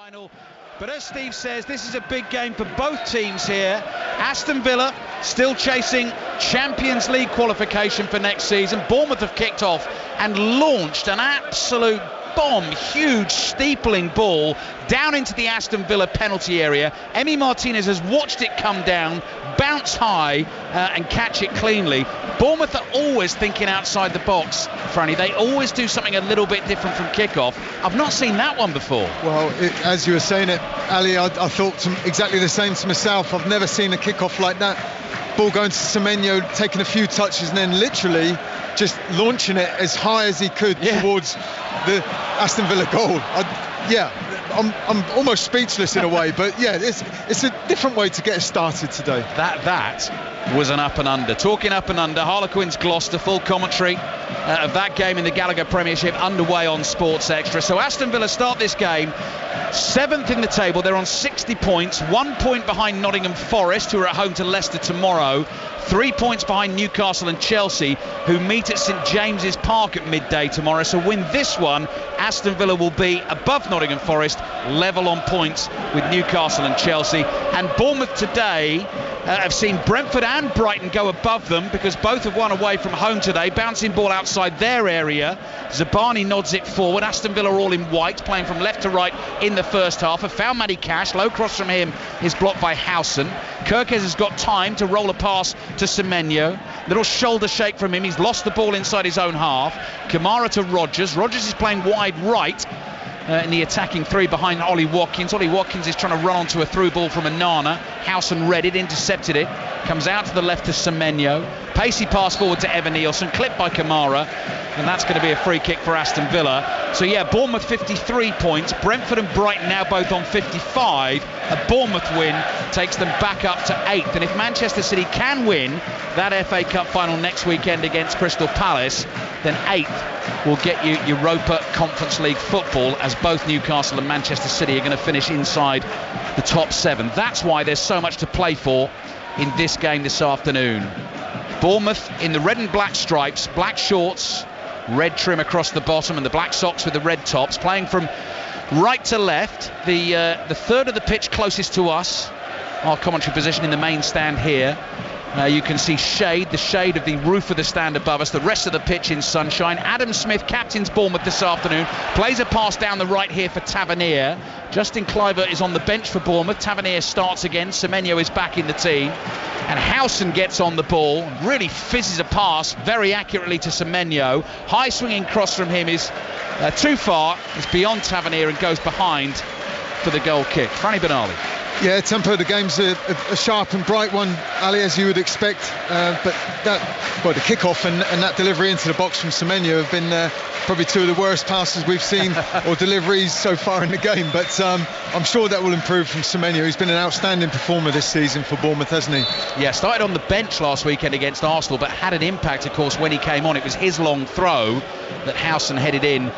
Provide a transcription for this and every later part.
final. But as Steve says, this is a big game for both teams here. Aston Villa still chasing Champions League qualification for next season. Bournemouth have kicked off and launched an absolute bomb, huge steepling ball down into the Aston Villa penalty area. Emi Martinez has watched it come down, bounce high and catch it cleanly. Bournemouth are always thinking outside the box, Franny. They always do something a little bit different from kickoff. I've not seen that one before. Well, as you were saying it, Ali, I thought exactly the same to myself. I've never seen a kickoff like that. Ball going to Semenyo, taking a few touches and then literally just launching it as high as he could towards the Aston Villa goal. I'm almost speechless in a way, but yeah, it's a different way to get us started today. That was an up and under. Talking up and under, Harlequins Gloucester, full commentary of that game in the Gallagher Premiership underway on Sports Extra. So Aston Villa start this game 7th in the table. They're on 60 points, 1 point behind Nottingham Forest, who are at home to Leicester tomorrow, 3 points behind Newcastle and Chelsea, who meet at St James's Park at midday tomorrow. So win this one, Aston Villa will be above Nottingham Forest, level on points with Newcastle and Chelsea. And Bournemouth today have seen Brentford and Brighton go above them because both have won away from home today. Bouncing ball outside their area. Zabani nods it forward. Aston Villa all in white, playing from left to right in the first half. Have found Matty Cash. Low cross from him is blocked by Howson. Kirkes has got time to roll a pass to Semenyo. Little shoulder shake from him. He's lost the ball inside his own half. Kamara to Rodgers. Rodgers is playing wide right in the attacking three behind Ollie Watkins. Ollie Watkins is trying to run onto a through ball from Onana. Howson read it, intercepted it. Comes out to the left to Semenyo. Pacey pass forward to Evan Nielsen, clipped by Kamara. And that's going to be a free kick for Aston Villa. So yeah, Bournemouth 53 points. Brentford and Brighton now both on 55. A Bournemouth win takes them back up to 8th. And if Manchester City can win that FA Cup final next weekend against Crystal Palace, then 8th will get you Europa Conference League football, as both Newcastle and Manchester City are going to finish inside the top 7. That's why there's so much to play for in this game this afternoon. Bournemouth in the red and black stripes, black shorts, red trim across the bottom, and the black socks with the red tops, playing from right to left. The third of the pitch closest to us, our commentary position in the main stand here. You can see the shade of the roof of the stand above us. The rest of the pitch in sunshine. Adam Smith captains Bournemouth this afternoon. Plays a pass down the right here for Tavernier. Justin Kluivert is on the bench for Bournemouth. Tavernier starts again. Semenyo is back in the team. And Howson gets on the ball. Really fizzes a pass very accurately to Semenyo. High swinging cross from him is too far. It's beyond Tavernier and goes behind for the goal kick. Franny Benali. Yeah, tempo of the game's a sharp and bright one, Ali, as you would expect. But the kick-off and that delivery into the box from Semenyo have been probably two of the worst passes we've seen or deliveries so far in the game. But I'm sure that will improve from Semenyo. He's been an outstanding performer this season for Bournemouth, hasn't he? Yeah, started on the bench last weekend against Arsenal, but had an impact, of course, when he came on. It was his long throw that Howson headed in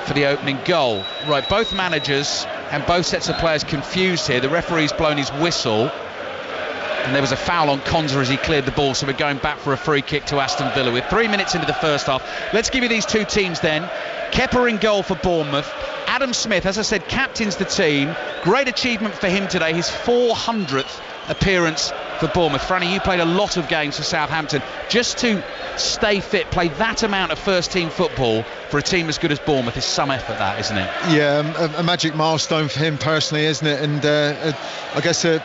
for the opening goal. Right, both managers and both sets of players confused here. The referee's blown his whistle, and there was a foul on Konza as he cleared the ball, so we're going back for a free kick to Aston Villa. We're 3 minutes into the first half. Let's give you these two teams then. Kepa in goal for Bournemouth. Adam Smith, as I said, captains the team. Great achievement for him today, his 400th appearance for Bournemouth. Franny, you played a lot of games for Southampton. Just to stay fit, play that amount of first team football for a team as good as Bournemouth is some effort, that, isn't it? Yeah, a magic milestone for him personally, isn't it? And I guess a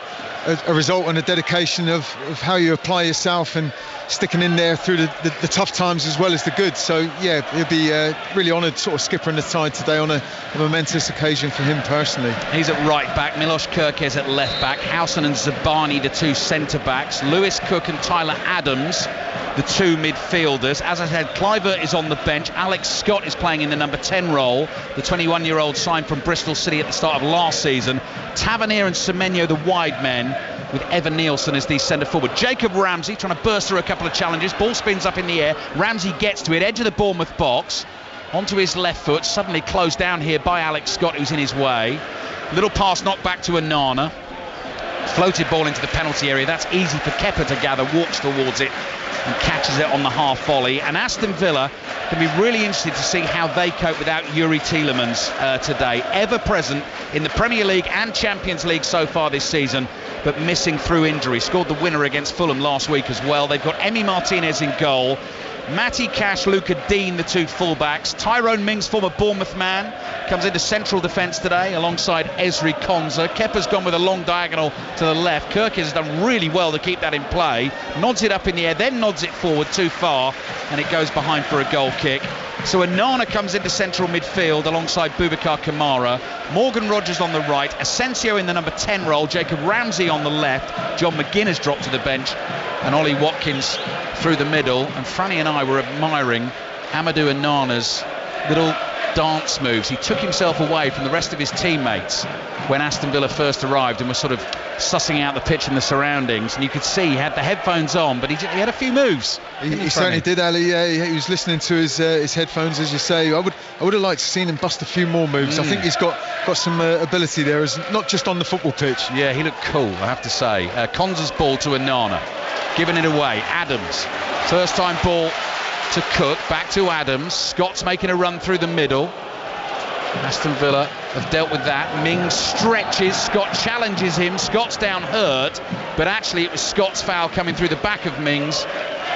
result and a dedication of how you apply yourself and sticking in there through the tough times as well as the good. So yeah, he'll be really honoured sort of skippering the side today on a momentous occasion for him personally. He's at right back, Milos Kirkes at left back, Howson and Zabani the two centre backs, Lewis Cook and Tyler Adams the two midfielders. As I said, Kluivert is on the bench. Alex Scott is playing in the number 10 role, the 21-year-old signed from Bristol City at the start of last season. Tavernier and Semenyo the wide men, with Evan Nielsen as the centre forward. Jacob Ramsey trying to burst through a couple of challenges. Ball spins up in the air. Ramsey gets to it, edge of the Bournemouth box, onto his left foot, suddenly closed down here by Alex Scott, who's in his way. Little pass knocked back to Onana. Floated ball into the penalty area. That's easy for Kepa to gather, walks towards it and catches it on the half volley. And Aston Villa can be really interested to see how they cope without Yuri Tielemans today. Ever present in the Premier League and Champions League so far this season, but missing through injury. Scored the winner against Fulham last week as well. They've got Emi Martinez in goal, Matty Cash, Luca Dean, the two fullbacks. Tyrone Mings, former Bournemouth man, comes into central defence today alongside Ezri Konsa. Kepa's gone with a long diagonal to the left. Kirk has done really well to keep that in play. Nods it up in the air, then nods it forward too far, and it goes behind for a goal kick. So Onana comes into central midfield alongside Boubacar Kamara. Morgan Rogers on the right, Asensio in the number 10 role, Jacob Ramsey on the left, John McGinn has dropped to the bench, and Ollie Watkins through the middle. And Franny and I were admiring Amadou Onana's little dance moves. He took himself away from the rest of his teammates when Aston Villa first arrived and was sort of sussing out the pitch and the surroundings, and you could see he had the headphones on, but he had a few moves. He certainly did, Ali. Yeah, he was listening to his headphones, as you say. I would have liked to have seen him bust a few more moves. I think he's got some ability there, not just on the football pitch. Yeah, he looked cool, I have to say. Konsa's ball to Onana, giving it away. Adams, first time ball to Cook, back to Adams. Scott's making a run through the middle. Aston Villa have dealt with that. Mings stretches, Scott challenges him, Scott's down hurt, but actually it was Scott's foul coming through the back of Mings.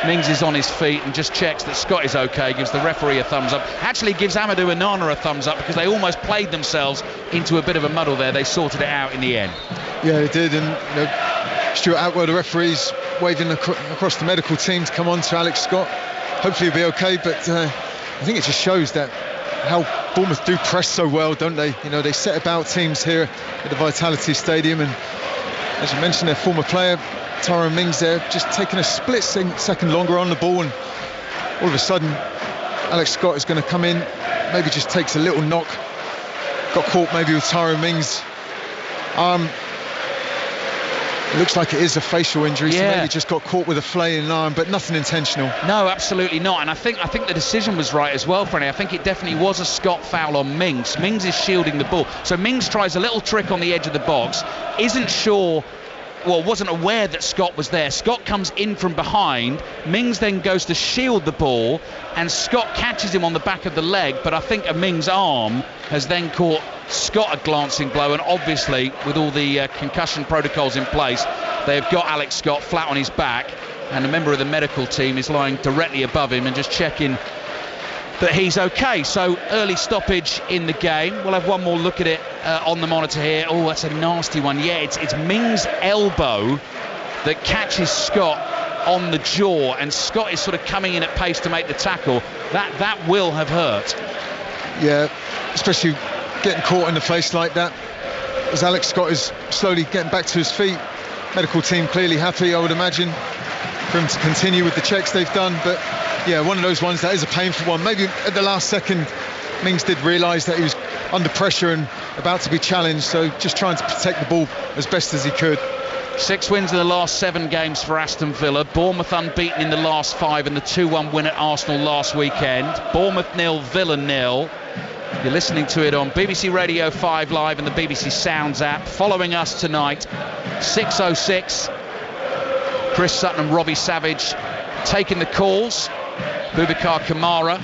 Mings is on his feet and just checks that Scott is okay, gives the referee a thumbs up, actually gives Amadou Onana a thumbs up, because they almost played themselves into a bit of a muddle there. They sorted it out in the end. Yeah, they did, and Stuart Atwell, the referee's waving across the medical team to come on to Alex Scott. Hopefully he'll be okay, but I think it just shows that how Bournemouth do press so well, don't they? They set about teams here at the Vitality Stadium, and as you mentioned, their former player Tyrone Mings there just taking a split second longer on the ball, and all of a sudden Alex Scott is going to come in, maybe just takes a little knock, got caught maybe with Tyrone Mings' arm. It looks like it is a facial injury, so maybe just got caught with a flailing arm, but nothing intentional. No, absolutely not. And I think the decision was right as well, Franny. I think it definitely was a Scott foul on Mings. Mings is shielding the ball. So Mings tries a little trick on the edge of the box, isn't sure, wasn't aware that Scott was there. Scott comes in from behind. Mings then goes to shield the ball, and Scott catches him on the back of the leg, but I think a Mings' arm has then caught Scott a glancing blow, and obviously with all the concussion protocols in place, they have got Alex Scott flat on his back, and a member of the medical team is lying directly above him and just checking that he's okay. So early stoppage in the game. We'll have one more look at it on the monitor here. Oh, that's a nasty one. Yeah, it's Mings' elbow that catches Scott on the jaw, and Scott is sort of coming in at pace to make the tackle. That will have hurt. Yeah, especially getting caught in the face like that. As Alex Scott is slowly getting back to his feet, medical team clearly happy, I would imagine, for him to continue with the checks they've done. But yeah, one of those ones that is a painful one. Maybe at the last second Mings did realise that he was under pressure and about to be challenged, so just trying to protect the ball as best as he could. 6 wins in the last 7 games for Aston Villa. Bournemouth unbeaten in the last 5, and the 2-1 win at Arsenal last weekend. Bournemouth 0, Villa 0. You're listening to it on BBC Radio 5 Live and the BBC Sounds app. Following us tonight, 6:06. Chris Sutton and Robbie Savage taking the calls. Boubacar Kamara,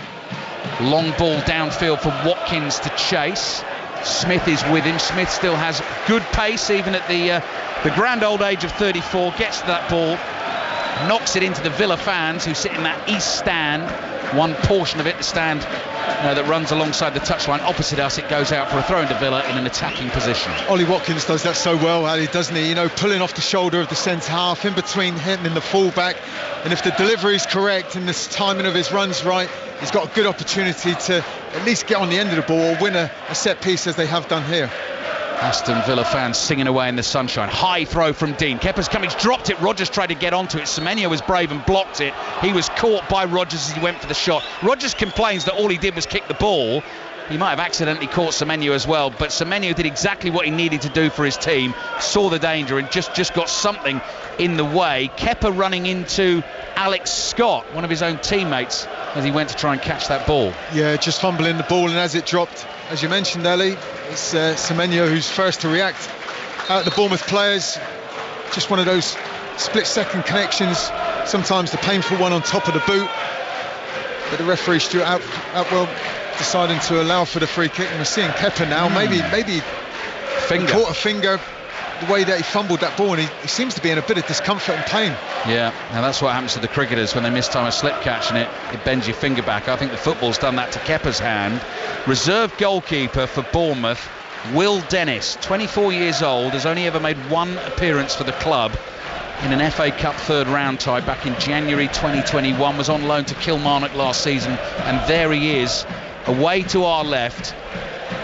long ball downfield for Watkins to chase. Smith is with him. Smith still has good pace even at the grand old age of 34. Gets to that ball, knocks it into the Villa fans who sit in that east stand. One portion of it, the stand that runs alongside the touchline opposite us. It goes out for a throw into Villa in an attacking position. Ollie Watkins does that so well, Ali, doesn't he? Pulling off the shoulder of the centre half, in between him and the fullback. And if the delivery is correct and the timing of his run's right, he's got a good opportunity to at least get on the end of the ball or win a set piece, as they have done here. Aston Villa fans singing away in the sunshine. High throw from Dean. Kepa's come, he's dropped it. Rogers tried to get onto it. Semenyo was brave and blocked it. He was caught by Rogers as he went for the shot. Rogers complains that all he did was kick the ball. He might have accidentally caught Semenyo as well, but Semenyo did exactly what he needed to do for his team, saw the danger and just got something in the way. Kepa running into Alex Scott, one of his own teammates, as he went to try and catch that ball. Yeah, just fumbling the ball, and as it dropped, as you mentioned, Ali, it's Semenyo who's first to react. Out of the Bournemouth players, just one of those split-second connections sometimes the painful one on top of the boot. But the referee, Stuart Atwell, deciding to allow for the free kick. And we're seeing Kepa now, maybe caught a finger the way that he fumbled that ball, and he seems to be in a bit of discomfort and pain. Yeah, now that's what happens to the cricketers when they mistime a slip catch and it bends your finger back. I think the football's done that to Kepa's hand. Reserve goalkeeper for Bournemouth, Will Dennis, 24 years old, has only ever made one appearance for the club in an FA Cup third round tie back in January 2021, was on loan to Kilmarnock last season, and there he is, away to our left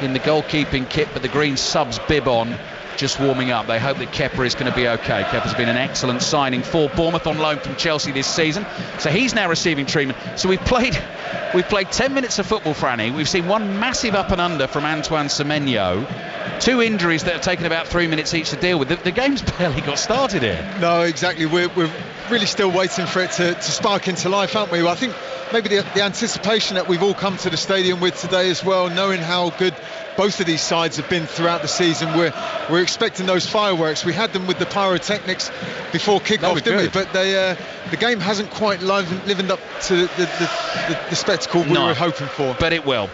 in the goalkeeping kit but the green subs bib on, just warming up. They hope that Kepa is going to be okay. Kepa's been an excellent signing for Bournemouth, on loan from Chelsea this season, so he's now receiving treatment. So we've played 10 minutes of football, Franny. We've seen one massive up and under from Antoine Semenyo, two injuries that have taken about 3 minutes each to deal with. The game's barely got started here. No, exactly. We're really still waiting for it to spark into life, aren't we? Well, I think maybe the anticipation that we've all come to the stadium with today as well, knowing how good both of these sides have been throughout the season, we're expecting those fireworks. We had them with the pyrotechnics before kick-off, didn't we? But the game hasn't quite lived up to the spectacle we were hoping for. But it will.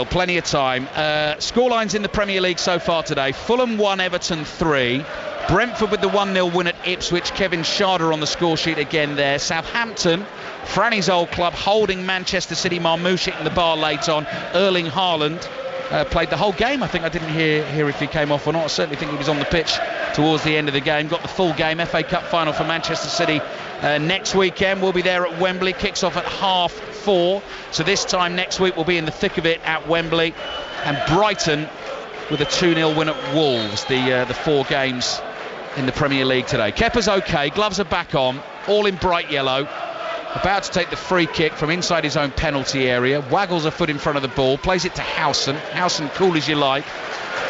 Plenty of time. Scorelines in the Premier League so far today: Fulham 1, Everton 3. Brentford with the 1-0 win at Ipswich. Kevin Schade on the score sheet again there. Southampton, Franny's old club, holding Manchester City. Marmoush in the bar late on. Erling Haaland played the whole game. I think I didn't hear if he came off or not. I certainly think he was on the pitch towards the end of the game. Got the full game. FA Cup final for Manchester City next weekend. We'll be there at Wembley. Kicks off at 4:30. So this time next week we'll be in the thick of it at Wembley. And Brighton with a 2-0 win at Wolves. The 4 games in the Premier League today. Kepa's okay. Gloves are back on. All in bright yellow. About to take the free kick from inside his own penalty area. Waggles a foot in front of the ball. Plays it to Howson. Howson, cool as you like.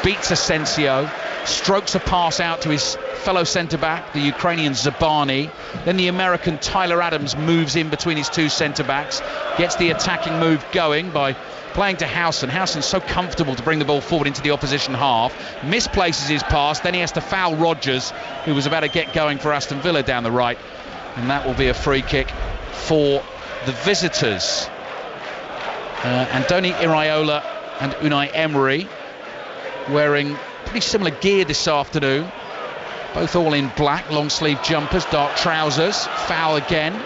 Beats Asensio. Strokes a pass out to his fellow centre-back, the Ukrainian Zabani. Then the American Tyler Adams moves in between his two centre-backs. Gets the attacking move going by playing to Howson. Howson's so comfortable to bring the ball forward into the opposition half. Misplaces his pass. Then he has to foul Rodgers, who was about to get going for Aston Villa down the right. And that will be a free kick for the visitors. Andoni Iraola and Unai Emery wearing pretty similar gear this afternoon, both all in black, long sleeve jumpers, dark trousers. Foul again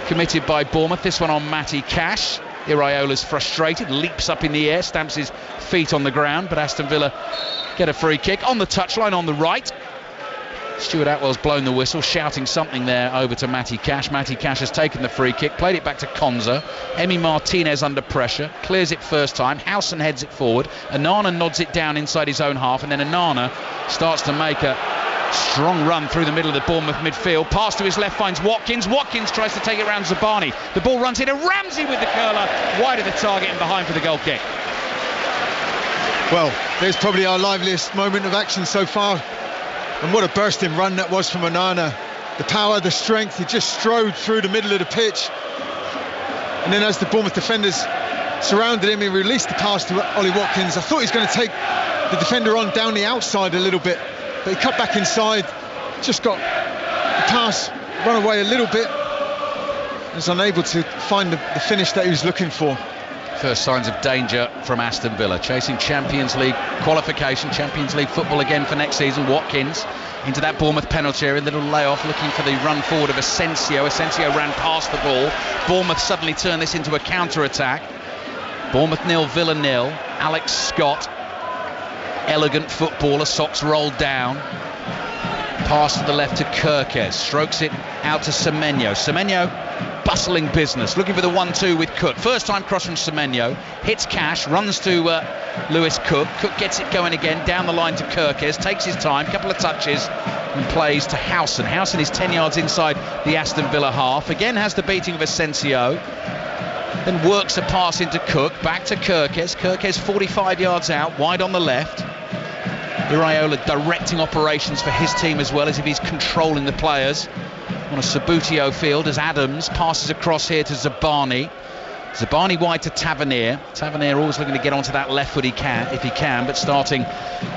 committed by Bournemouth, this one on Matty Cash. Iraola's frustrated, leaps up in the air, stamps his feet on the ground, but Aston Villa get a free kick on the touchline on the right. Stuart Atwell's blown the whistle, shouting something there over to Matty Cash. Matty Cash has taken the free kick, played it back to Konza. Emi Martinez under pressure, clears it first time. Howson heads it forward. Onana nods it down inside his own half, and then Onana starts to make a strong run through the middle of the Bournemouth midfield. Pass to his left finds Watkins. Watkins tries to take it around Zabani. The ball runs into Ramsey with the curler, wide of the target and behind for the goal kick. Well, there's probably our liveliest moment of action so far. And what a bursting run that was from Onana. The power, the strength, he just strode through the middle of the pitch. And then as the Bournemouth defenders surrounded him, he released the pass to Ollie Watkins. I thought he was going to take the defender on down the outside a little bit, but he cut back inside, just got the pass, run away a little bit, and was unable to find the finish that he was looking for. First signs of danger from Aston Villa, chasing Champions League qualification, Champions League football again for next season. Watkins into that Bournemouth penalty area, little layoff, looking for the run forward of Asensio. Asensio ran past the ball. Bournemouth suddenly turned this into a counter-attack. Bournemouth 0, Villa 0. Alex Scott, elegant footballer, socks rolled down. Pass to the left to Kirkes, strokes it out to Semenyo. Semenyo, bustling business, looking for the 1-2 with Cook. First time cross from Semenyo, hits Cash, runs to Lewis Cook. Cook gets it going again, down the line to Kirkes, takes his time, couple of touches, and plays to Howson. Howson is 10 yards inside the Aston Villa half, again has the beating of Asensio, then works a pass into Cook, back to Kirkes. Kirkes 45 yards out, wide on the left. Iraola directing operations for his team as well, as if he's controlling the players on a Sabutio field, as Adams passes across here to Zabani. Zabani wide to Tavernier. Tavernier always looking to get onto that left foot if he can, but starting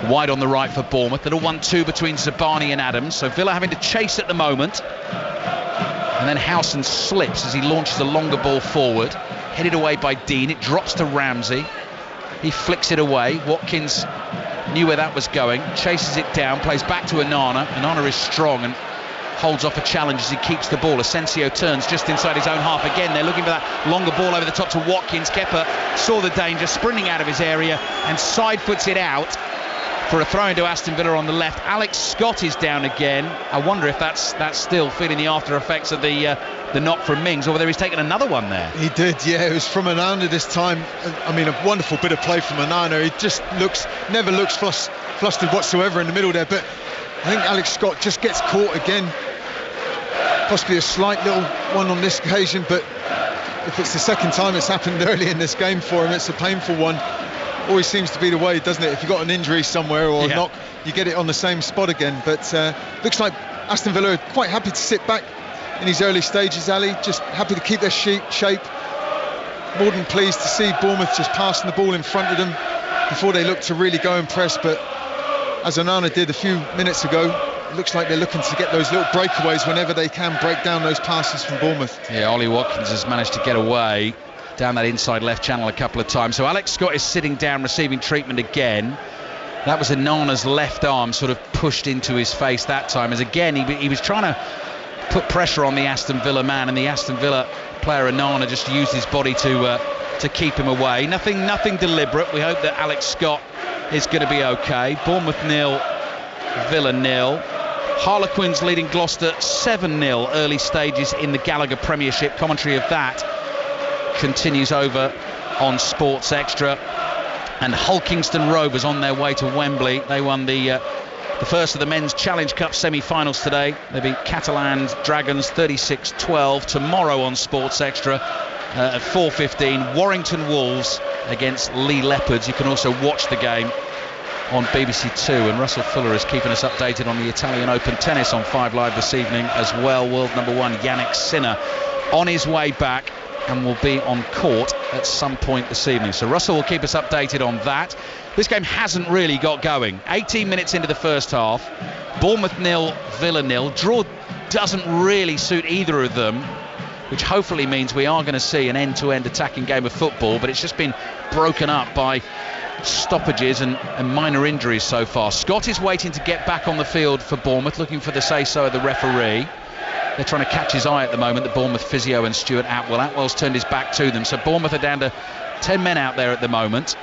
wide on the right for Bournemouth. Little 1-2 between Zabani and Adams, so Villa having to chase at the moment. And then Howson slips as he launches a longer ball forward, headed away by Dean. It drops to Ramsey. He flicks it away. Watkins knew where that was going, chases it down, plays back to Onana. Onana is strong and holds off a challenge as he keeps the ball. Asensio turns just inside his own half again. They're looking for that longer ball over the top to Watkins. Kepa saw the danger, sprinting out of his area and side foots it out for a throw into Aston Villa on the left. Alex Scott is down again. I wonder if that's still feeling the after effects of the knock from Mings, or whether he's taken another one there. He did, yeah. It was from Onana this time. I mean, a wonderful bit of play from Onana. He just never looks flustered whatsoever in the middle there, but I think Alex Scott just gets caught again. Possibly a slight little one on this occasion, but if it's the second time it's happened early in this game for him, it's a painful one. Always seems to be the way, doesn't it? If you've got an injury somewhere or knock, you get it on the same spot again. But looks like Aston Villa are quite happy to sit back in these early stages, Ali. Just happy to keep their shape. More than pleased to see Bournemouth just passing the ball in front of them before they look to really go and press. But as Onana did a few minutes ago, it looks like they're looking to get those little breakaways whenever they can break down those passes from Bournemouth. Yeah, Ollie Watkins has managed to get away down that inside left channel a couple of times. So Alex Scott is sitting down, receiving treatment again. That was Onana's left arm sort of pushed into his face that time, as again he was trying to put pressure on the Aston Villa man, and the Aston Villa player Onana just used his body to keep him away. Nothing deliberate. We hope that Alex Scott is going to be okay. Bournemouth 0, Villa 0. Harlequins leading Gloucester 7-0 early stages in the Gallagher Premiership. Commentary of that continues over on Sports Extra. And Hulkingston Rovers on their way to Wembley. They won the first of the Men's Challenge Cup semi-finals today. They beat Catalan Dragons 36-12. Tomorrow on Sports Extra at 4:15, Warrington Wolves against Lee Leopards. You can also watch the game on BBC Two, and Russell Fuller is keeping us updated on the Italian Open tennis on 5 Live this evening as well. World number 1 Yannick Sinner on his way back and will be on court at some point this evening. So Russell will keep us updated on that. This game hasn't really got going. 18 minutes into the first half, Bournemouth 0, Villa 0. Draw doesn't really suit either of them, which hopefully means we are going to see an end-to-end attacking game of football, but it's just been broken up by stoppages and minor injuries so far. Scott is waiting to get back on the field for Bournemouth, looking for the say-so of the referee. They're trying to catch his eye at the moment, the Bournemouth physio and Stuart Atwell. Atwell's turned his back to them, so Bournemouth are down to 10 men out there at the moment.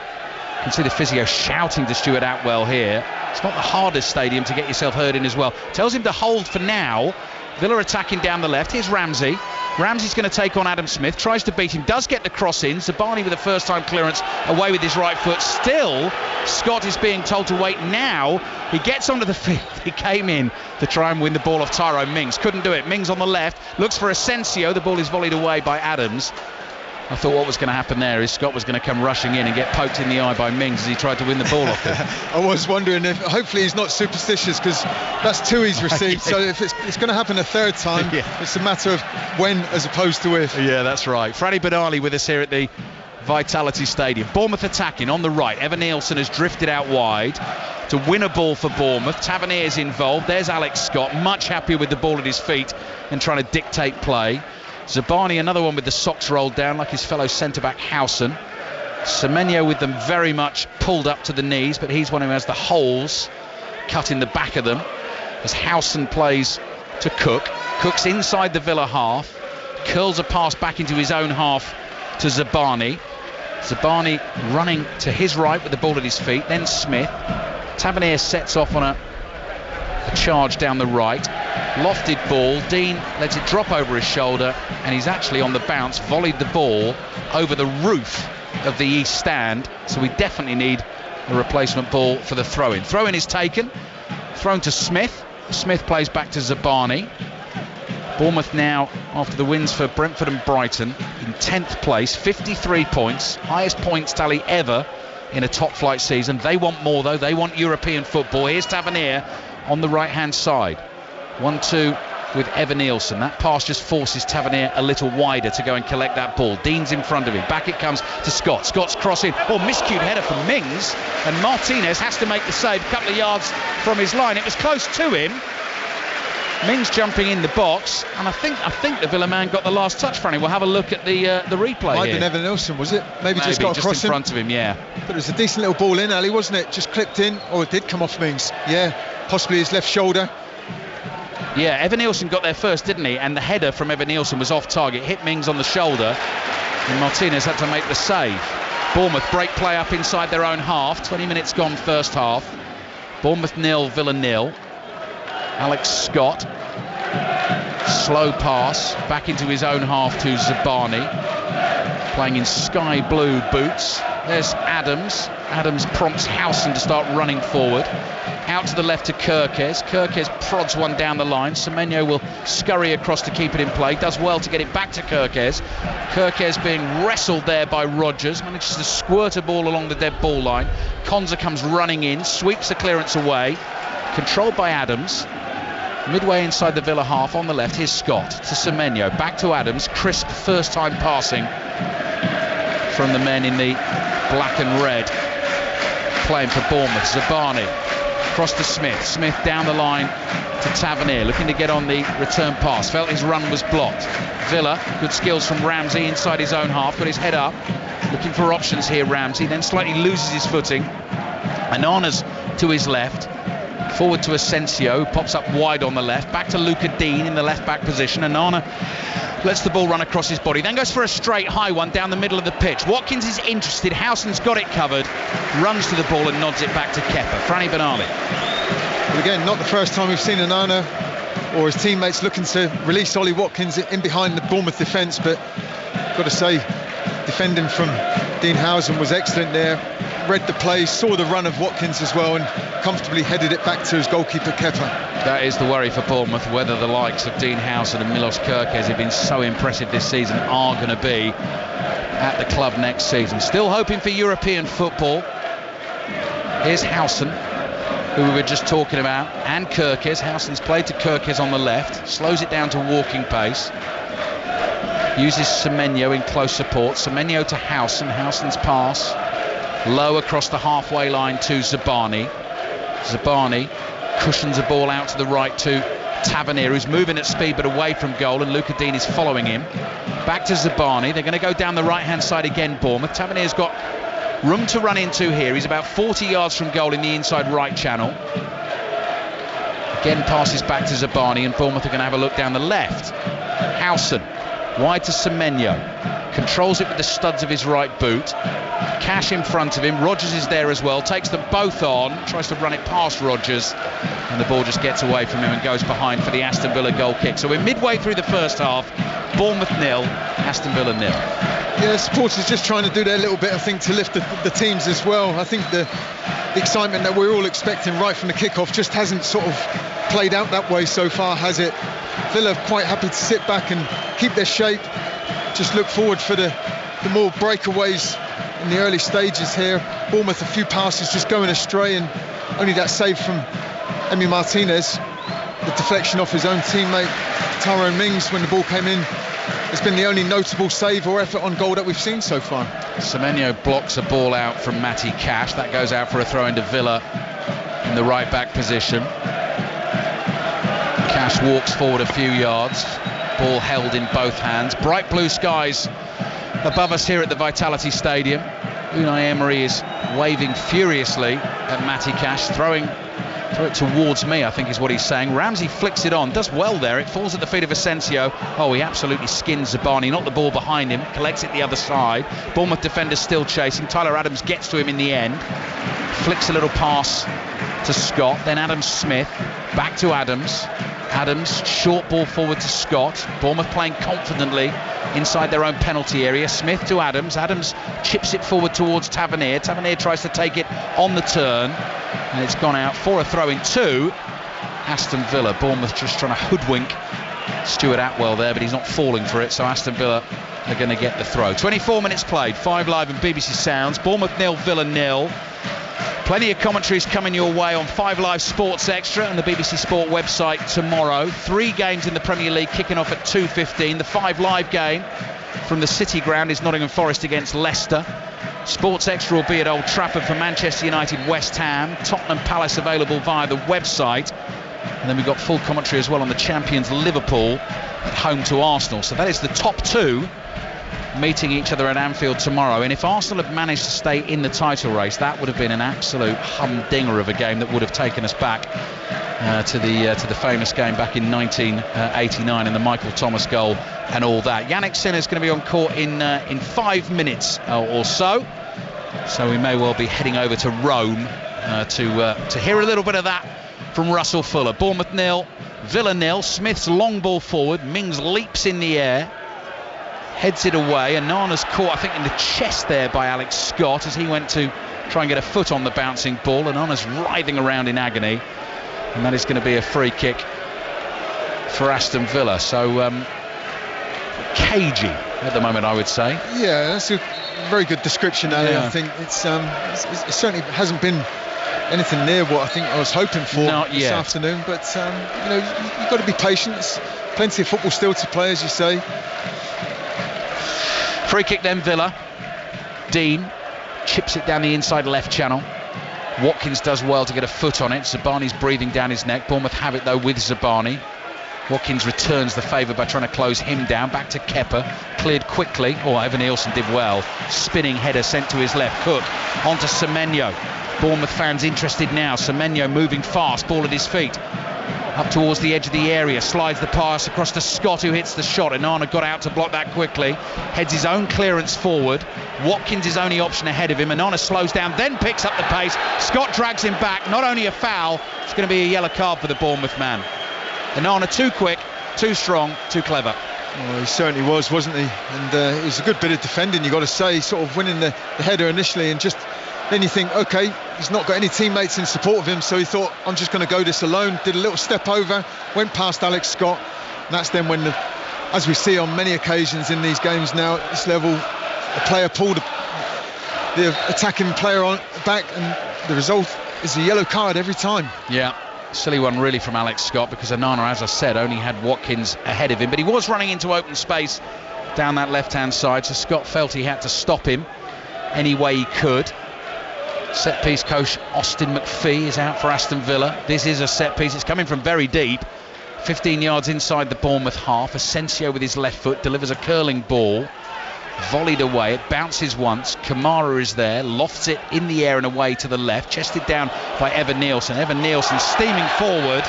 You can see the physio shouting to Stuart Atwell here. It's not the hardest stadium to get yourself heard in as well. Tells him to hold for now. Villa attacking down the left. Here's Ramsey. Ramsey's going to take on Adam Smith, tries to beat him, does get the cross in. Zabani with a first time clearance away with his right foot. Still, Scott is being told to wait. Now he gets onto the field. He came in to try and win the ball off Tyrone Mings. Couldn't do it. Mings on the left, looks for Asensio. The ball is volleyed away by Adams. I thought what was going to happen there is Scott was going to come rushing in and get poked in the eye by Mings as he tried to win the ball off him. I was wondering if, hopefully he's not superstitious, because that's 2 he's received. So if it's going to happen a third time, it's a matter of when as opposed to if. Yeah, that's right. Freddie Benali with us here at the Vitality Stadium. Bournemouth attacking on the right. Evan Nielsen has drifted out wide to win a ball for Bournemouth. Tavernier's involved. There's Alex Scott, much happier with the ball at his feet and trying to dictate play. Zabani, another one with the socks rolled down like his fellow centre-back Howson. Semenyo with them very much pulled up to the knees, but he's one who has the holes cut in the back of them as Howson plays to Cook. Cook's inside the Villa half, curls a pass back into his own half to Zabani. Zabani running to his right with the ball at his feet, then Smith. Tavernier sets off on a charge down the right. Lofted ball, Dean lets it drop over his shoulder, and he's actually on the bounce volleyed the ball over the roof of the east stand. So we definitely need a replacement ball for the throw-in. Throw-in is taken, thrown to Smith. Smith plays back to Zabani. Bournemouth now, after the wins for Brentford and Brighton, in 10th place, 53 points, highest points tally ever in a top flight season. They want more though, they want European football. Here's Tavernier on the right hand side. 1-2 with Evan Nielsen. That pass just forces Tavernier a little wider to go and collect that ball. Dean's in front of him. Back it comes to Scott. Scott's crossing. Miscued header from Mings. And Martinez has to make the save a couple of yards from his line. It was close to him. Mings jumping in the box, and I think the Villa man got the last touch, Franny. We'll have a look at the replay. Might here. have been Evan Nilsson, was it? Maybe just got across in front of him, yeah. But it was a decent little ball in, Ali, wasn't it? Just clipped in, or it did come off Mings. Yeah, possibly his left shoulder. Yeah, Evan Nilsson got there first, didn't he? And the header from Evan Nilsson was off target, hit Mings on the shoulder, and Martinez had to make the save. Bournemouth break play up inside their own half. 20 minutes gone first half. Bournemouth 0, Villa 0. Alex Scott, slow pass back into his own half to Zabani, playing in sky blue boots. There's Adams. Adams prompts Howson to start running forward. Out to the left to Kerkez. Kerkez prods one down the line. Semenyo will scurry across to keep it in play. Does well to get it back to Kerkez. Kerkez being wrestled there by Rodgers. Manages to squirt a ball along the dead ball line. Konza comes running in, sweeps the clearance away. Controlled by Adams. Midway inside the Villa half on the left, here's Scott to Semenyo, back to Adams, crisp first time passing from the men in the black and red playing for Bournemouth. Zabani across to Smith, Smith down the line to Tavernier, looking to get on the return pass, felt his run was blocked. Villa, good skills from Ramsey inside his own half, got his head up, looking for options here Ramsey, then slightly loses his footing. Anana's to his left, forward to Asensio, pops up wide on the left, back to Luca Dean in the left back position. Anana lets the ball run across his body, then goes for a straight high one down the middle of the pitch. Watkins is interested, Howson's got it covered, runs to the ball and nods it back to Kepa. Franny Benali. Well, again, not the first time we've seen Anana or his teammates looking to release Ollie Watkins in behind the Bournemouth defence, but got to say, defending from Dean Howson was excellent there. Read the play, saw the run of Watkins as well, and comfortably headed it back to his goalkeeper Kepa. That is the worry for Bournemouth, whether the likes of Dean Howson and Milos Kerkez have been so impressive this season are going to be at the club next season. Still hoping for European football. Here's Howson, who we were just talking about, and Kerkez. Howson's played to Kerkez on the left, slows it down to walking pace, uses Semenyo in close support. Semenyo to Howson, Howson's pass low across the halfway line to Zabani. Zabani cushions a ball out to the right to Tavernier, who's moving at speed but away from goal, and Luca Dean is following him. Back to Zabani. They're going to go down the right hand side again, Bournemouth. Tavernier's got room to run into here. He's about 40 yards from goal in the inside right channel. Again passes back to Zabani, and Bournemouth are going to have a look down the left. Howson wide to Semenyo, controls it with the studs of his right boot. Cash in front of him, Rodgers is there as well, takes them both on, tries to run it past Rodgers, and the ball just gets away from him and goes behind for the Aston Villa goal kick. So we're midway through the first half, Bournemouth 0, Aston Villa 0. Yeah, supporters just trying to do their little bit, I think, to lift the teams as well. I think the excitement that we're all expecting right from the kickoff just hasn't sort of played out that way so far, has it? Villa quite happy to sit back and keep their shape, just look forward for the more breakaways in the early stages here. Bournemouth, a few passes just going astray, and only that save from Emi Martinez, the deflection off his own teammate Tyrone Mings when the ball came in, has been the only notable save or effort on goal that we've seen so far. Semenyo blocks a ball out from Matty Cash. That goes out for a throw into Villa in the right back position. Cash walks forward a few yards, ball held in both hands. Bright blue skies above us here at the Vitality Stadium. Unai Emery is waving furiously at Matty Cash, throw it towards me, I think is what he's saying. Ramsey flicks it on, does well there, it falls at the feet of Asensio. Oh, he absolutely skins Zabani, not the ball behind him, collects it the other side. Bournemouth defenders still chasing, Tyler Adams gets to him in the end, flicks a little pass to Scott, then Adam Smith, back to Adams. Adams, short ball forward to Scott. Bournemouth playing confidently inside their own penalty area. Smith to Adams. Adams chips it forward towards Tavernier. Tavernier tries to take it on the turn, and it's gone out for a throw-in to Aston Villa. Bournemouth just trying to hoodwink Stuart Atwell there, but he's not falling for it, so Aston Villa are going to get the throw. 24 minutes played, 5 Live and BBC Sounds. Bournemouth 0, Villa 0. Plenty of commentaries coming your way on 5 Live Sports Extra and the BBC Sport website tomorrow. 3 games in the Premier League kicking off at 2:15. The 5 Live game from the City Ground is Nottingham Forest against Leicester. Sports Extra will be at Old Trafford for Manchester United, West Ham. Tottenham Palace available via the website. And then we've got full commentary as well on the champions Liverpool at home to Arsenal. So that is the top two meeting each other at Anfield tomorrow. And if Arsenal had managed to stay in the title race, that would have been an absolute humdinger of a game that would have taken us back to the famous game back in 1989 and the Michael Thomas goal and all that. Yannick Sinner's going to be on court in 5 minutes or so. So we may well be heading over to Rome to hear a little bit of that from Russell Fuller. Bournemouth 0, Villa 0. Smith's long ball forward. Mings leaps in the air, heads it away, and Nana's caught, I think, in the chest there by Alex Scott as he went to try and get a foot on the bouncing ball, and Nana's writhing around in agony, and that is going to be a free kick for Aston Villa. So cagey at the moment, I would say. Yeah, that's a very good description, Ali. Yeah. I think it certainly hasn't been anything near what I think I was hoping for this afternoon, but you've got to be patient. There's plenty of football still to play, as you say. Free kick then, Villa. Dean chips it down the inside left channel. Watkins does well to get a foot on it. Zabani's breathing down his neck. Bournemouth have it though with Zabani. Watkins returns the favour by trying to close him down. Back to Kepa, cleared quickly. Evan Nielsen did well. Spinning header sent to his left. Cook onto Semenyo. Bournemouth fans interested now. Semenyo moving fast, ball at his feet. Up towards the edge of the area, slides the pass across to Scott, who hits the shot. Onana got out to block that quickly. Heads his own clearance forward. Watkins is only option ahead of him. Onana slows down, then picks up the pace. Scott drags him back. Not only a foul, it's going to be a yellow card for the Bournemouth man. Onana too quick, too strong, too clever. Well, he certainly was, wasn't he? And it was a good bit of defending, you've got to say, sort of winning the header initially, and just then you think, okay, he's not got any teammates in support of him, so he thought, I'm just going to go this alone. Did a little step over, went past Alex Scott, and that's then when, as we see on many occasions in these games now at this level, the player pulled the attacking player on back, and the result is a yellow card every time. Yeah. Silly one really from Alex Scott, because Onana, as I said, only had Watkins ahead of him, but he was running into open space down that left hand side, so Scott felt he had to stop him any way he could. Set piece coach Austin McPhee is out for Aston Villa. This is a set piece, it's coming from very deep, 15 yards inside the Bournemouth half. Asensio with his left foot delivers a curling ball, volleyed away, it bounces once. Kamara is there, lofts it in the air and away to the left, chested down by Evan Nielsen. Evan Nielsen steaming forward,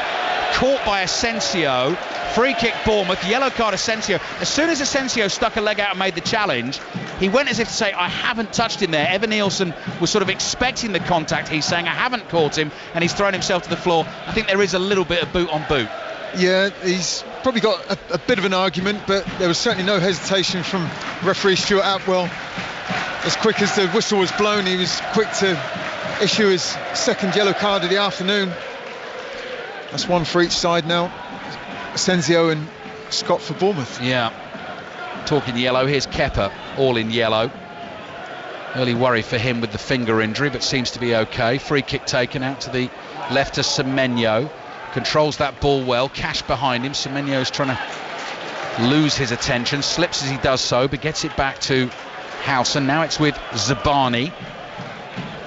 caught by Asensio. Free kick Bournemouth, yellow card Asensio. As soon as Asensio stuck a leg out and made the challenge, he went as if to say, I haven't touched him there. Evan Nielsen was sort of expecting the contact. He's saying, I haven't caught him, and he's thrown himself to the floor. I think there is a little bit of boot on boot. Yeah, he's probably got a bit of an argument, but there was certainly no hesitation from referee Stuart Atwell. As quick as the whistle was blown, he was quick to issue his second yellow card of the afternoon. That's one for each side now. Asensio and Scott for Bournemouth. Yeah, talking yellow, here's Kepa, all in yellow. Early worry for him with the finger injury, but seems to be okay. Free kick taken out to the left to Semenyo. Controls that ball well, Cash behind him. Semenyo's trying to lose his attention, slips as he does so, but gets it back to Howson. Now it's with Zabani.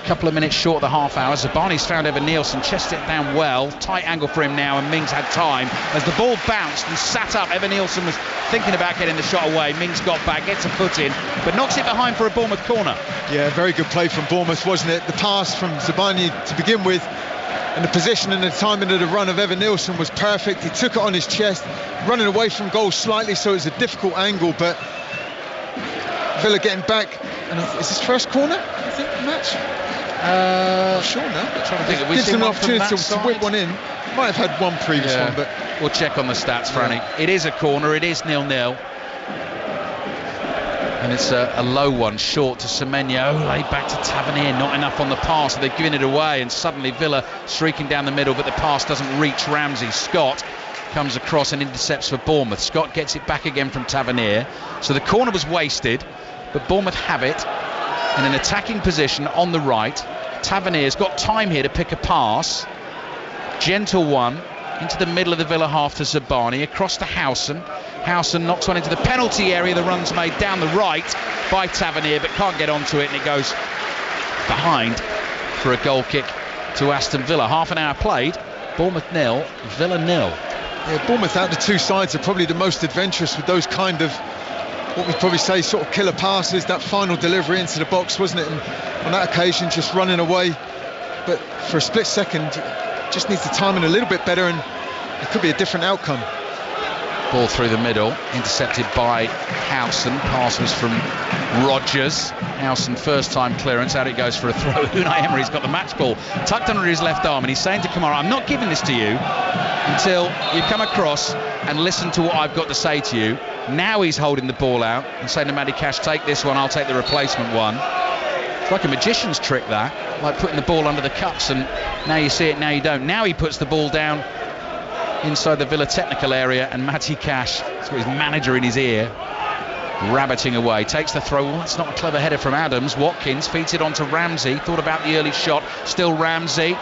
Couple of minutes short of the half hour. Zabani's found Evan Nielsen, chested it down well, tight angle for him now, and Mings had time. As the ball bounced and sat up, Evan Nielsen was thinking about getting the shot away. Mings got back, gets a foot in, but knocks it behind for a Bournemouth corner. Yeah, very good play from Bournemouth, wasn't it? The pass from Zabani to begin with, and the position and the timing of the run of Evan Nielsen was perfect. He took it on his chest, running away from goal slightly, so it was a difficult angle, but Villa getting back. And is this first corner, I think, the match? Not sure now. I'm trying to think. Gives them an opportunity to whip one in. Might have had one previous one, but we'll check on the stats, Franny. It is a corner. It is 0-0, and it's a low one, short to Semenyo, laid back to Tavernier. Not enough on the pass, so they've given it away, and suddenly Villa streaking down the middle, but the pass doesn't reach Ramsey. Scott comes across and intercepts for Bournemouth. Scott gets it back again from Tavernier, so the corner was wasted, but Bournemouth have it in an attacking position on the right. Tavernier's got time here to pick a pass, gentle one into the middle of the Villa half to Zabani, across to Howson. Howson knocks one into the penalty area. The run's made down the right by Tavernier, but can't get onto it, and it goes behind for a goal kick to Aston Villa. Half an hour played Bournemouth 0, Villa 0. Yeah, Bournemouth out of the two sides are probably the most adventurous with those kind of, what we'd probably say, sort of killer passes. That final delivery into the box, wasn't it? And on that occasion, just running away. But for a split second, just needs the timing a little bit better, and it could be a different outcome. Ball through the middle, intercepted by Howson. Pass was from Rodgers. Howson, first time clearance, out it goes for a throw. Unai Emery's got the match ball tucked under his left arm, and he's saying to Kamara, I'm not giving this to you until you come across and listen to what I've got to say to you. Now he's holding the ball out and saying to Matty Cash, take this one, I'll take the replacement one. It's like a magician's trick, that, like putting the ball under the cups, and now you see it, now you don't. Now he puts the ball down inside the Villa technical area, and Matty Cash, he's got his manager in his ear, rabbiting away, takes the throw. Well, that's not a clever header from Adams. Watkins feeds it on to Ramsey, thought about the early shot, still Ramsey.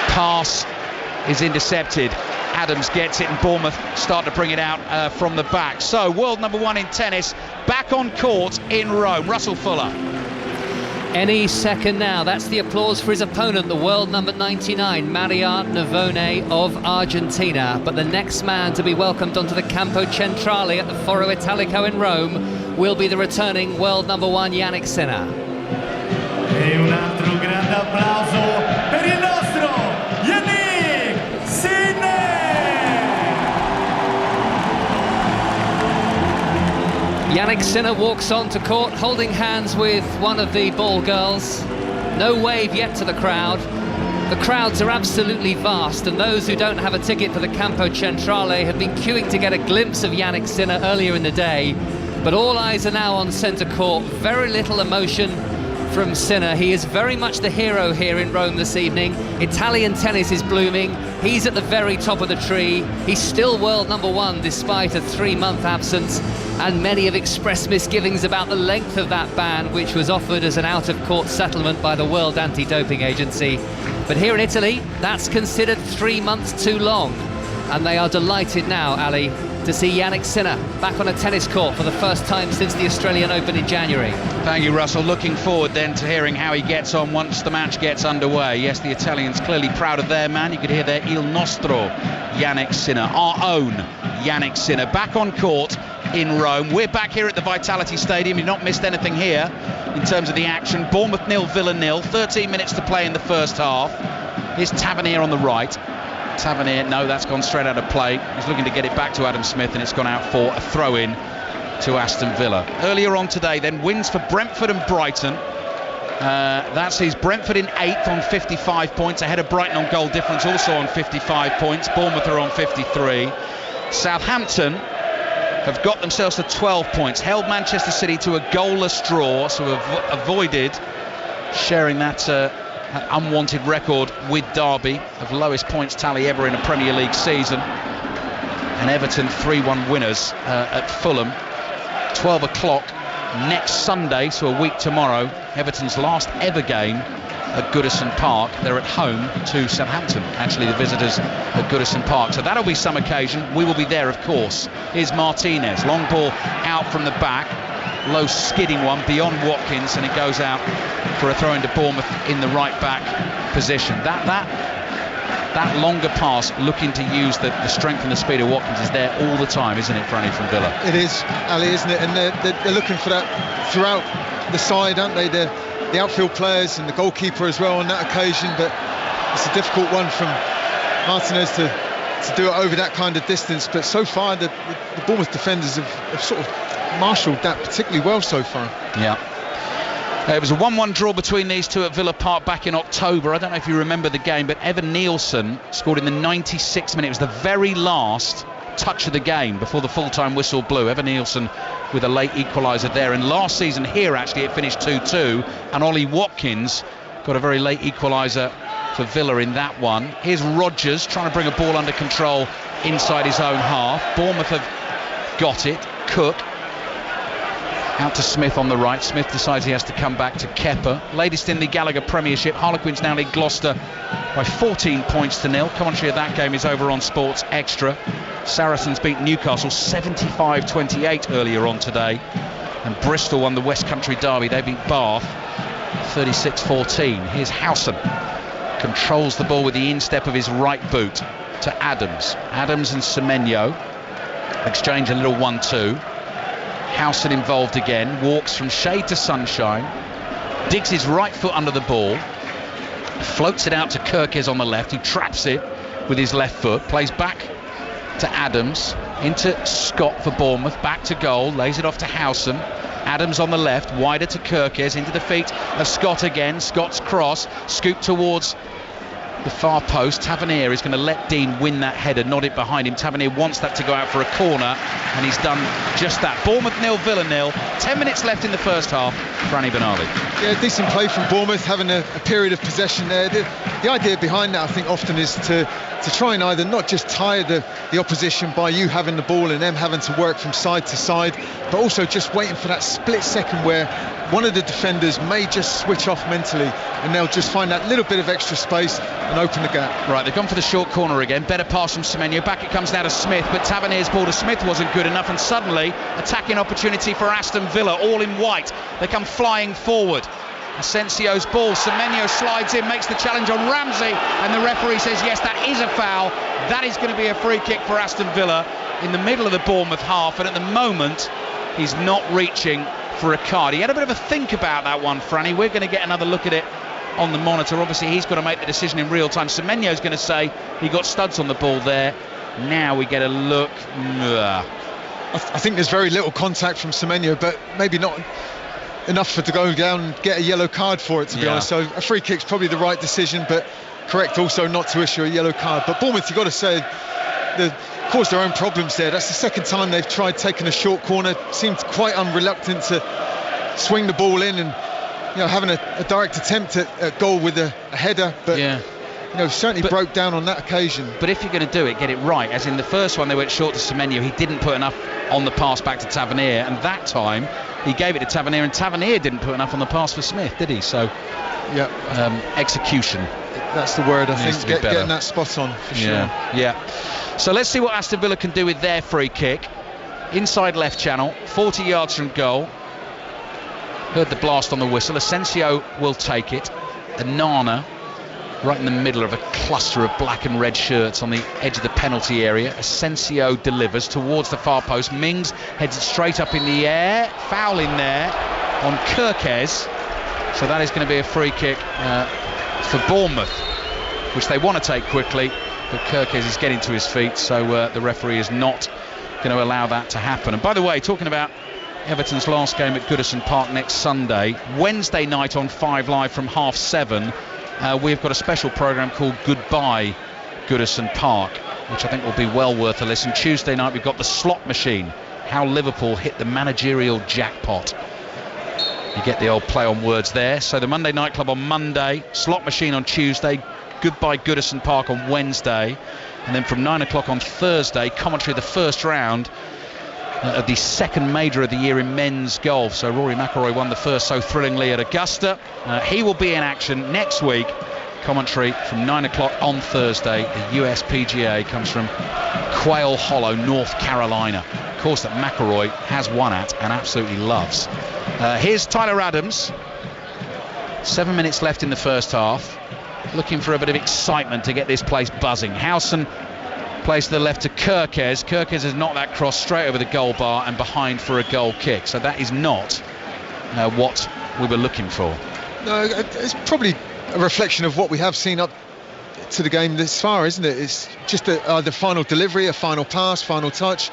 Pass is intercepted. Adams gets it, and Bournemouth start to bring it out from the back. So, world number 1 in tennis, back on court in Rome. Russell Fuller. Any second now. That's the applause for his opponent, the world number 99, Maria Navone of Argentina. But the next man to be welcomed onto the Campo Centrale at the Foro Italico in Rome will be the returning world number 1, Yannick Sinner. E un altro grande applauso per il nostro Yannick Sinner! Yannick Sinner walks onto court holding hands with one of the ball girls. No wave yet to the crowd. The crowds are absolutely vast, and those who don't have a ticket for the Campo Centrale have been queuing to get a glimpse of Yannick Sinner earlier in the day. But all eyes are now on centre court. Very little emotion from Sinner. He is very much the hero here in Rome this evening. Italian tennis is blooming. He's at the very top of the tree. He's still world number 1 despite a 3-month absence, and many have expressed misgivings about the length of that ban, which was offered as an out-of-court settlement by the World Anti-Doping Agency. But here in Italy, that's considered 3 months too long, and they are delighted now, Ali, to see Yannick Sinner back on a tennis court for the first time since the Australian Open in January. Thank you, Russell. Looking forward then to hearing how he gets on once the match gets underway. Yes, the Italians clearly proud of their man. You could hear their Il Nostro Yannick Sinner, our own Yannick Sinner, back on court in Rome. We're back here at the Vitality Stadium. You've not missed anything here in terms of the action. Bournemouth 0, Villa 0. 13 minutes to play in the first half. Here's Tavernier on the right. Tavernier, no, that's gone straight out of play. He's looking to get it back to Adam Smith, and it's gone out for a throw-in to Aston Villa. Earlier on today, then, wins for Brentford and Brighton. That sees Brentford in 8th on 55 points, ahead of Brighton on goal difference, also on 55 points. Bournemouth are on 53. Southampton have got themselves to 12 points, held Manchester City to a goalless draw, so have avoided sharing that unwanted record with Derby of lowest points tally ever in a Premier League season. And Everton 3-1 winners at Fulham. 12 o'clock next Sunday, so a week tomorrow, Everton's last ever game at Goodison Park. They're at home to Southampton, actually the visitors at Goodison Park, so that'll be some occasion. We will be there, of course. Here's Martinez, long ball out from the back, low skidding one beyond Watkins, and it goes out for a throw into Bournemouth in the right back position. That longer pass, looking to use the strength and the speed of Watkins, is there all the time, isn't it, for any from Villa? It is, Ali, isn't it? And they're looking for that throughout the side, aren't they? The outfield players and the goalkeeper as well on that occasion, but it's a difficult one from Martinez to do it over that kind of distance. But so far, the Bournemouth defenders have sort of marshalled that particularly well so far. Yeah. It was a 1-1 draw between these two at Villa Park back in October. I don't know if you remember the game, but Evan Nielsen scored in the 96th minute. It was the very last touch of the game before the full-time whistle blew. Evan Nielsen with a late equaliser there. And last season here, actually, it finished 2-2. And Ollie Watkins got a very late equaliser for Villa in that one. Here's Rodgers trying to bring a ball under control inside his own half. Bournemouth have got it. Cook out to Smith on the right. Smith decides he has to come back to Kepa. Latest in the Gallagher Premiership, Harlequins now lead Gloucester by 14 points to 0. Commentary of that game is over on Sports Extra. Saracens beat Newcastle 75-28 earlier on today, and Bristol won the West Country derby. They beat Bath 36-14. Here's Howson controls the ball with the instep of his right boot to Adams. Adams and Semenyo exchange a little 1-2. Howson involved again, walks from shade to sunshine, digs his right foot under the ball, floats it out to Kirkes on the left, who traps it with his left foot, plays back to Adams, into Scott for Bournemouth, back to goal, lays it off to Howson. Adams on the left, wider to Kirkes, into the feet of Scott again. Scott's cross, scooped towards the far post. Tavernier is going to let Dean win that header, nod it behind him. Tavernier wants that to go out for a corner, and he's done just that. Bournemouth 0, Villa 0. 10 minutes left in the first half. Franny Benali. Yeah, decent play from Bournemouth, having a period of possession there. The idea behind that, I think, often is to try and either not just tire the opposition by you having the ball and them having to work from side to side, but also just waiting for that split second where one of the defenders may just switch off mentally, and they'll just find that little bit of extra space and open the gap. Right, they've gone for the short corner again. Better pass from Semenyo. Back it comes now to Smith, but Tavernier's ball to Smith wasn't good enough, and suddenly attacking opportunity for Aston Villa, all in white. They come flying forward. Asensio's ball, Semenyo slides in, makes the challenge on Ramsey, and the referee says yes, that is a foul. That is going to be a free kick for Aston Villa in the middle of the Bournemouth half, and at the moment he's not reaching for a card. He had a bit of a think about that one, Franny. We're going to get another look at it on the monitor. Obviously he's got to make the decision in real time. Semenyo's going to say he got studs on the ball there. Now we get a look. I think there's very little contact from Semenyo, but maybe not enough to go down and get a yellow card for it, to be honest. So a free kick's probably the right decision, but correct also not to issue a yellow card. But Bournemouth, you've got to say, they caused their own problems there. That's the second time they've tried taking a short corner. Seemed quite unreluctant to swing the ball in, and having a direct attempt at goal with a header, but certainly broke down on that occasion. But if you're going to do it, get it right. As in the first one, they went short to Semenyo. He didn't put enough on the pass back to Tavernier, and that time he gave it to Tavernier, and Tavernier didn't put enough on the pass for Smith, did he? So execution, that's the word, I think, getting that spot on for sure. Yeah. So let's see what Aston Villa can do with their free kick. Inside left channel, 40 yards from goal. Heard the blast on the whistle. Asensio will take it. Anana right in the middle of a cluster of black and red shirts on the edge of the penalty area. Asensio delivers towards the far post. Mings heads it straight up in the air. Foul in there on Kirkes. So that is going to be a free kick for Bournemouth, which they want to take quickly, but Kirkes is getting to his feet, so the referee is not going to allow that to happen. And by the way, talking about Everton's last game at Goodison Park next Sunday, Wednesday night on 5 Live from 7:30, we've got a special programme called Goodbye Goodison Park, which I think will be well worth a listen. Tuesday night we've got the slot machine, how Liverpool hit the managerial jackpot. You get the old play on words there. So the Monday Night Club on Monday, slot machine on Tuesday, Goodbye Goodison Park on Wednesday, and then from 9 o'clock on Thursday, commentary of the first round of the second major of the year in men's golf. So Rory McIlroy won the first so thrillingly at Augusta. He will be in action next week. Commentary from 9 o'clock on Thursday. The US PGA comes from Quail Hollow, North Carolina. Of course, that McIlroy has won at and absolutely loves. Here's Tyler Adams. 7 minutes left in the first half. Looking for a bit of excitement to get this place buzzing. Howson plays to the left to Kirkes. Kirkes has knocked that cross straight over the goal bar and behind for a goal kick. So that is not what we were looking for. No, it's probably a reflection of what we have seen up to the game this far, isn't it? It's just the final delivery, a final pass, final touch,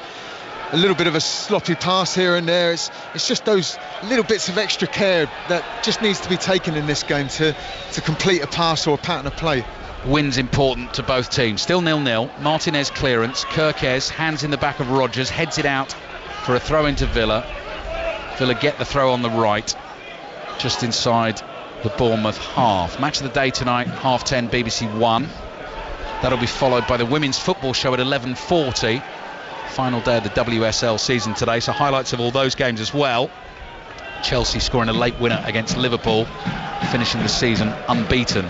a little bit of a sloppy pass here and there. It's just those little bits of extra care that just needs to be taken in this game to complete a pass or a pattern of play. Win's important to both teams. Still 0-0. Martinez clearance. Kirkes, hands in the back of Rodgers, heads it out for a throw into Villa. Villa get the throw on the right, just inside the Bournemouth half. Match of the day tonight, 10:30, BBC One. That'll be followed by the women's football show at 11:40. Final day of the WSL season today, so highlights of all those games as well. Chelsea scoring a late winner against Liverpool, finishing the season unbeaten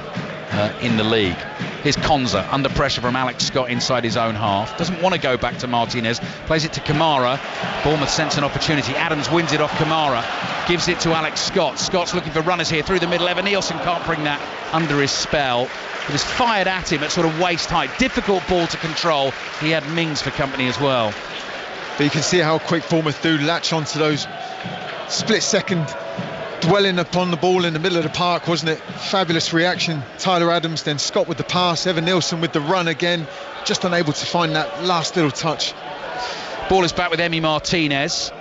in the league. Here's Konza under pressure from Alex Scott inside his own half. Doesn't want to go back to Martinez. Plays it to Kamara. Bournemouth sense an opportunity. Adams wins it off Kamara. Gives it to Alex Scott. Scott's looking for runners here through the middle. Evan Nielsen can't bring that under his spell. It was fired at him at sort of waist height. Difficult ball to control. He had Mings for company as well. But you can see how quick Bournemouth do latch onto those split-second dwelling upon the ball in the middle of the park, wasn't it? Fabulous reaction. Tyler Adams, then Scott with the pass, Evan Nielsen with the run again, just unable to find that last little touch. Ball is back with Emi Martinez.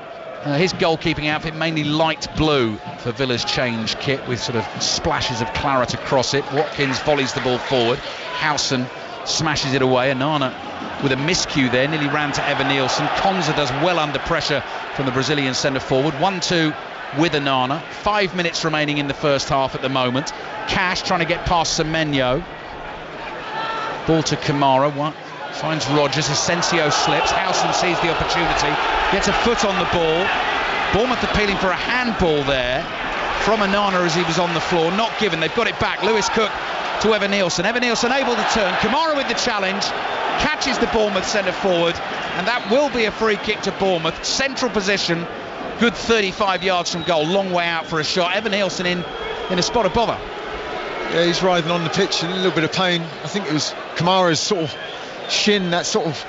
His goalkeeping outfit mainly light blue for Villa's change kit, with sort of splashes of claret across it. Watkins volleys the ball forward. Howson smashes it away. Anana with a miscue there, nearly ran to Evan Nielsen. Konza does well under pressure from the Brazilian centre forward. 1-2 with Anana. 5 minutes remaining in the first half at the moment. Cash trying to get past Semenyo. Ball to Kamara. Finds Rogers. Asensio slips. Howson sees the opportunity, gets a foot on the ball. Bournemouth appealing for a handball there from Anana as he was on the floor. Not given. They've got it back. Lewis Cook to Evan Nielsen. Evan Nielsen able to turn. Kamara with the challenge. Catches the Bournemouth centre forward. And that will be a free kick to Bournemouth. Central position. Good 35 yards from goal. Long way out for a shot. Evan Nielsen in a spot of bother. Yeah, he's writhing on the pitch in a little bit of pain. I think it was Kamara's sort of shin that sort of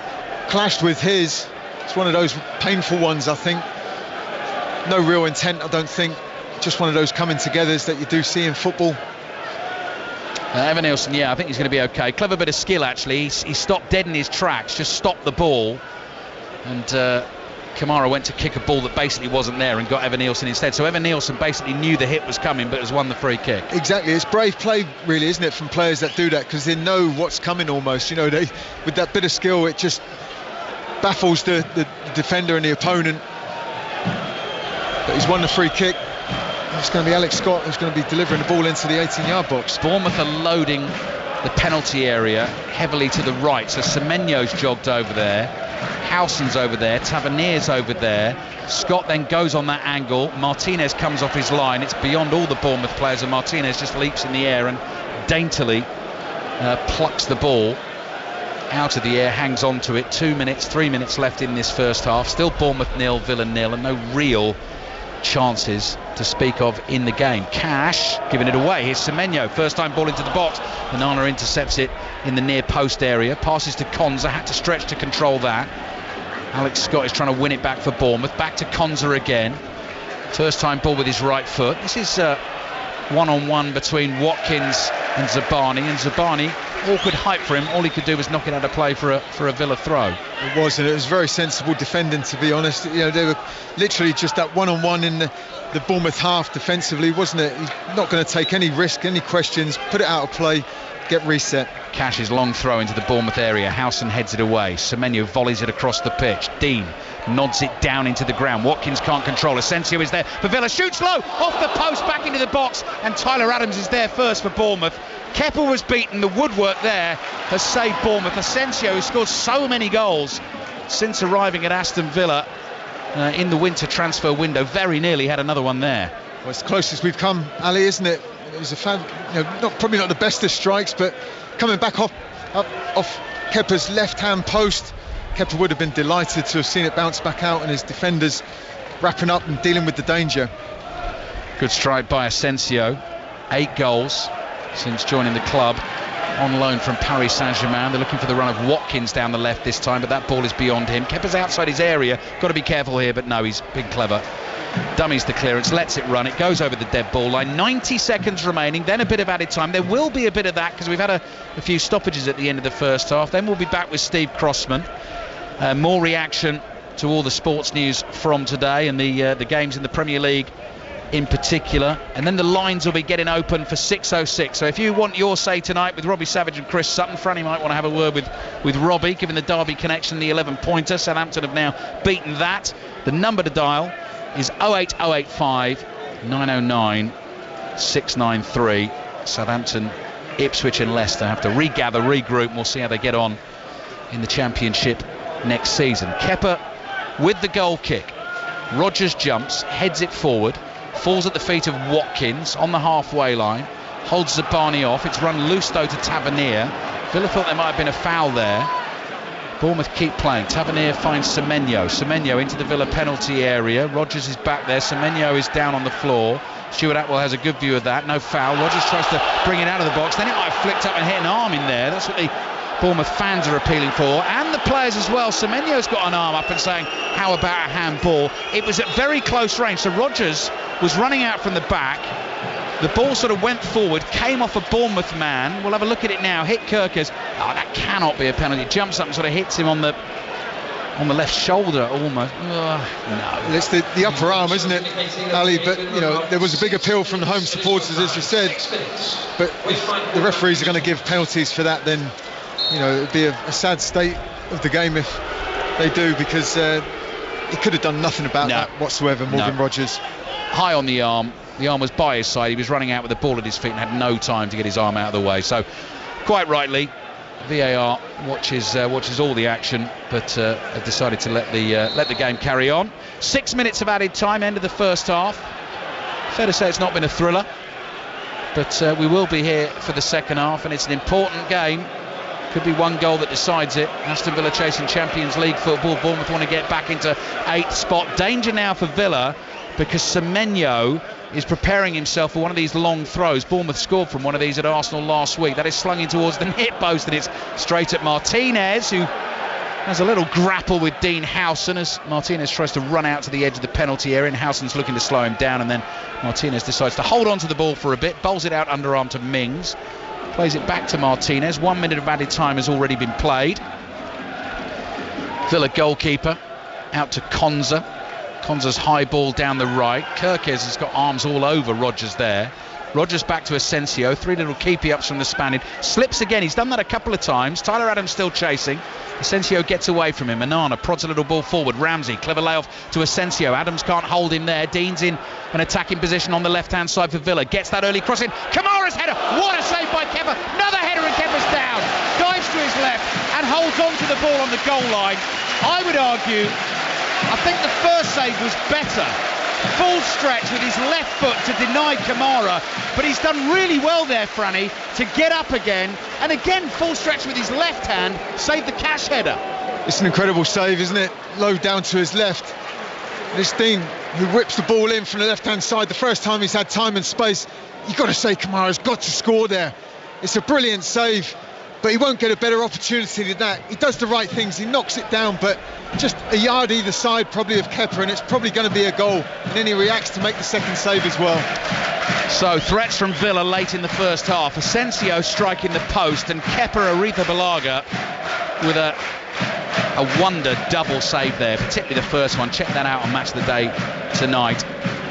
clashed with his. It's one of those painful ones, I think. No real intent, I don't think. Just one of those coming togethers that you do see in football. Evan Nielsen, yeah, I think he's going to be okay. Clever bit of skill, actually. He stopped dead in his tracks, just stopped the ball. And Kamara went to kick a ball that basically wasn't there and got Evan Nielsen instead. So Evan Nielsen basically knew the hit was coming, but has won the free kick. Exactly. It's brave play, really, isn't it, from players that do that, because they know what's coming almost. You know, they, with that bit of skill, it just baffles the defender and the opponent. But he's won the free kick. It's going to be Alex Scott who's going to be delivering the ball into the 18-yard box. Bournemouth are loading the penalty area heavily to the right. So Semenyo's jogged over there. Howson's over there. Tavernier's over there. Scott then goes on that angle. Martinez comes off his line. It's beyond all the Bournemouth players, and Martinez just leaps in the air and daintily plucks the ball out of the air, hangs on to it. 3 minutes left in this first half. Still Bournemouth 0, Villa 0, and no real chances to speak of in the game. Cash giving it away. Here's Semenyo, first time ball into the box. Banana intercepts it in the near post area, passes to Konza, had to stretch to control that. Alex Scott is trying to win it back for Bournemouth. Back to Konza again, first time ball with his right foot. This is one-on-one between Watkins and Zabani, awkward height for him. All he could do was knock it out of play for a Villa throw. It was, and it was very sensible defending, to be honest. You know, they were literally just that one-on-one in the Bournemouth half defensively, wasn't it? He's not going to take any risk, any questions, put it out of play, get reset. Cash's long throw into the Bournemouth area. Howson heads it away. Semenyo volleys it across the pitch. Dean nods it down into the ground. Watkins can't control. Asensio is there for Villa. Shoots low off the post, back into the box, and Tyler Adams is there first for Bournemouth. Keppel was beaten. The woodwork there has saved Bournemouth. Asensio, who scored so many goals since arriving at Aston Villa in the winter transfer window, very nearly had another one there. Well, it's the closest we've come, Ali, isn't it? It was probably not the best of strikes, but coming back off Kepa's left-hand post, Kepa would have been delighted to have seen it bounce back out, and his defenders wrapping up and dealing with the danger. Good strike by Asensio. 8 goals since joining the club, on loan from Paris Saint-Germain. They're looking for the run of Watkins down the left this time, but that ball is beyond him. Kepa's outside his area, got to be careful here, but no, he's been clever. Dummies the clearance, lets it run, it goes over the dead ball line. 90 seconds remaining, then a bit of added time. There will be a bit of that because we've had a few stoppages at the end of the first half. Then we'll be back with Steve Crossman. More reaction to all the sports news from today and the games in the Premier League in particular, and then the lines will be getting open for 6:06. So if you want your say tonight with Robbie Savage and Chris Sutton, Franny might want to have a word with Robbie, given the Derby connection, the 11-pointer. Southampton have now beaten that. The number to dial is 08085 909 693. Southampton, Ipswich and Leicester have to regather, regroup, and we'll see how they get on in the Championship next season. Kepa with the goal kick. Rogers jumps, heads it forward, falls at the feet of Watkins on the halfway line, holds Zabani off. It's run loose though to Tavernier. Villa thought there might have been a foul there. Bournemouth keep playing. Tavernier finds Semenyo. Semenyo into the Villa penalty area. Rodgers is back there. Semenyo is down on the floor. Stuart Atwell has a good view of that. No foul. Rodgers tries to bring it out of the box. Then it might have flicked up and hit an arm in there. That's what the Bournemouth fans are appealing for, and the players as well. Semenyo's got an arm up and saying, how about a handball? It was at very close range, so Rodgers was running out from the back. The ball sort of went forward, came off a Bournemouth man. We'll have a look at it now. Hit Kirkers. Oh, that cannot be a penalty. Jumps up and sort of hits him on the left shoulder almost. No. It's the upper arm, isn't it, Ali? But you know, there was a big appeal from the home supporters, as you said. But if the referees are going to give penalties for that, then you know, it would be a sad state of the game if they do, because he could have done nothing about that whatsoever, Morgan Rodgers. High on the arm. The arm was by his side. He was running out with the ball at his feet and had no time to get his arm out of the way. So, quite rightly, VAR watches all the action, but have decided to let the game carry on. 6 minutes of added time, end of the first half. Fair to say it's not been a thriller, but we will be here for the second half, and it's an important game. Could be one goal that decides it. Aston Villa chasing Champions League football. Bournemouth want to get back into 8th spot. Danger now for Villa, because Semenyo is preparing himself for one of these long throws. Bournemouth scored from one of these at Arsenal last week. That is slung in towards the near post, and it's straight at Martinez, who has a little grapple with Dean Howson as Martinez tries to run out to the edge of the penalty area, and Howson's looking to slow him down, and then Martinez decides to hold on to the ball for a bit, bowls it out underarm to Mings, plays it back to Martinez. 1 minute of added time has already been played. Villa goalkeeper out to Konza. Konza's high ball down the right. Kirkes has got arms all over Rodgers there. Rodgers back to Asensio. 3 little keepy-ups from the Spaniard. Slips again. He's done that a couple of times. Tyler Adams still chasing. Asensio gets away from him. Onana prods a little ball forward. Ramsey, clever layoff to Asensio. Adams can't hold him there. Dean's in an attacking position on the left-hand side for Villa. Gets that early cross in. Kamara's header. What a save by Kepa. Another header, and Kepa's down. Dives to his left and holds on to the ball on the goal line. I would argue, I think the first save was better. Full stretch with his left foot to deny Kamara, but he's done really well there, Franny, to get up again, and again full stretch with his left hand, save the cash header. It's an incredible save, isn't it? Low down to his left. This Dean, who whips the ball in from the left hand side, the first time he's had time and space, you've got to say Kamara's got to score there. It's a brilliant save, but he won't get a better opportunity than that. He does the right things, he knocks it down, but just a yard either side probably of Kepa, and it's probably going to be a goal, and then he reacts to make the second save as well. So threats from Villa late in the first half. Asensio striking the post, and Kepa Arrizabalaga with a wonder double save there, particularly the first one. Check that out on Match of the Day tonight.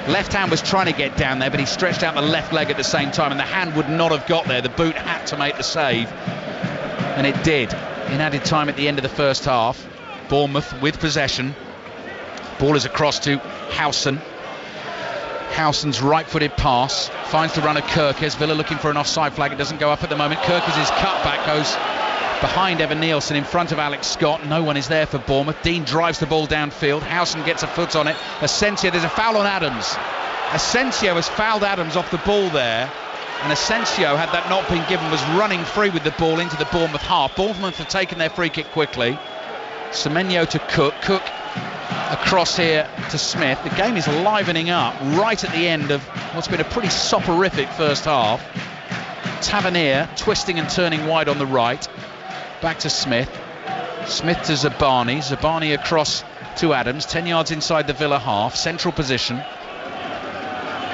Left hand was trying to get down there, but he stretched out the left leg at the same time, and the hand would not have got there. The boot had to make the save, and it did. In added time at the end of the first half, Bournemouth with possession. Ball is across to Howson. Howson's right-footed pass finds the runner Kirkes. Villa looking for an offside flag. It doesn't go up at the moment. Kirkes' cutback goes behind Evan Nielsen in front of Alex Scott. No one is there for Bournemouth. Dean drives the ball downfield. Howson gets a foot on it. Asensio, there's a foul on Adams. Asensio has fouled Adams off the ball there, and Asensio, had that not been given, was running free with the ball into the Bournemouth half. Bournemouth have taken their free kick quickly. Semenyo to Cook. Cook across here to Smith. The game is livening up right at the end of what's been a pretty soporific first half. Tavernier twisting and turning wide on the right. Back to Smith. Smith to Zabani. Zabani across to Adams. 10 yards inside the Villa half. Central position.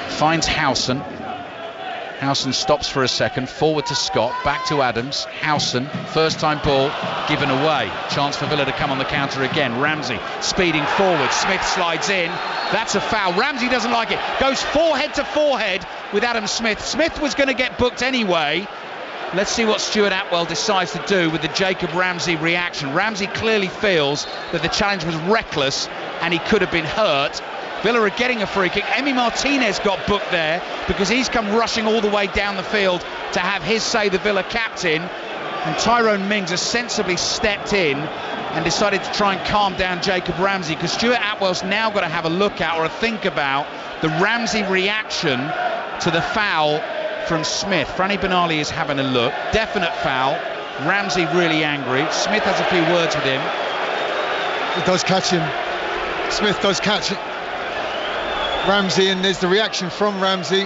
Finds Howson. Howson stops for a second. Forward to Scott. Back to Adams. Howson. First time ball given away. Chance for Villa to come on the counter again. Ramsey speeding forward. Smith slides in. That's a foul. Ramsey doesn't like it. Goes forehead to forehead with Adam Smith. Smith was going to get booked anyway. Let's see what Stuart Atwell decides to do with the Jacob Ramsey reaction. Ramsey clearly feels that the challenge was reckless and he could have been hurt. Villa are getting a free kick. Emi Martinez got booked there because he's come rushing all the way down the field to have his say, the Villa captain. And Tyrone Mings has sensibly stepped in and decided to try and calm down Jacob Ramsey, because Stuart Atwell's now got to have a look at or a think about the Ramsey reaction to the foul from Smith. Franny Benali is having a look. Definite foul. Ramsey really angry. Smith has a few words with him. He does catch him. Smith does catch Ramsey, and there's the reaction from Ramsey.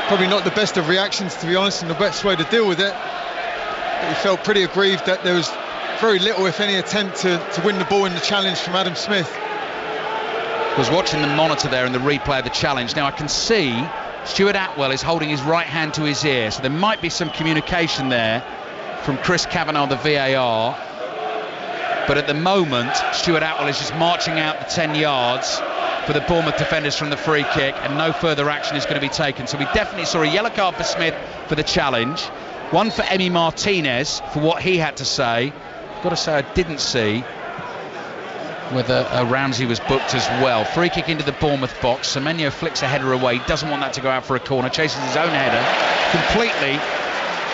Probably not the best of reactions, to be honest, and the best way to deal with it. But he felt pretty aggrieved that there was very little, if any, attempt to win the ball in the challenge from Adam Smith. Was watching the monitor there in the replay of the challenge. Now I can see Stuart Atwell is holding his right hand to his ear, so there might be some communication there from Chris Kavanagh, the VAR. But at the moment, Stuart Atwell is just marching out the 10 yards for the Bournemouth defenders from the free kick, and no further action is going to be taken. So we definitely saw a yellow card for Smith for the challenge, one for Emi Martinez for what he had to say. I've got to say I didn't see whether Ramsey was booked as well. Free kick into the Bournemouth box. Semenyo flicks a header away, doesn't want that to go out for a corner, chases his own header, completely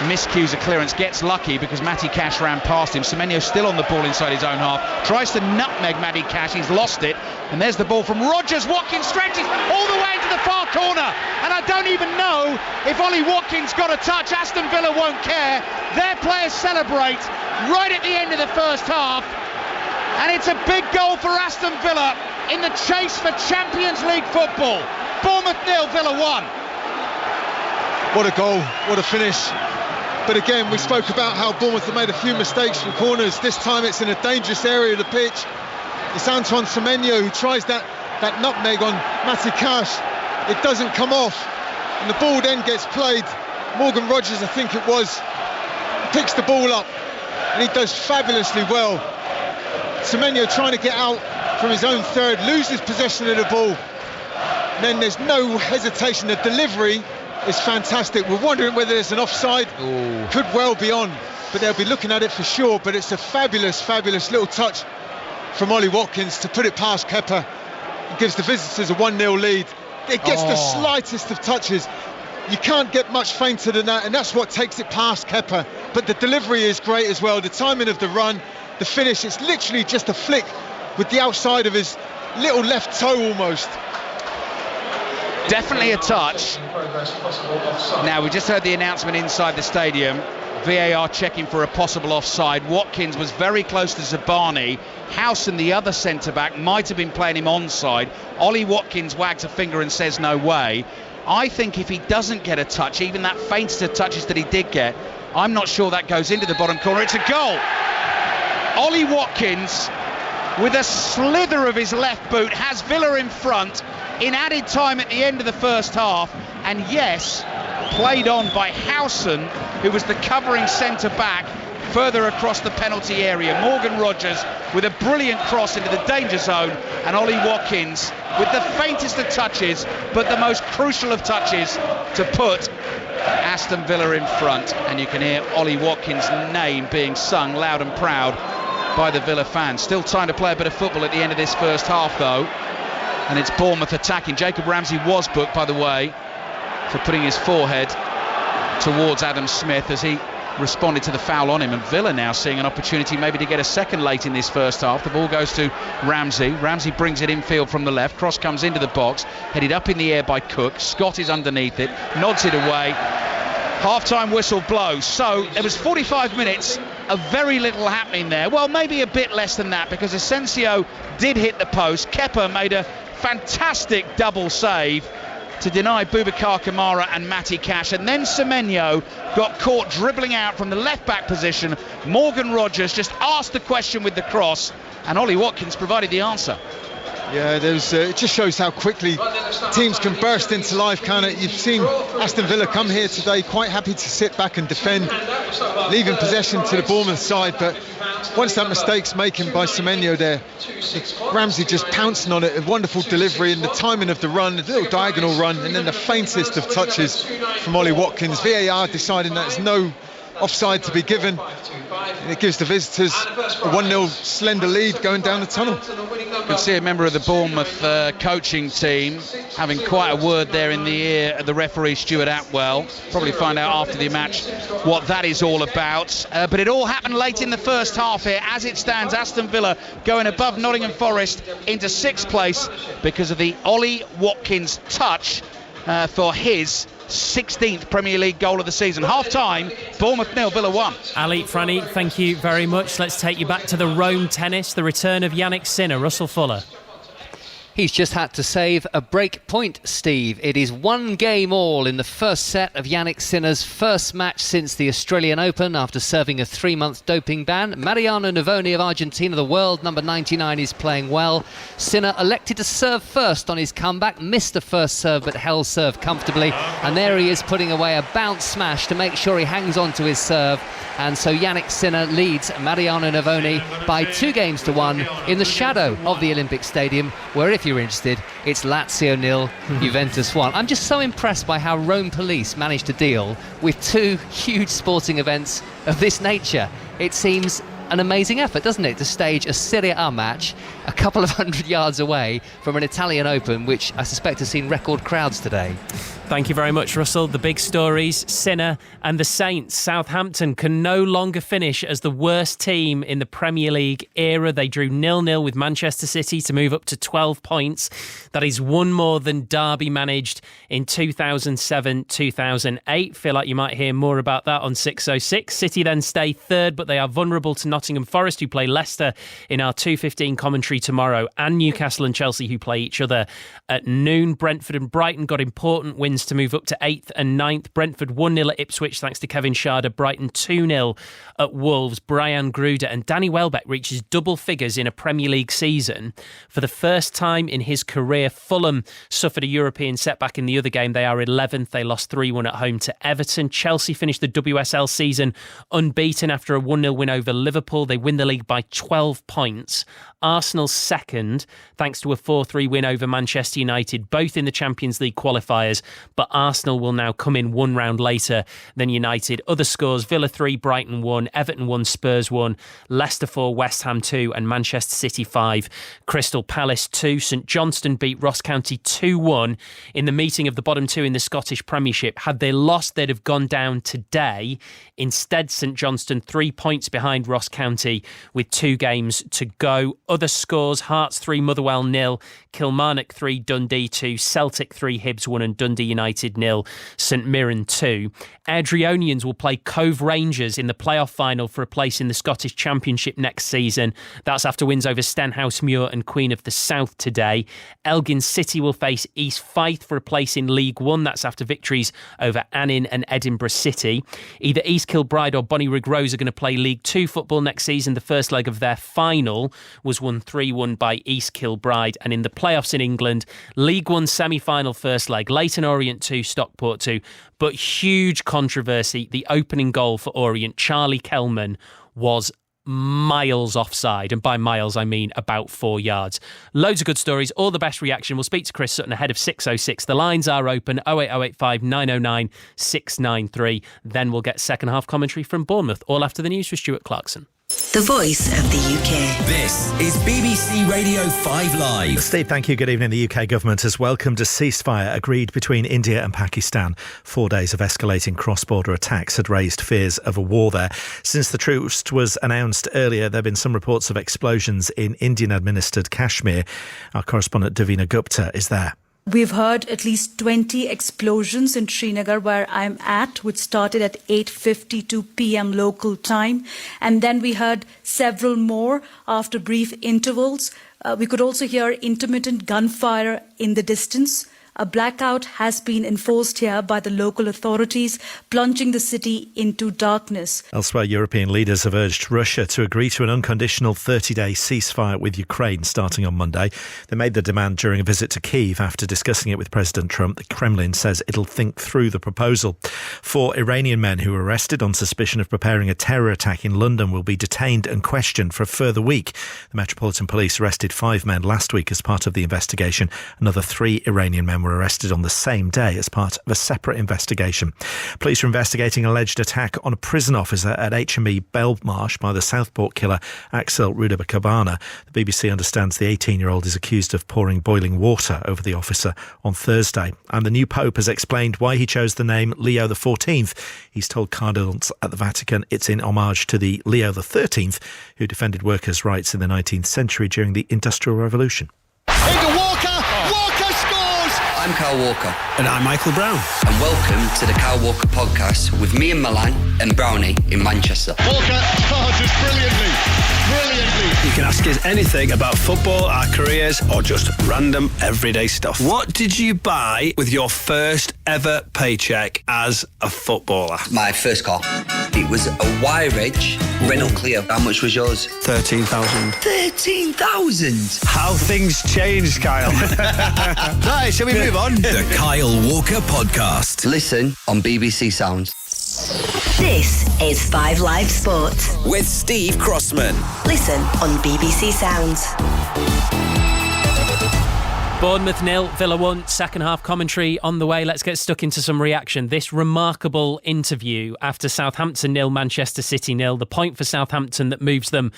miscues a clearance, gets lucky because Matty Cash ran past him. Semenyo still on the ball inside his own half, tries to nutmeg Matty Cash, he's lost it, and there's the ball from Rodgers. Watkins stretches all the way into the far corner, and I don't even know if Ollie Watkins got a touch. Aston Villa won't care. Their players celebrate right at the end of the first half, and it's a big goal for Aston Villa in the chase for Champions League football. Bournemouth 0, Villa 1. What a goal, what a finish. But again, we spoke about how Bournemouth have made a few mistakes from corners. This time it's in a dangerous area of the pitch. It's Antoine Semenyo who tries that nutmeg on Matty Cash. It doesn't come off, and the ball then gets played. Morgan Rodgers, I think it was, picks the ball up, and he does fabulously well. Semenyo trying to get out from his own third, loses possession of the ball. And then there's no hesitation. The delivery is fantastic. We're wondering whether there's an offside. Ooh. Could well be on, but they'll be looking at it for sure. But it's a fabulous little touch from Ollie Watkins to put it past Kepa. It gives the visitors a 1-0 lead. It gets the slightest of touches. You can't get much fainter than that, and that's what takes it past Kepa. But the delivery is great as well. The timing of the run, the finish, it's literally just a flick with the outside of his little left toe almost. Definitely a touch. Now we just heard the announcement inside the stadium. VAR checking for a possible offside. Watkins was very close to Zabani. Howson, the other centre-back, might have been playing him onside. Ollie Watkins wags a finger and says no way. I think if he doesn't get a touch, even that faintest of touches that he did get, I'm not sure that goes into the bottom corner. It's a goal. Ollie Watkins, with a slither of his left boot, has Villa in front in added time at the end of the first half, and yes, played on by Howson, who was the covering centre-back further across the penalty area. Morgan Rodgers with a brilliant cross into the danger zone, and Ollie Watkins with the faintest of touches, but the most crucial of touches to put Aston Villa in front. And you can hear Ollie Watkins' name being sung loud and proud by the Villa fans. Still time to play a bit of football at the end of this first half though, and it's Bournemouth attacking. Jacob Ramsey was booked, by the way, for putting his forehead towards Adam Smith as he responded to the foul on him, and Villa now seeing an opportunity maybe to get a second late in this first half. The ball goes to Ramsey. Ramsey brings it infield from the left. Cross comes into the box, headed up in the air by Cook. Scott is underneath it, nods it away. Half-time whistle blows. So there was 45 minutes of very little happening there. Well, maybe a bit less than that, because Asensio did hit the post. Kepa made a fantastic double save to deny Boubacar Kamara and Matty Cash, and then Semenyo got caught dribbling out from the left back position. Morgan Rodgers just asked the question with the cross, and Ollie Watkins provided the answer. Yeah, it just shows how quickly teams can burst into life, can't it? You've seen Aston Villa come here today quite happy to sit back and defend, leaving possession to the Bournemouth side, but once that mistake's making by Semenyo there, Ramsey just pouncing on it, a wonderful delivery, and the timing of the run, a little diagonal run, and then the faintest of touches from Ollie Watkins. VAR deciding that there's no offside to be given, and it gives the visitors a 1-0 slender lead going down the tunnel. You can see a member of the Bournemouth coaching team having quite a word there in the ear of the referee Stuart Atwell. Probably find out after the match what that is all about. But it all happened late in the first half here. As it stands, Aston Villa going above Nottingham Forest into 6th place because of the Ollie Watkins touch for his 16th Premier League goal of the season. Half-time, Bournemouth 0, Villa 1. Ali, Franny, thank you very much. Let's take you back to the Rome tennis, the return of Yannick Sinner. Russell Fuller. He's just had to save a break point, Steve. It is 1 game all in the first set of Yannick Sinner's first match since the Australian Open after serving a 3-month doping ban. Mariano Navoni of Argentina, the world number 99, is playing well. Sinner elected to serve first on his comeback, missed the first serve but held serve comfortably, and there he is putting away a bounce smash to make sure he hangs on to his serve. And so Yannick Sinner leads Mariano Navoni by 2-1 in the shadow of the Olympic Stadium, where, if you're interested, it's Lazio 0, Juventus 1. I'm just so impressed by how Rome police managed to deal with 2 huge sporting events of this nature. It seems an amazing effort, doesn't it, to stage a Serie A match a couple of hundred yards away from an Italian Open, which I suspect has seen record crowds today. Thank you very much, Russell. The big stories, Sinner and the Saints. Southampton can no longer finish as the worst team in the Premier League era. They drew 0-0 with Manchester City to move up to 12 points. That is one more than Derby managed in 2007-2008. Feel like you might hear more about that on 606. City then stay third, but they are vulnerable to Nottingham Forest, who play Leicester in our 2:15 commentary tomorrow, and Newcastle and Chelsea, who play each other at noon. Brentford and Brighton got important wins to move up to 8th and 9th. Brentford 1-0 at Ipswich thanks to Kevin Schade. Brighton 2-0 at Wolves. Brian Gruder and Danny Welbeck reaches double figures in a Premier League season. For the first time in his career, Fulham suffered a European setback in the other game. They are 11th. They lost 3-1 at home to Everton. Chelsea finished the WSL season unbeaten after a 1-0 win over Liverpool. They win the league by 12 points. Arsenal second, thanks to a 4-3 win over Manchester United, both in the Champions League qualifiers, but Arsenal will now come in 1 round later than United. Other scores: Villa 3, Brighton 1, Everton 1, Spurs 1, Leicester 4, West Ham 2, and Manchester City 5, Crystal Palace 2. St Johnstone beat Ross County 2-1 in the meeting of the bottom 2 in the Scottish Premiership. Had they lost, they'd have gone down today. Instead, St Johnstone 3 points behind Ross County with 2 games to go. Other scores: Hearts 3, Motherwell 0, Kilmarnock 3, Dundee 2, Celtic 3, Hibs 1, and Dundee United 0, St Mirren 2. Airdrieonians will play Cove Rangers in the playoff final for a place in the Scottish Championship next season. That's after wins over Stenhousemuir and Queen of the South today. Elgin City will face East Fife for a place in League One. That's after victories over Annan and Edinburgh City. Either East Kilbride or Bonnyrigg Rose are going to play League 2 football next season. The first leg of their final was won 3-1 by East Kilbride. And in the playoffs in England, League 1 semi-final first leg, Leyton Orient 2, Stockport 2. But huge controversy, the opening goal for Orient, Charlie Kellman, was miles offside, and by miles I mean about 4 yards. Loads of good stories, all the best reaction. We'll speak to Chris Sutton ahead of 6:06. The lines are open, 08085 909 693. Then we'll get second half commentary from Bournemouth, all after the news with Stuart Clarkson. The voice of the UK. This is BBC Radio 5 Live. Steve, thank you. Good evening. The UK government has welcomed a ceasefire agreed between India and Pakistan. 4 days of escalating cross-border attacks had raised fears of a war there. Since the truce was announced earlier, there have been some reports of explosions in Indian-administered Kashmir. Our correspondent Davina Gupta is there. We've heard at least 20 explosions in Srinagar, where I'm at, which started at 8:52 p.m. local time. And then we heard several more after brief intervals. We could also hear intermittent gunfire in the distance. A blackout has been enforced here by the local authorities, plunging the city into darkness. Elsewhere, European leaders have urged Russia to agree to an unconditional 30-day ceasefire with Ukraine starting on Monday. They made the demand during a visit to Kyiv after discussing it with President Trump. The Kremlin says it'll think through the proposal. 4 Iranian men who were arrested on suspicion of preparing a terror attack in London will be detained and questioned for a further week. The Metropolitan Police arrested 5 men last week as part of the investigation. Another 3 Iranian men were arrested on the same day as part of a separate investigation. Police are investigating an alleged attack on a prison officer at HME Belmarsh by the Southport killer Axel Rudabakabana. The BBC understands the 18-year-old is accused of pouring boiling water over the officer on Thursday. And the new Pope has explained why he chose the name Leo XIV. He's told cardinals at the Vatican it's in homage to the Leo XIII, who defended workers' rights in the 19th century during the Industrial Revolution. Into Walker! Walker scores! I'm Kyle Walker. And I'm Michael Brown. And welcome to the Kyle Walker podcast with me in Milan and Brownie in Manchester. Walker charges brilliantly. You can ask us anything about football, our careers, or just random everyday stuff. What did you buy with your first ever paycheck as a footballer? My first car. It was a Y-Ridge Renault Clio. How much was yours? 13,000. 13,000? How things changed, Kyle. Right, shall we move on? The Kyle Walker Podcast. Listen on BBC Sounds. This is 5 Live Sports with Steve Crossman. Listen on BBC Sounds. Bournemouth 0, Villa 1, second half commentary on the way. Let's get stuck into some reaction. This remarkable interview after Southampton 0, Manchester City 0. The point for Southampton that moves them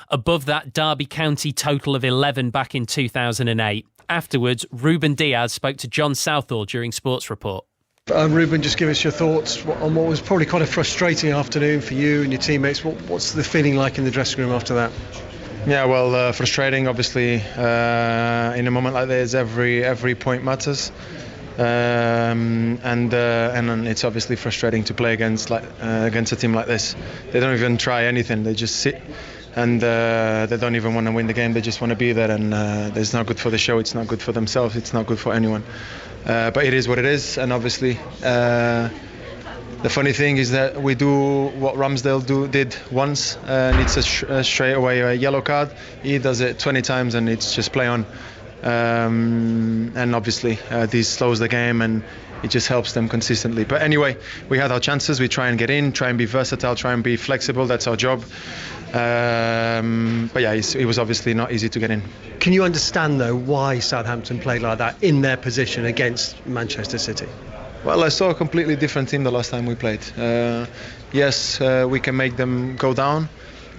above that Derby County total of 11 back in 2008. Afterwards, Ruben Diaz spoke to John Southall during Sports Report. Ruben, just give us your thoughts on what was probably quite a frustrating afternoon for you and your teammates. What's the feeling like in the dressing room after that? Yeah, well, frustrating. Obviously, in a moment like this, every point matters, and it's obviously frustrating to play against a team like this. They don't even try anything. They just sit, and they don't even want to win the game. They just want to be there, and it's not good for the show. It's not good for themselves. It's not good for anyone. But it is what it is, and obviously. The funny thing is that we do what Ramsdale did once, and it's a straight away a yellow card. He does it 20 times, and it's just play on. And obviously, this slows the game, and it just helps them consistently. But anyway, we had our chances. We try and get in, try and be versatile, try and be flexible. That's our job. But yeah, it was obviously not easy to get in. Can you understand, though, why Southampton played like that in their position against Manchester City? Well, I saw a completely different team the last time we played. Yes, we can make them go down,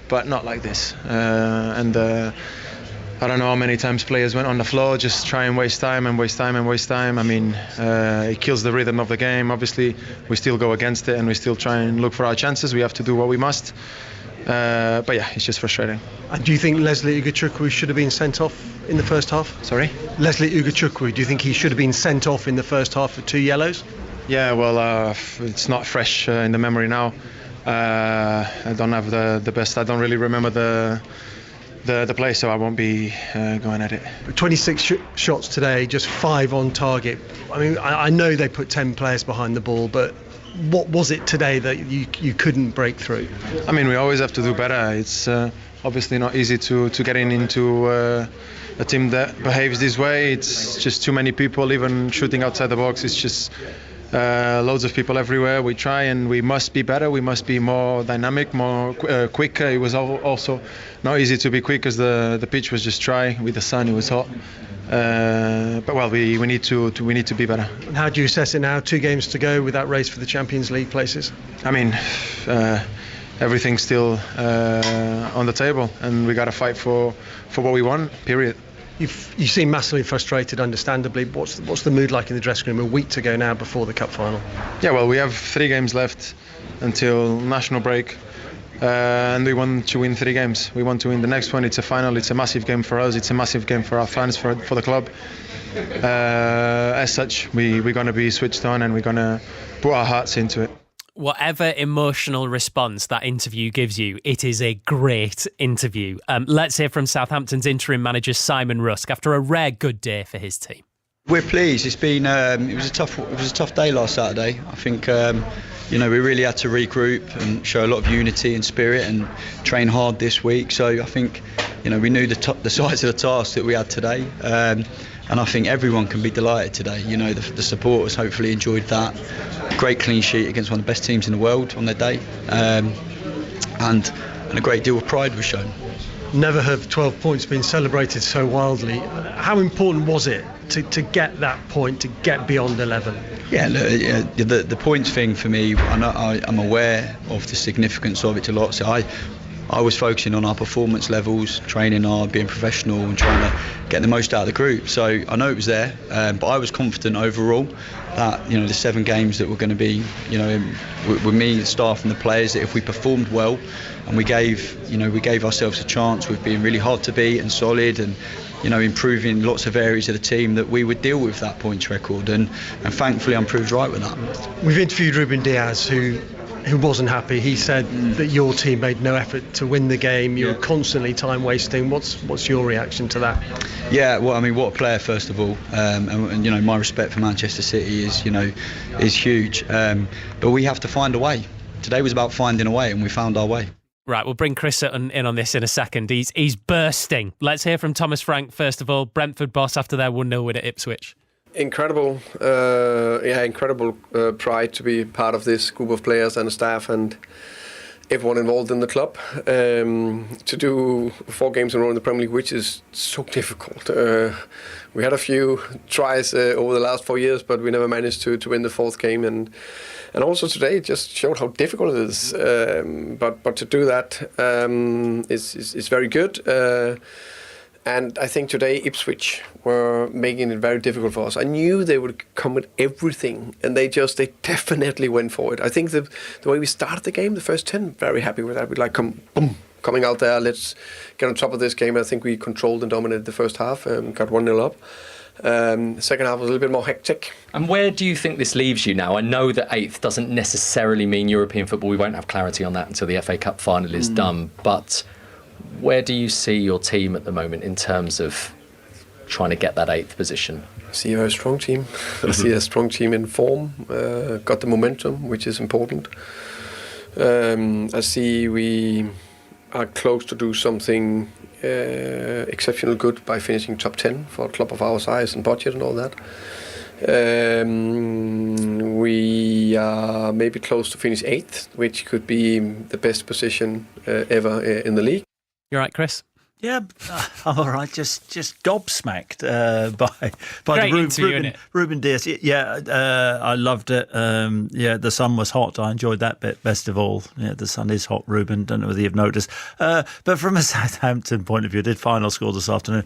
but not like this. I don't know how many times players went on the floor, just try and waste time. I mean, it kills the rhythm of the game. Obviously, we still go against it and we still try and look for our chances. We have to do what we must. But yeah, it's just frustrating. And do you think Leslie Ugachukwu should have been sent off in the first half? Sorry? Leslie Ugachukwu, do you think he should have been sent off in the first half for 2 yellows? Yeah, well, it's not fresh in the memory now. I don't have the best. I don't really remember the play, so I won't be going at it. 26 shots today, just 5 on target. I mean, I know they put 10 players behind the ball, but what was it today that you couldn't break through? I mean, we always have to do better. It's obviously not easy to get into a team that behaves this way. It's just too many people, even shooting outside the box. It's just loads of people everywhere. We try and we must be better. We must be more dynamic, more quicker. It was also not easy to be quick because the pitch was just dry. With the sun, it was hot. But well, we need to be better. And how do you assess it now? 2 games to go with that race for the Champions League places. I mean, everything's still on the table, and we got to fight for what we want. Period. You seem massively frustrated, understandably. What's the mood like in the dressing room a week to go now before the cup final? Yeah, well, we have 3 games left until national break. And we want to win 3 games. We want to win the next one. It's a final. It's a massive game for us. It's a massive game for our fans, for the club. As such, we're going to be switched on and we're going to put our hearts into it. Whatever emotional response that interview gives you, it is a great interview. Let's hear from Southampton's interim manager Simon Rusk after a rare good day for his team. We're pleased. It's been it was a tough day last Saturday. I think we really had to regroup and show a lot of unity and spirit and train hard this week. So I think we knew the size of the task that we had today, and I think everyone can be delighted today. The supporters hopefully enjoyed that. Great clean sheet against one of the best teams in the world on their day, and a great deal of pride was shown. Never have 12 points been celebrated so wildly. How important was it to get that point, to get beyond 11? Yeah, the points thing for me, I'm aware of the significance of it a lot. So I was focusing on our performance levels, training hard, being professional and trying to get the most out of the group. So I know it was there, but I was confident overall that the 7 games that were going to be with me, the staff and the players, that if we performed well and we gave ourselves a chance with being really hard to beat and solid and improving lots of areas of the team, that we would deal with that points record, and thankfully I'm proved right with that. We've interviewed Ruben Diaz, who wasn't happy. He said that your team made no effort to win the game. You were constantly time wasting. What's your reaction to that? Yeah, well, I mean, what a player, first of all, and my respect for Manchester City is huge. But we have to find a way. Today was about finding a way, and we found our way. Right, we'll bring Chris in on this in a second. He's bursting. Let's hear from Thomas Frank first of all, Brentford boss after their 1-0 win at Ipswich. Incredible, incredible pride to be part of this group of players and staff and everyone involved in the club. To do 4 games in a row in the Premier League, which is so difficult. We had a few tries over the last 4 years, but we never managed to win the 4th game. And also today it just showed how difficult it is. But to do that is very good. And I think today Ipswich were making it very difficult for us. I knew they would come with everything, and they definitely went for it. I think the way we started the game, the first 10, very happy with that. We coming out there, let's get on top of this game. I think we controlled and dominated the first half and got 1-0 up. The second half was a little bit more hectic. And where do you think this leaves you now? I know that 8th doesn't necessarily mean European football. We won't have clarity on that until the FA Cup final is done. But where do you see your team at the moment in terms of trying to get that 8th position? I see a very strong team. I see a strong team in form, got the momentum, which is important. I see we are close to do something exceptional good by finishing top 10 for a club of our size and budget and all that. We are maybe close to finish 8th, which could be the best position ever in the league. You're right, Chris? Yeah, I'm all right. Just gobsmacked by the Ruben Diaz. Yeah, I loved it. The sun was hot. I enjoyed that bit best of all. Yeah, the sun is hot, Ruben. Don't know whether you've noticed. But from a Southampton point of view, I did final score this afternoon.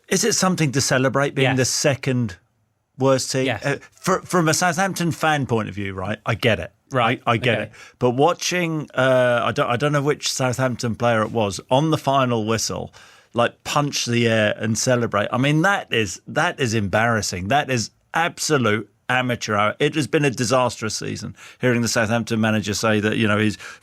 Is it something to celebrate being the second worst team? Yes. From a Southampton fan point of view, right? I get it. Right, I get it. But watching, I don't know which Southampton player it was on the final whistle, like punch the air and celebrate. I mean, that is embarrassing. That is absolute amateur hour. It has been a disastrous season. Hearing the Southampton manager say that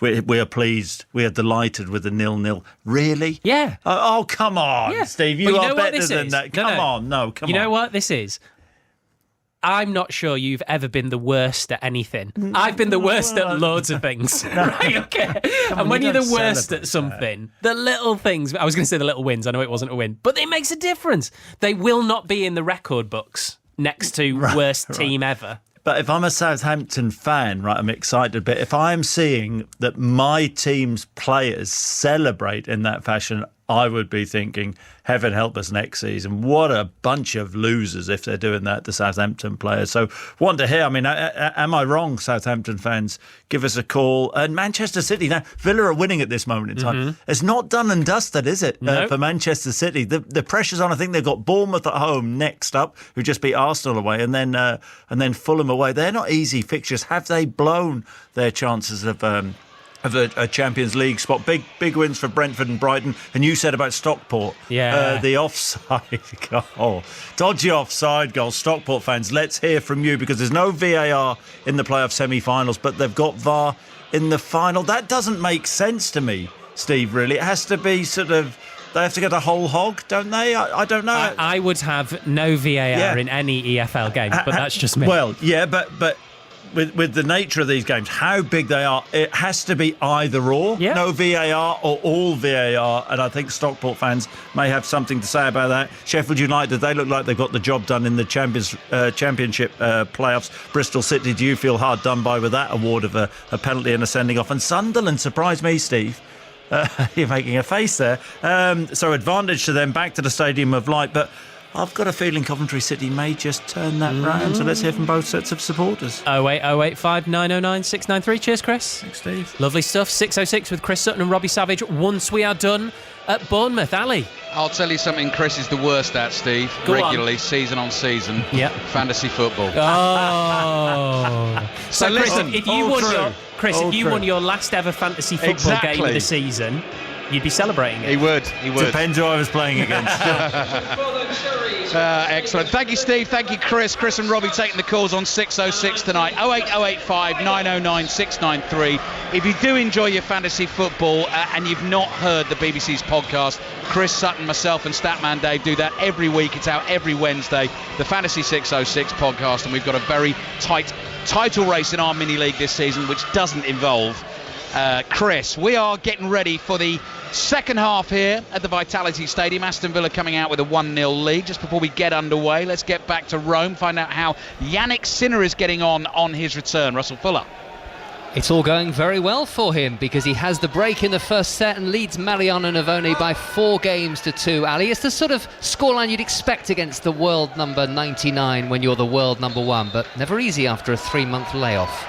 we are pleased, we are delighted with the 0-0. Really? Yeah. Oh come on, yeah. Steve. You are better than that. Come on. You know what this is? I'm not sure you've ever been the worst at anything. I've been the worst at loads of things. Right, okay. And when you're the worst at something, the little things, I was going to say the little wins, I know it wasn't a win, but it makes a difference. They will not be in the record books next to worst team ever. But if I'm a Southampton fan, right, I'm excited. But if I'm seeing that my team's players celebrate in that fashion, I would be thinking, heaven help us next season. What a bunch of losers if they're doing that, the Southampton players. So, want to hear, I mean, am I wrong, Southampton fans? Give us a call. And Manchester City, now, Villa are winning at this moment in time. Mm-hmm. It's not done and dusted, is it, for Manchester City? The pressure's on. I think they've got Bournemouth at home next up, who just beat Arsenal away, and then Fulham away. They're not easy fixtures. Have they blown their chances of a Champions League spot? Big wins for Brentford and Brighton. And you said about Stockport, the offside goal, dodgy offside goal. Stockport fans, let's hear from you, because there's no VAR in the playoff semi-finals, but they've got VAR in the final. That doesn't make sense to me, Steve, really. It has to be sort of, they have to get a whole hog, don't they? I don't know. I would have no VAR in any EFL game, but that's just me. Well, yeah, but with the nature of these games, how big they are, it has to be either or. Yeah. No VAR or all VAR. And I think Stockport fans may have something to say about that. Sheffield United, they look like they've got the job done in the Championship playoffs. Bristol City, do you feel hard done by with that award of a penalty and a sending off? And Sunderland surprised me, Steve. You're making a face there. So advantage to them, back to the Stadium of Light. But I've got a feeling Coventry City may just turn that round. So let's hear from both sets of supporters. 08085 909 693. Cheers, Chris. Thanks, Steve. Lovely stuff. 606 with Chris Sutton and Robbie Savage. Once we are done at Bournemouth. Ali. I'll tell you something Chris is the worst at, Steve. Go regularly, on. Season on season. Yep. Fantasy football. Oh. So listen, Chris, if you won your last ever fantasy football game of the season, you'd be celebrating it. He would. Depends who I was playing against. Excellent. Thank you, Steve. Thank you, Chris. Chris and Robbie taking the calls on 606 tonight. 08085 909 693. If you do enjoy your fantasy football and you've not heard the BBC's podcast, Chris Sutton, myself and Statman Dave do that every week. It's out every Wednesday, the Fantasy 606 podcast, and we've got a very tight title race in our mini league this season, which doesn't involve Chris. We are getting ready for the second half here at the Vitality Stadium. Aston Villa coming out with a 1-0 lead. Just before we get underway, let's get back to Rome, find out how Yannick Sinner is getting on his return. Russell Fuller. It's all going very well for him because he has the break in the first set and leads Mariano Navone by 4-2. Ali, it's the sort of scoreline you'd expect against the world number 99 when you're the world number 1, but never easy after a 3-month layoff.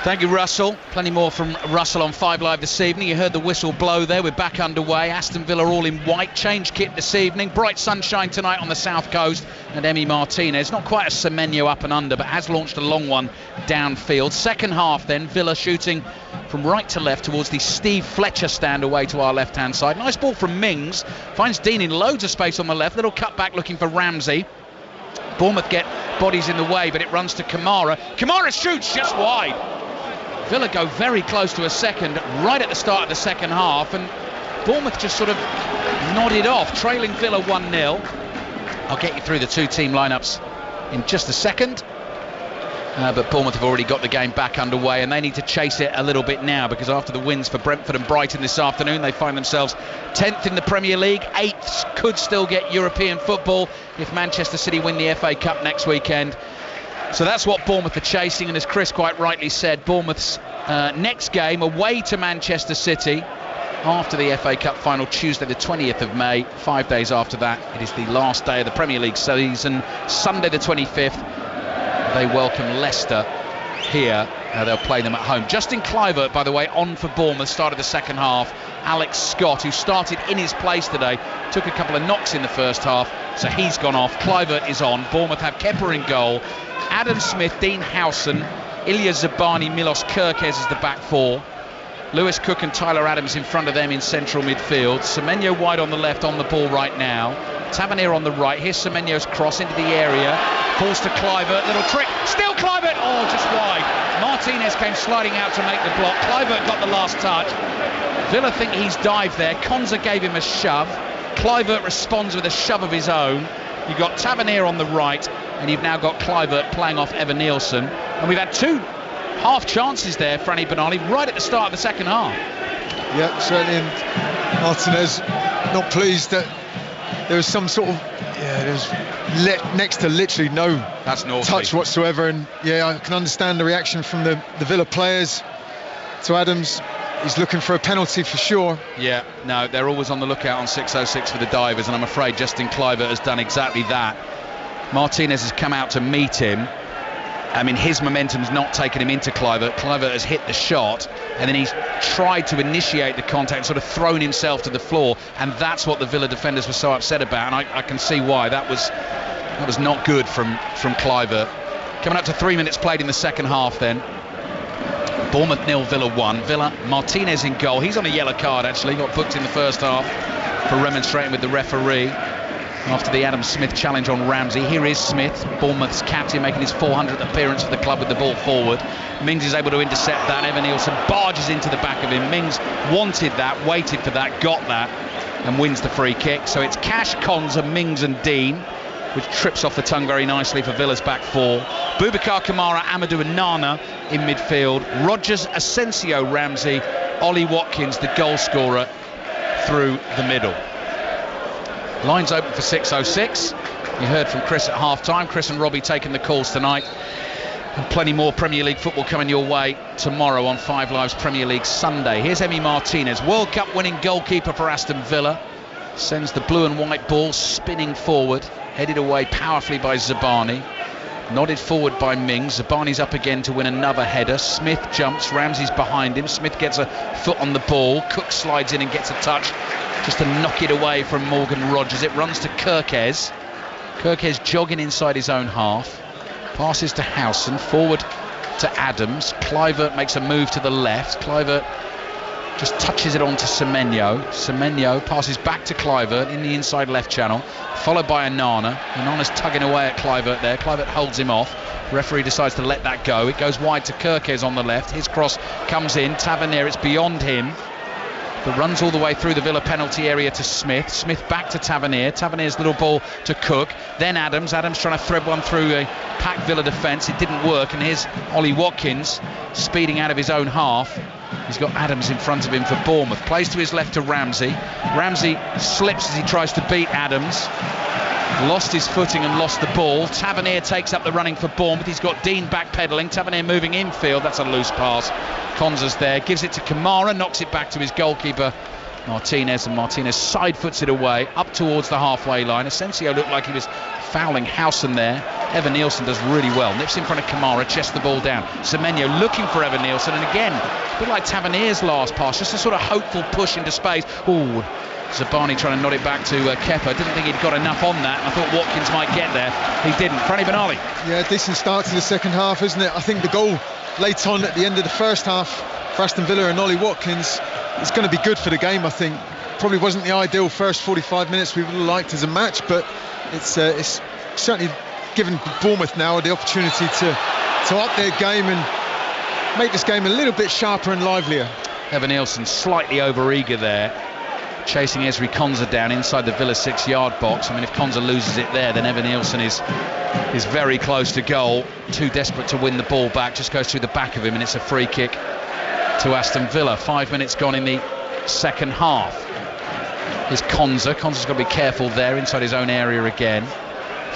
Thank you, Russell. Plenty more from Russell on 5 Live this evening. You heard the whistle blow there. We're back underway. Aston Villa all in white. Change kit this evening. Bright sunshine tonight on the south coast. And Emi Martinez, not quite a Semenyo up and under, but has launched a long one downfield. Second half then, Villa shooting from right to left towards the Steve Fletcher stand away to our left-hand side. Nice ball from Mings. Finds Dean in loads of space on the left. Little cut back looking for Ramsey. Bournemouth get bodies in the way, but it runs to Kamara. Kamara shoots just wide. Villa go very close to a second right at the start of the second half, and Bournemouth just sort of nodded off, trailing Villa 1-0. I'll get you through the two team lineups in just a second, but Bournemouth have already got the game back underway, and they need to chase it a little bit now, because after the wins for Brentford and Brighton this afternoon, they find themselves 10th in the Premier League. 8th could still get European football if Manchester City win the FA Cup next weekend. So that's what Bournemouth are chasing, and as Chris quite rightly said, Bournemouth's next game away to Manchester City after the FA Cup final, Tuesday the 20th of May. 5 days after that, it is the last day of the Premier League season. Sunday the 25th, they welcome Leicester here. They'll play them at home. Justin Kluivert, by the way, on for Bournemouth, started the second half. Alex Scott, who started in his place today, took a couple of knocks in the first half, so he's gone off. Kluivert is on. Bournemouth have Kepa in goal. Adam Smith, Dean Howson, Ilya Zabani, Milos Kerkez as the back four. Lewis Cook and Tyler Adams in front of them in central midfield. Semenyo wide on the left, on the ball right now. Tavernier on the right. Here's Semenyo's cross into the area. Falls to Kluivert. Little trick. Still Kluivert. Oh, just wide. Martinez came sliding out to make the block. Kluivert got the last touch. Villa think he's dived there. Konza gave him a shove. Kluivert responds with a shove of his own. You've got Tavernier on the right, and you've now got Kluivert playing off Evan Nielsen. And we've had two half chances there, Franny Benali, right at the start of the second half. Yeah, certainly. And Martinez not pleased that there was some sort of, there's next to literally no touch whatsoever. And I can understand the reaction from the Villa players to Adams. He's looking for a penalty for sure. Yeah, no, they're always on the lookout on 606 for the divers, and I'm afraid Justin Kluivert has done exactly that. Martinez has come out to meet him. I mean, his momentum's not taken him into Kluivert. Kluivert has hit the shot, and then he's tried to initiate the contact, sort of thrown himself to the floor, and that's what the Villa defenders were so upset about, and I can see why. That was not good from Kluivert. Coming up to 3 minutes played in the second half then. Bournemouth 0, Villa 1. Villa, Martinez in goal. He's on a yellow card, actually. Got booked in the first half for remonstrating with the referee after the Adam Smith challenge on Ramsey. Here is Smith, Bournemouth's captain, making his 400th appearance for the club with the ball forward. Mings is able to intercept that. Evan Nielsen barges into the back of him. Mings wanted that, waited for that, got that, and wins the free kick. So it's Cash, Konza, Mings and Dean, which trips off the tongue very nicely for Villa's back four. Boubacar Kamara, Amadou and Nana in midfield. Rogers, Asensio, Ramsey, Ollie Watkins, the goal scorer, through the middle. Lines open for 606. You heard from Chris at half-time. Chris and Robbie taking the calls tonight. And plenty more Premier League football coming your way tomorrow on 5 Live's Premier League Sunday. Here's Emi Martinez, World Cup winning goalkeeper for Aston Villa. sends the blue and white ball spinning forward, headed away powerfully by Zabani. Nodded forward by Mings. Zabani's up again to win another header. Smith jumps, Ramsey's behind him. Smith gets a foot on the ball. Cook slides in and gets a touch just to knock it away from Morgan Rogers. It runs to Kirkes. Kirkes jogging inside his own half. Passes to Howson, forward to Adams. Kluivert makes a move to the left. Kluivert just touches it on to Semenyo. Semenyo passes back to Kluivert in the inside left channel, followed by Onana. Onana's tugging away at Kluivert there. Kluivert holds him off. Referee decides to let that go. It goes wide to Kirkes on the left. His cross comes in. Tavernier, it's beyond him. But runs all the way through the Villa penalty area to Smith. Smith back to Tavernier. Tavernier's little ball to Cook. Then Adams. Adams trying to thread one through a packed Villa defence. It didn't work. And here's Ollie Watkins speeding out of his own half. He's got Adams in front of him for Bournemouth. Plays to his left to Ramsey. Ramsey slips as he tries to beat Adams. Lost his footing and lost the ball. Tavernier takes up the running for Bournemouth. He's got Dean backpedaling. Tavernier moving infield. That's a loose pass. Konza's there. Gives it to Kamara. Knocks it back to his goalkeeper Martinez. And Martinez side foots it away up towards the halfway line. Asensio looked like he was fouling Howson there. Evan Nielsen does really well. Nips in front of Kamara. Chests the ball down. Semenyo looking for Evan Nielsen. And again, a bit like Tavernier's last pass. Just a sort of hopeful push into space. Ooh. Zabani trying to nod it back to Kepa. Didn't think he'd got enough on that. I thought Watkins might get there. He didn't. Franny Benali. Yeah, decent start to the second half, isn't it? I think the goal late on at the end of the first half for Aston Villa and Ollie Watkins is going to be good for the game, I think. Probably wasn't the ideal first 45 minutes we would have liked as a match, but it's certainly given Bournemouth now the opportunity to up their game and make this game a little bit sharper and livelier. Evan Nielsen slightly over-eager there, chasing Ezri Konza down inside the Villa 6-yard box. I mean, if Konza loses it there, then Evan Nielsen is very close to goal. Too desperate to win the ball back. Just goes through the back of him, and it's a free kick to Aston Villa. 5 minutes gone in the second half. Here's Konza. Konza's got to be careful there inside his own area again.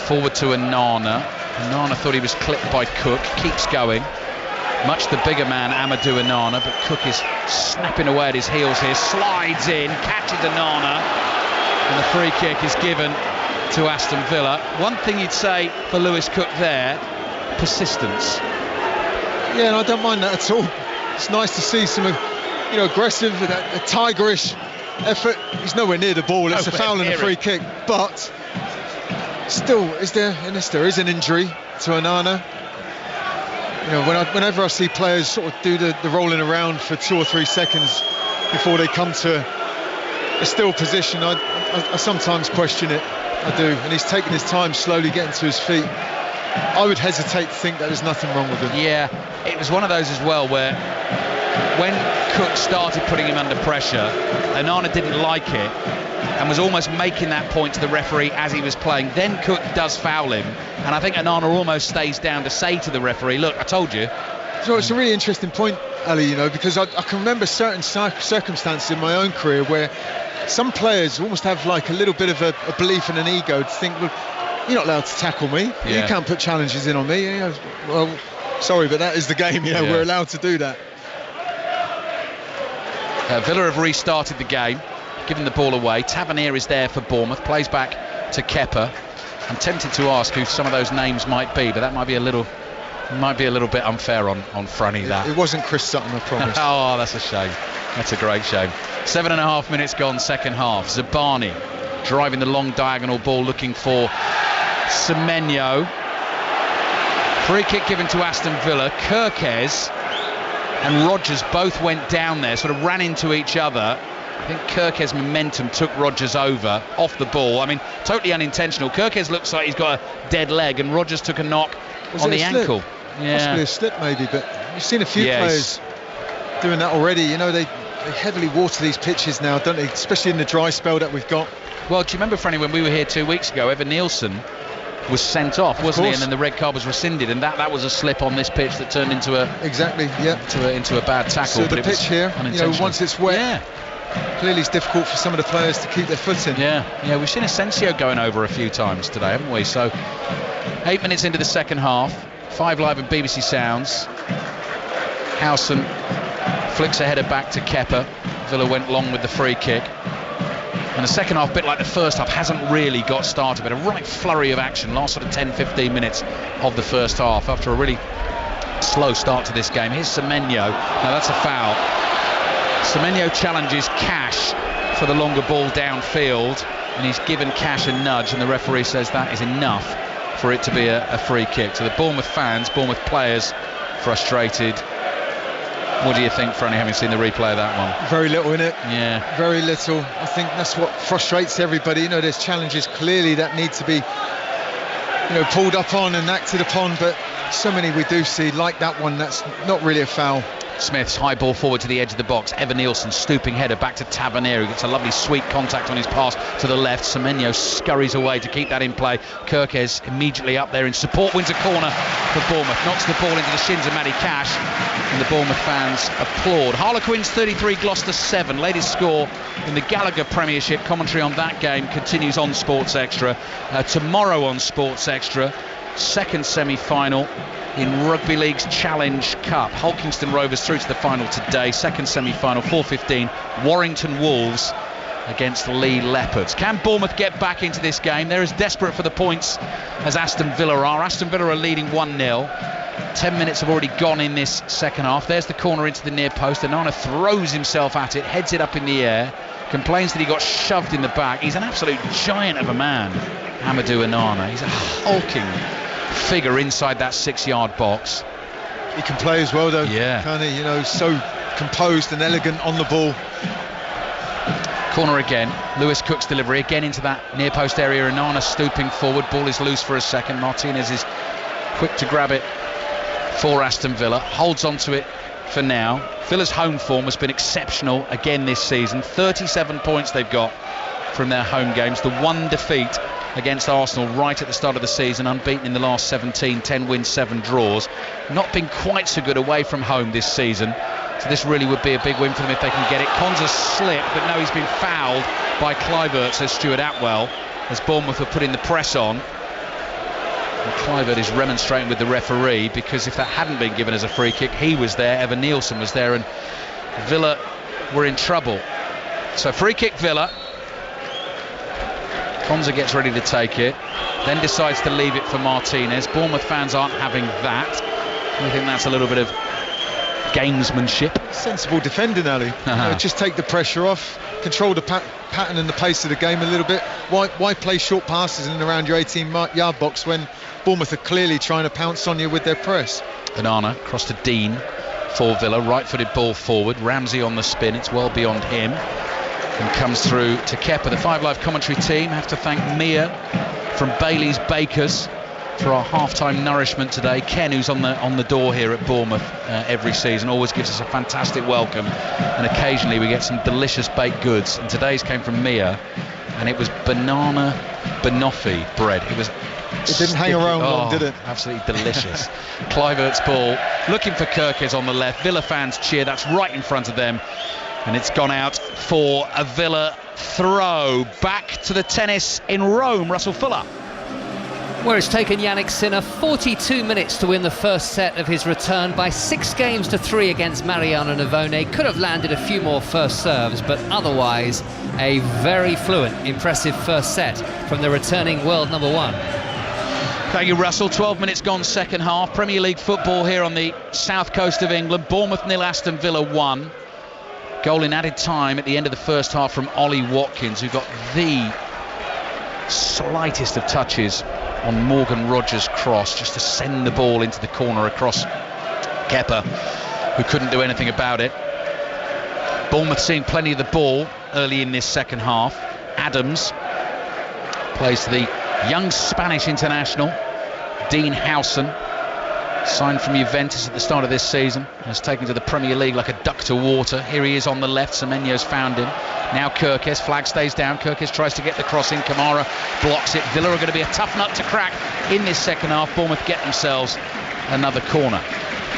Forward to Onana. Onana thought he was clipped by Cook. Keeps going. Much the bigger man, Amadou Onana, but Cook is snapping away at his heels here. Slides in, catches Onana, and the free kick is given to Aston Villa. One thing you'd say for Lewis Cook there, persistence. Yeah, and I don't mind that at all. It's nice to see some, aggressive, a tigerish effort. He's nowhere near the ball. It's a foul and a free kick, but still, there is an injury to Onana. Whenever I see players sort of do the rolling around for 2 or 3 seconds before they come to a still position, I sometimes question it. I do. And he's taking his time, slowly getting to his feet. I would hesitate to think that there's nothing wrong with him. Yeah, it was one of those as well where when Cook started putting him under pressure, Onana didn't like it and was almost making that point to the referee as he was playing. Then Cook does foul him, and I think Onana almost stays down to say to the referee, look, I told you. So it's a really interesting point, Ali, because I can remember certain circumstances in my own career where some players almost have like a little bit of a belief in an ego to think, well, you're not allowed to tackle me. Yeah. You can't put challenges in on me. Well, sorry, but that is the game. We're allowed to do that. Villa have restarted the game, giving the ball away. Tavernier is there for Bournemouth, plays back to Kepa. I'm tempted to ask who some of those names might be, but that might be a little bit unfair on Franny. That it wasn't Chris Sutton, I promise. Oh, that's a shame. That's a great shame. 7.5 minutes gone, second half. Zabani driving the long diagonal ball, looking for Semenyo. Free kick given to Aston Villa. Kirkes and Rogers both went down there, sort of ran into each other. I think Kirkes' momentum took Rogers over off the ball. I mean, totally unintentional. Kirkes looks like he's got a dead leg, and Rogers took a knock on the ankle. Yeah. Possibly a slip maybe, but you've seen a few players doing that already. They heavily water these pitches now, don't they? Especially in the dry spell that we've got. Well, do you remember, Franny, when we were here 2 weeks ago, Evan Nielsen was sent off, wasn't he? And then the red card was rescinded, and that was a slip on this pitch that turned into a into a bad tackle. So the pitch here, once it's wet, clearly it's difficult for some of the players to keep their foot in. Yeah, we've seen Asensio going over a few times today, haven't we? So 8 minutes into the second half, 5 Live and BBC Sounds. Howson flicks a header back to Kepa. Villa went long with the free kick. And the second half, a bit like the first half, hasn't really got started, but a right flurry of action last sort of 10-15 minutes of the first half after a really slow start to this game. Here's Semenyo. Now that's a foul. Semenyo challenges Cash for the longer ball downfield, and he's given Cash a nudge, and the referee says that is enough for it to be a free kick. So the Bournemouth fans, Bournemouth players, frustrated. What do you think, Franny, having seen the replay of that one? Very little in it. Yeah. Very little. I think that's what frustrates everybody. You know, there's challenges clearly that need to be, you know, pulled up on and acted upon, but so many we do see, like that one, that's not really a foul. Smith's high ball forward to the edge of the box. Evan Nielsen stooping header back to Tavernier, who gets a lovely sweet contact on his pass to the left. Semenyo scurries away to keep that in play. Kirkes immediately up there in support, wins a corner for Bournemouth, knocks the ball into the shins of Matty Cash, and the Bournemouth fans applaud. Harlequins 33, Gloucester 7. Latest score in the Gallagher Premiership. Commentary on that game continues on Sports Extra. Tomorrow on Sports Extra, second semi-final in Rugby League's Challenge Cup. Hulkingston Rovers through to the final today. Second semi-final, 4:15. Warrington Wolves against the Lee Leopards. Can Bournemouth get back into this game? They're as desperate for the points as Aston Villa are. Aston Villa are leading 1-0. 10 minutes have already gone in this second half. There's the corner into the near post. Onana throws himself at it, heads it up in the air, complains that he got shoved in the back. He's an absolute giant of a man, Amadou Onana. He's a hulking figure inside that 6-yard box. He can play as well, though. Yeah. Can he? You know, so composed and elegant on the ball. Corner again. Lewis Cook's delivery again into that near post area. Onana stooping forward. Ball is loose for a second. Martinez is quick to grab it for Aston Villa. Holds on to it for now. Villa's home form has been exceptional again this season. 37 points they've got from their home games. The one defeat against Arsenal right at the start of the season, unbeaten in the last 17, 10 wins, 7 draws. Not been quite so good away from home this season, so this really would be a big win for them if they can get it. Konza slipped, but no, he's been fouled by Kluivert, says Stuart Atwell, as Bournemouth are putting the press on. And Kluivert is remonstrating with the referee, because if that hadn't been given as a free kick, he was there, Evan Nielsen was there, and Villa were in trouble. So free kick Villa. Konza gets ready to take it, then decides to leave it for Martinez. Bournemouth fans aren't having that. I think that's a little bit of gamesmanship. Sensible defending, Ali. Just take the pressure off, control the pattern and the pace of the game a little bit. Why play short passes in and around your 18-yard box when Bournemouth are clearly trying to pounce on you with their press? Onana cross to Dean for Villa, right-footed ball forward. Ramsey on the spin, it's well beyond him. And comes through to Kepa. The Five Live commentary team have to thank Mia from Bailey's Bakers for our half-time nourishment today. Ken, who's on the door here at Bournemouth every season, always gives us a fantastic welcome, and occasionally we get some delicious baked goods, and today's came from Mia, and it was banana banoffee bread. It didn't hang around long, did it? Absolutely delicious. Kluivert's ball, looking for Kirkes on the left. Villa fans cheer, that's right in front of them. And it's gone out for a Villa throw. Back to the tennis in Rome, Russell Fuller. Where it's taken Yannick Sinner 42 minutes to win the first set of his return by 6-3 against Mariano Navone. Could have landed a few more first serves, but otherwise a very fluent, impressive first set from the returning world number 1. Thank you, Russell. 12 minutes gone second half. Premier League football here on the south coast of England. Bournemouth 0, Aston Villa 1. Goal in added time at the end of the first half from Ollie Watkins, who got the slightest of touches on Morgan Rogers' cross, just to send the ball into the corner across Kepa, who couldn't do anything about it. Bournemouth seeing plenty of the ball early in this second half. Adams plays to the young Spanish international, Dean Howson, signed from Juventus at the start of this season, has taken to the Premier League like a duck to water. Here he is on the left, Semenyo's found him. Now Kirkes, flag stays down, Kirkes tries to get the cross in, Kamara blocks it. Villa are going to be a tough nut to crack in this second half. Bournemouth get themselves another corner.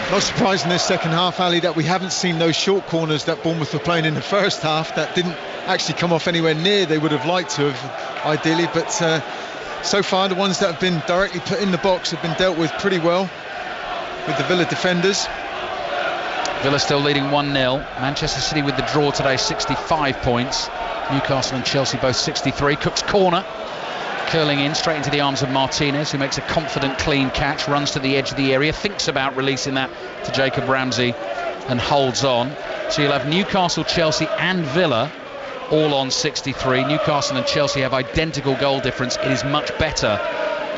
Not surprising this second half, Ali, that we haven't seen those short corners that Bournemouth were playing in the first half that didn't actually come off anywhere near they would have liked to have, ideally, but so far the ones that have been directly put in the box have been dealt with pretty well with the Villa defenders. Villa still leading 1-0. Manchester City with the draw today, 65 points. Newcastle and Chelsea both 63. Cook's corner, curling in straight into the arms of Martinez, who makes a confident clean catch, runs to the edge of the area, thinks about releasing that to Jacob Ramsey and holds on. So you'll have Newcastle, Chelsea and Villa all on 63. Newcastle and Chelsea have identical goal difference. It is much better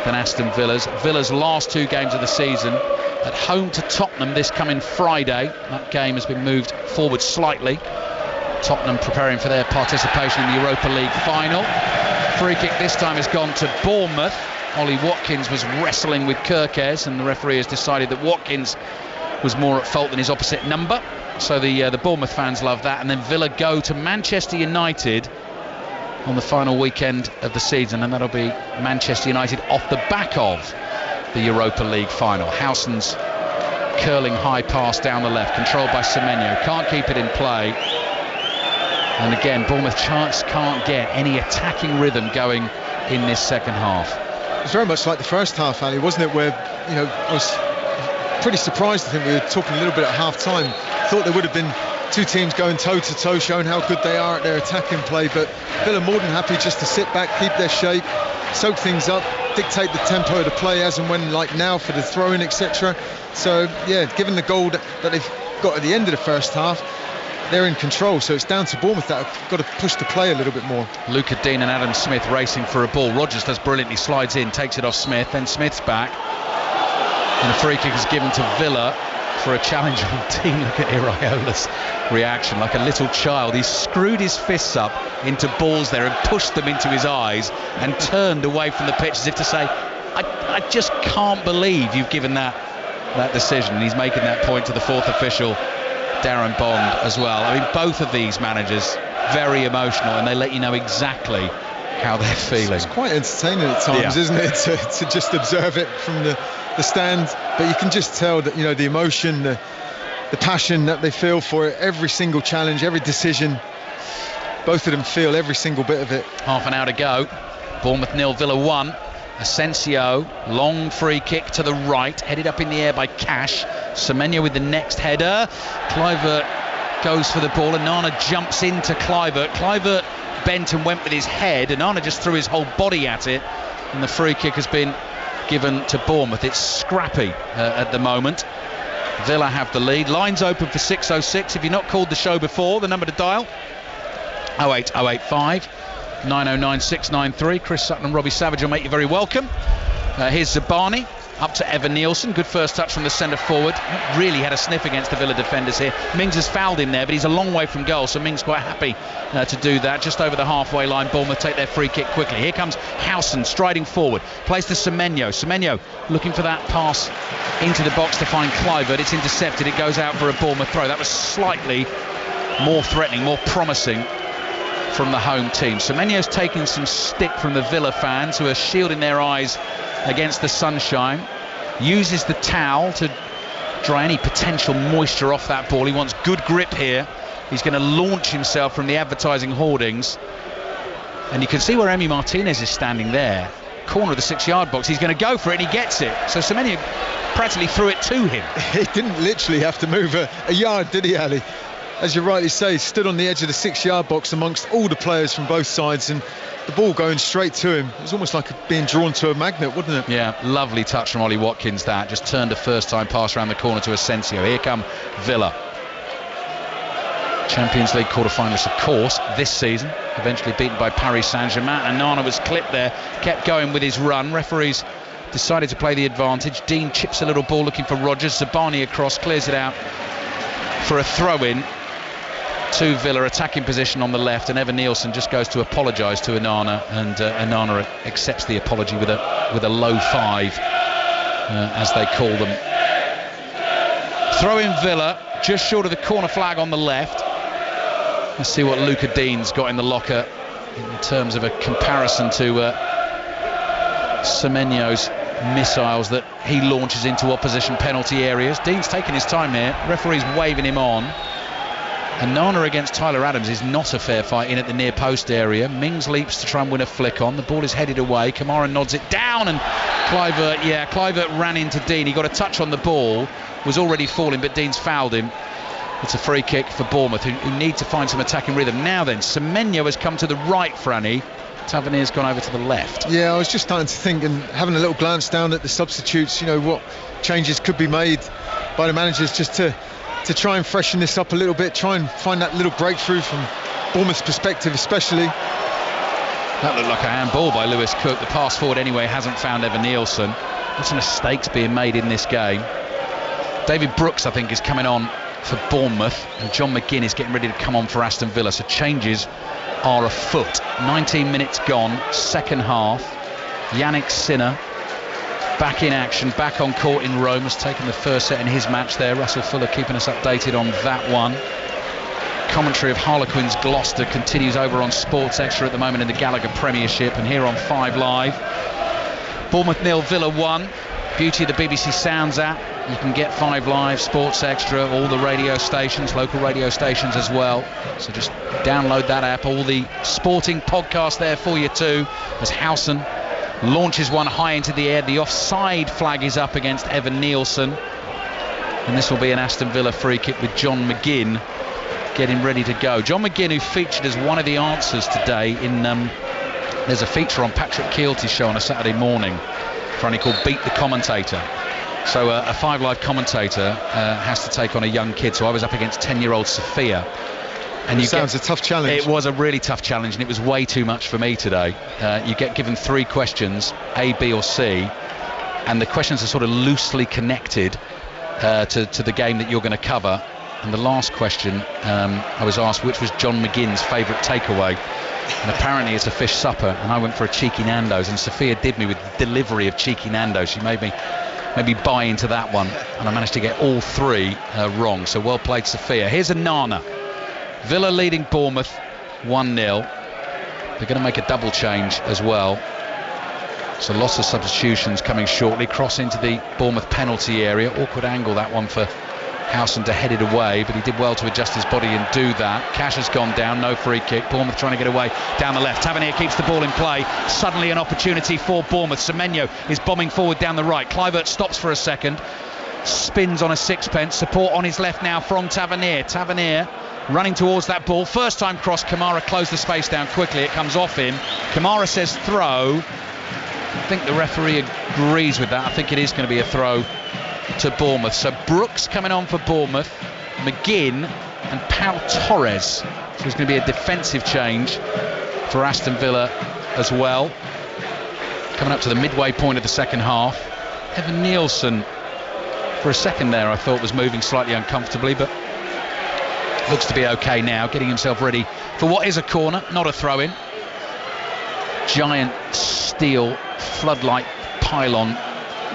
than Aston Villa's. Villa's last 2 games of the season, at home to Tottenham this coming Friday. That game has been moved forward slightly. Tottenham preparing for their participation in the Europa League final. Free kick this time has gone to Bournemouth. Ollie Watkins was wrestling with Kirkes, and the referee has decided that Watkins was more at fault than his opposite number. So the Bournemouth fans love that. And then Villa go to Manchester United on the final weekend of the season, and that'll be Manchester United off the back of the Europa League final. Howson's curling high pass down the left, controlled by Semenyo, can't keep it in play. And again, Bournemouth can't get any attacking rhythm going in this second half. It was very much like the first half, Ali, wasn't it? Where, I was pretty surprised. I think we were talking a little bit at half-time. Thought there would have been 2 teams going toe-to-toe, showing how good they are at their attacking play, but Villa more than happy just to sit back, keep their shape, soak things up, dictate the tempo of the play as and when, like now for the throw-in, etc. So yeah, given the goal that they've got at the end of the first half, they're in control, so it's down to Bournemouth that have got to push the play a little bit more. Luca Dean and Adam Smith racing for a ball. Rodgers does brilliantly, slides in, takes it off Smith, then Smith's back, and a free kick is given to Villa for a challenge on Dean. Look at Iraola's reaction, like a little child. He screwed his fists up into balls there and pushed them into his eyes and turned away from the pitch as if to say, I just can't believe you've given that decision. And he's making that point to the 4th official, Darren Bond, as well. I mean, both of these managers very emotional, and they let you know exactly how they're feeling. It's quite entertaining at times, isn't it, to just observe it from the stand. But you can just tell that, the emotion, the passion that they feel for it. Every single challenge, every decision, both of them feel every single bit of it. Half an hour to go. Bournemouth 0, Villa 1. Asensio, long free kick to the right, headed up in the air by Cash. Semenyo with the next header. Kluivert goes for the ball, and Nana jumps into Kluivert. Kluivert bent and went with his head, and Nana just threw his whole body at it, and the free kick has been given to Bournemouth. It's scrappy at the moment. Villa have the lead. Lines open for 606. If you've not called the show before, the number to dial 08085 909 693. Chris Sutton and Robbie Savage will make you very welcome. Here's Zabani up to Evan Nielsen. Good first touch from the centre forward. Really had a sniff against the Villa defenders here. Mings has fouled him there, but he's a long way from goal, so Mings quite happy to do that. Just over the halfway line, Bournemouth take their free kick quickly. Here comes Howson striding forward. Plays to Semenyo. Semenyo looking for that pass into the box to find Kluivert. It's intercepted. It goes out for a Bournemouth throw. That was slightly more threatening, more promising from the home team. Semenyo's taking some stick from the Villa fans, who are shielding their eyes against the sunshine. Uses the towel to dry any potential moisture off that ball. He wants good grip here. He's going to launch himself from the advertising hoardings, and you can see where Emi Martinez is standing there, corner of the 6-yard box. He's going to go for it, and he gets it. So Semenyo practically threw it to him. He didn't literally have to move a yard, did he, Ali? As you rightly say, stood on the edge of the 6-yard box amongst all the players from both sides, and the ball going straight to him. It was almost like being drawn to a magnet, wasn't it? Yeah, lovely touch from Ollie Watkins. That just turned a first-time pass around the corner to Asensio. Here come Villa. Champions League quarter-finalists, of course, this season. Eventually beaten by Paris Saint-Germain, and Nana was clipped there. Kept going with his run. Referees decided to play the advantage. Dean chips a little ball looking for Rodgers. Zabani across, clears it out for a throw-in to Villa, attacking position on the left, and Evan Nielsen just goes to apologise to Onana, and Onana accepts the apology with a low 5, as they call them. Throw in Villa, just short of the corner flag on the left. Let's see what Luca Dean's got in the locker in terms of a comparison to Semenyo's missiles that he launches into opposition penalty areas. Dean's taking his time here, referee's waving him on. And Nana against Tyler Adams is not a fair fight in at the near post area. Mings leaps to try and win a flick on. The ball is headed away. Kamara nods it down, and Kluivert ran into Dean. He got a touch on the ball, was already falling, but Dean's fouled him. It's a free kick for Bournemouth, who need to find some attacking rhythm. Now then, Semenyo has come to the right, Franny. Tavernier's gone over to the left. Yeah, I was just starting to think and having a little glance down at the substitutes, what changes could be made by the managers just to try and freshen this up a little bit, try and find that little breakthrough from Bournemouth's perspective especially. That looked like a handball by Lewis Cook. The pass forward anyway hasn't found Evan Nielsen. Lots of mistakes being made in this game. David Brooks, I think, is coming on for Bournemouth, and John McGinn is getting ready to come on for Aston Villa, so changes are afoot. 19 minutes gone, second half. Yannick Sinner back in action, back on court in Rome, has taken the first set in his match there. Russell Fuller keeping us updated on that one. Commentary of Harlequins Gloucester continues over on Sports Extra at the moment in the Gallagher Premiership, and here on 5 Live. Bournemouth 0, Villa 1. Beauty of the BBC Sounds app. You can get 5 Live, Sports Extra, all the radio stations, local radio stations as well. So just download that app. All the sporting podcasts there for you too, as Howson launches one high into the air. The offside flag is up against Evan Nielsen, and this will be an Aston Villa free kick with John McGinn getting ready to go. John McGinn, who featured as one of the answers today in there's a feature on Patrick Keelty's show on a Saturday morning, funny, called Beat the Commentator. So a 5 Live commentator has to take on a young kid. So I was up against 10-year-old Sophia. And it sounds a tough challenge. It was a really tough challenge, and it was way too much for me today. You get given 3 questions, A, B or C, and the questions are sort of loosely connected to the game that you're going to cover. And the last question, I was asked which was John McGinn's favourite takeaway, and apparently it's a fish supper, and I went for a cheeky Nando's, and Sophia did me with delivery of cheeky Nando's. She made me maybe buy into that one, and I managed to get all 3 wrong, so well played, Sophia. Here's a Nana. Villa leading Bournemouth 1-0. They're going to make a double change as well, so lots of substitutions coming shortly. Cross into the Bournemouth penalty area. Awkward angle, that one, for Howson to head it away, but he did well to adjust his body and do that. Cash has gone down, no free kick. Bournemouth trying to get away down the left. Tavernier keeps the ball in play. Suddenly an opportunity for Bournemouth. Semenyo is bombing forward down the right. Kluivert stops for a second, spins on a sixpence. Support on his left now from Tavernier. Tavernier running towards that ball. First time cross. Kamara closed the space down quickly. It comes off him. Kamara says throw. I think the referee agrees with that. I think it is going to be a throw to Bournemouth. So Brooks coming on for Bournemouth, McGinn and Pau Torres. So there's going to be a defensive change for Aston Villa as well. Coming up to the midway point of the second half. Evan Nielsen, for a second there, I thought was moving slightly uncomfortably, but looks to be okay now, getting himself ready for what is a corner, not a throw-in. Giant steel floodlight pylon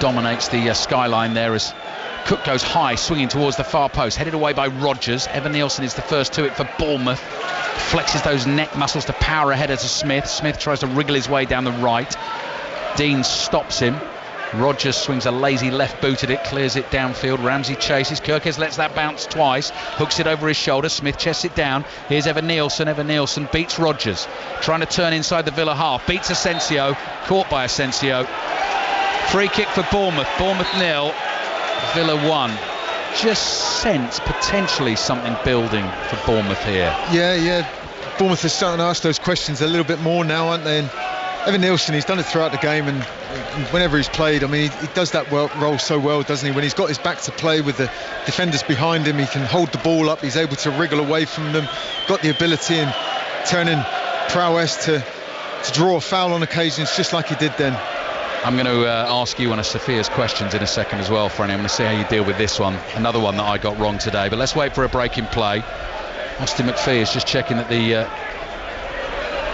dominates the skyline there as Cook goes high, swinging towards the far post, headed away by Rodgers. Evan Nielsen is the first to it for Bournemouth. Flexes those neck muscles to power ahead to Smith. Smith tries to wriggle his way down the right. Dean stops him. Rodgers swings a lazy left boot at it, clears it downfield. Ramsey chases. Kirkes lets that bounce twice, hooks it over his shoulder. Smith chests it down. Here's Evan Nielsen. Evan Nielsen beats Rodgers, trying to turn inside the Villa half. Beats Asensio, caught by Asensio. Free kick for Bournemouth. Bournemouth 0, Villa 1. Just sense potentially something building for Bournemouth here. Yeah. Bournemouth are starting to ask those questions a little bit more now, aren't they? And Evan Nielsen, he's done it throughout the game, and whenever he's played, I mean, he does that role so well, doesn't he? When he's got his back to play with the defenders behind him, he can hold the ball up, he's able to wriggle away from them, got the ability and turning prowess to draw a foul on occasions, just like he did then. I'm going to ask you one of Sophia's questions in a second as well, Franny. I'm going to see how you deal with this one. Another one that I got wrong today, but let's wait for a break in play. Austin McPhee is just checking that the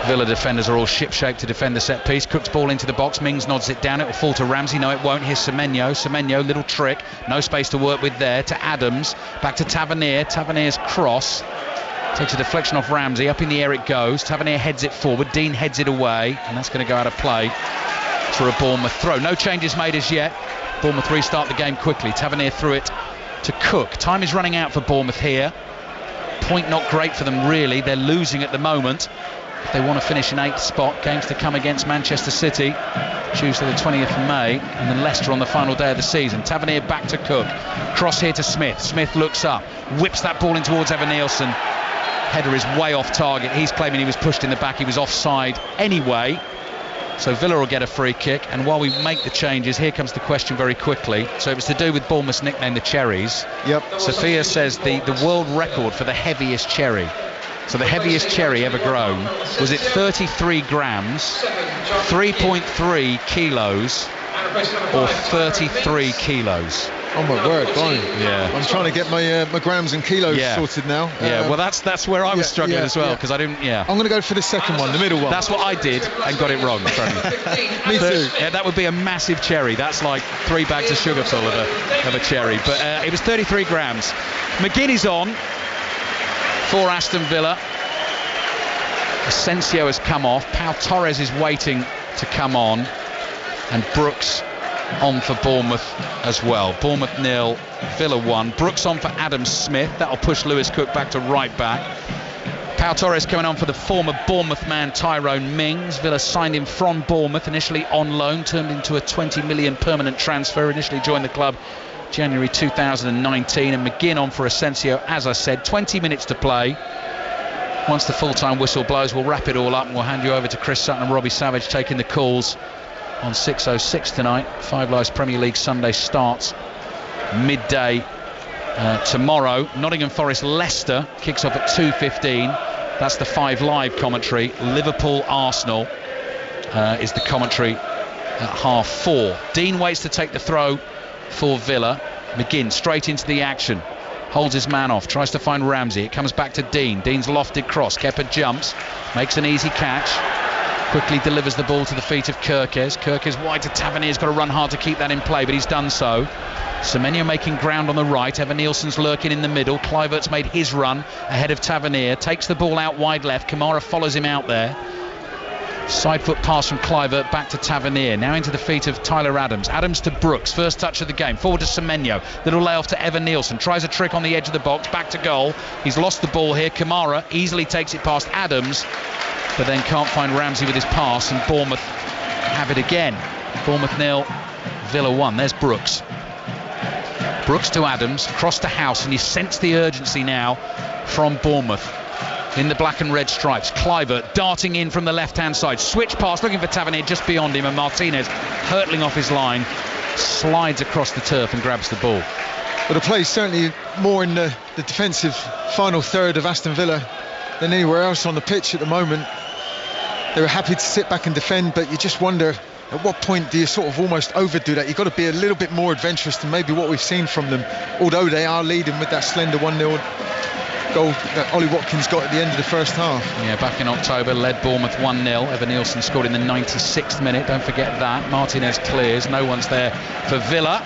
Villa defenders are all ship-shape to defend the set piece. Cook's ball into the box. Mings nods it down. It will fall to Ramsey. No, it won't. Here's Semenyo. Semenyo, little trick. No space to work with there. To Adams. Back to Tavernier. Tavernier's cross. Takes a deflection off Ramsey. Up in the air it goes. Tavernier heads it forward. Dean heads it away. And that's going to go out of play for a Bournemouth throw. No changes made as yet. Bournemouth restart the game quickly. Tavernier threw it to Cook. Time is running out for Bournemouth here. Point not great for them really. They're losing at the moment. If they want to finish in 8th spot, games to come against Manchester City. Tuesday the 20th of May, and then Leicester on the final day of the season. Tavernier back to Cook, cross here to Smith. Smith looks up, whips that ball in towards Evan Nielsen. Header is way off target. He's claiming he was pushed in the back. He was offside anyway. So Villa will get a free kick. And while we make the changes, here comes the question very quickly. So it was to do with Bournemouth's nickname, the Cherries. Yep. Sophia says the world record for the heaviest cherry. So the heaviest cherry ever grown was at 33 grams, 3.3 kilos, or 33 kilos. Oh my word, fine. Yeah. I'm trying to get my grams and kilos sorted now. Yeah, well that's where I was struggling as well, because I didn't. Yeah. I'm going to go for the second one, the middle one. That's what I did and got it wrong. Me too. Yeah, that would be a massive cherry. That's like 3 bags of sugar full of a cherry. But it was 33 grams. McGinn is on for Aston Villa. Asensio has come off. Pau Torres is waiting to come on, and Brooks on for Bournemouth as well. Bournemouth 0, Villa 1. Brooks on for Adam Smith. That'll push Lewis Cook back to right back. Pau Torres coming on for the former Bournemouth man Tyrone Mings. Villa signed him from Bournemouth, initially on loan, turned into a 20 million permanent transfer. Initially joined the club January 2019. And McGinn on for Asensio, as I said. 20 minutes to play. Once the full-time whistle blows, we'll wrap it all up and we'll hand you over to Chris Sutton and Robbie Savage taking the calls on 6:06 tonight. Five Live's Premier League Sunday starts midday tomorrow. Nottingham Forest Leicester kicks off at 2:15. That's the Five Live commentary. Liverpool Arsenal is the commentary at 4:30. Dean waits to take the throw for Villa. McGinn straight into the action. Holds his man off, tries to find Ramsey. It comes back to Dean. Dean's lofted cross. Kepa jumps, makes an easy catch. Quickly delivers the ball to the feet of Kirkes. Kirkes wide to Tavernier's got to run hard to keep that in play, but he's done so. Semenyo making ground on the right. Evan Nielsen's lurking in the middle. Kluivert's made his run ahead of Tavernier. Takes the ball out wide left. Kamara follows him out there. Side foot pass from Kluivert back to Tavernier. Now into the feet of Tyler Adams. Adams to Brooks. First touch of the game. Forward to Semenyo. Little layoff to Evan Nielsen. Tries a trick on the edge of the box. Back to goal. He's lost the ball here. Kamara easily takes it past Adams, but then can't find Ramsey with his pass, and Bournemouth have it again. Bournemouth 0, Villa 1. There's Brooks. Brooks to Adams. Cross to House, and you sense the urgency now from Bournemouth. In the black and red stripes. Kluivert darting in from the left-hand side. Switch pass, looking for Tavernier just beyond him, and Martinez hurtling off his line, slides across the turf and grabs the ball. Well, the play's certainly more in the defensive final third of Aston Villa than anywhere else on the pitch at the moment. They were happy to sit back and defend, but you just wonder at what point do you sort of almost overdo that. You've got to be a little bit more adventurous than maybe what we've seen from them, although they are leading with that slender 1-0 goal that Ollie Watkins got at the end of the first half. Yeah, back in October, led Bournemouth 1-0. Evan Nielsen scored in the 96th minute, don't forget that. Martinez clears, no one's there for Villa.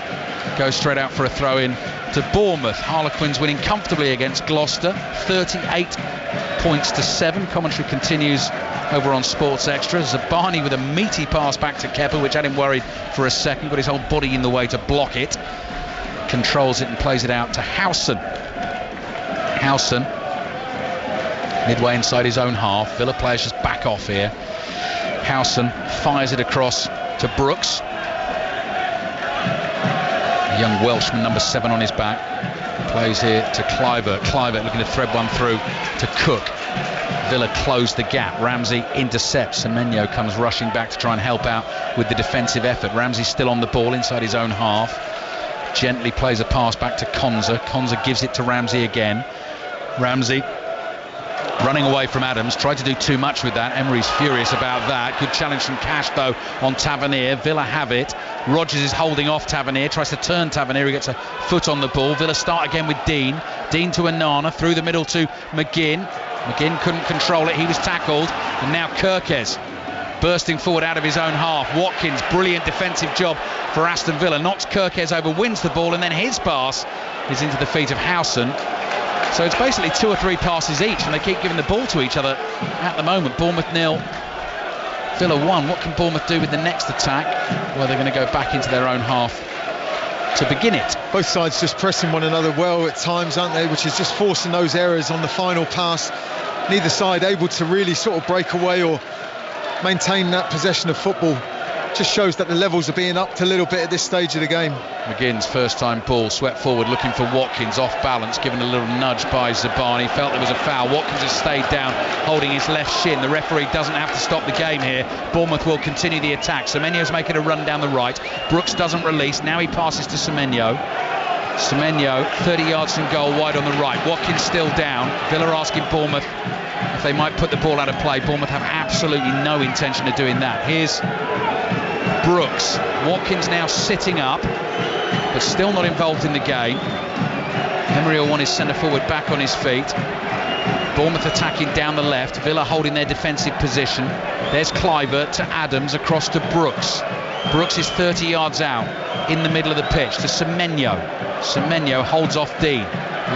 Goes straight out for a throw-in to Bournemouth. Harlequins winning comfortably against Gloucester, 38 points to 7. Commentary continues over on Sports Extra. Zabani with a meaty pass back to Kepa, which had him worried for a second, got his whole body in the way to block it. Controls it and plays it out to Howson. Howson, midway inside his own half. Villa players just back off here. Howson fires it across to Brooks. A young Welshman, number 7 on his back. Plays here to Kluivert. Kluivert looking to thread one through to Cook. Villa close the gap. Ramsey intercepts. Semenyo comes rushing back to try and help out with the defensive effort. Ramsey still on the ball inside his own half. Gently plays a pass back to Konza. Konza gives it to Ramsey again. Ramsey running away from Adams, tried to do too much with that. Emery's furious about that. Good challenge from Cash though on Tavernier. Villa have it. Rogers is holding off Tavernier, tries to turn Tavernier, he gets a foot on the ball. Villa start again with Dean. Dean to Onana, through the middle to McGinn. McGinn couldn't control it, he was tackled, and now Kirkes bursting forward out of his own half. Watkins, brilliant defensive job for Aston Villa, knocks Kirkes over, wins the ball, and then his pass is into the feet of Howson. So it's basically 2 or 3 passes each, and they keep giving the ball to each other at the moment. Bournemouth 0, Villa 1. What can Bournemouth do with the next attack? Well, they're going to go back into their own half to begin it. Both sides just pressing one another well at times, aren't they, which is just forcing those errors on the final pass. Neither side able to really sort of break away or maintain that possession of football just shows that the levels are being upped a little bit at this stage of the game. McGinn's first time ball swept forward looking for Watkins, off balance, given a little nudge by Zabani, felt there was a foul. Watkins has stayed down holding his left shin. The referee doesn't have to stop the game here. Bournemouth will continue the attack. Semenyo's making a run down the right. Brooks doesn't release, now he passes to Semenyo. 30 yards from goal, wide on the right. Watkins still down. Villa asking Bournemouth if they might put the ball out of play. Bournemouth have absolutely no intention of doing that. Here's Brooks. Watkins now sitting up, but still not involved in the game. Emery will want his centre forward back on his feet. Bournemouth attacking down the left. Villa holding their defensive position. There's Kluivert to Adams, across to Brooks. Brooks is 30 yards out in the middle of the pitch to Semenyo. Semenyo holds off Dean,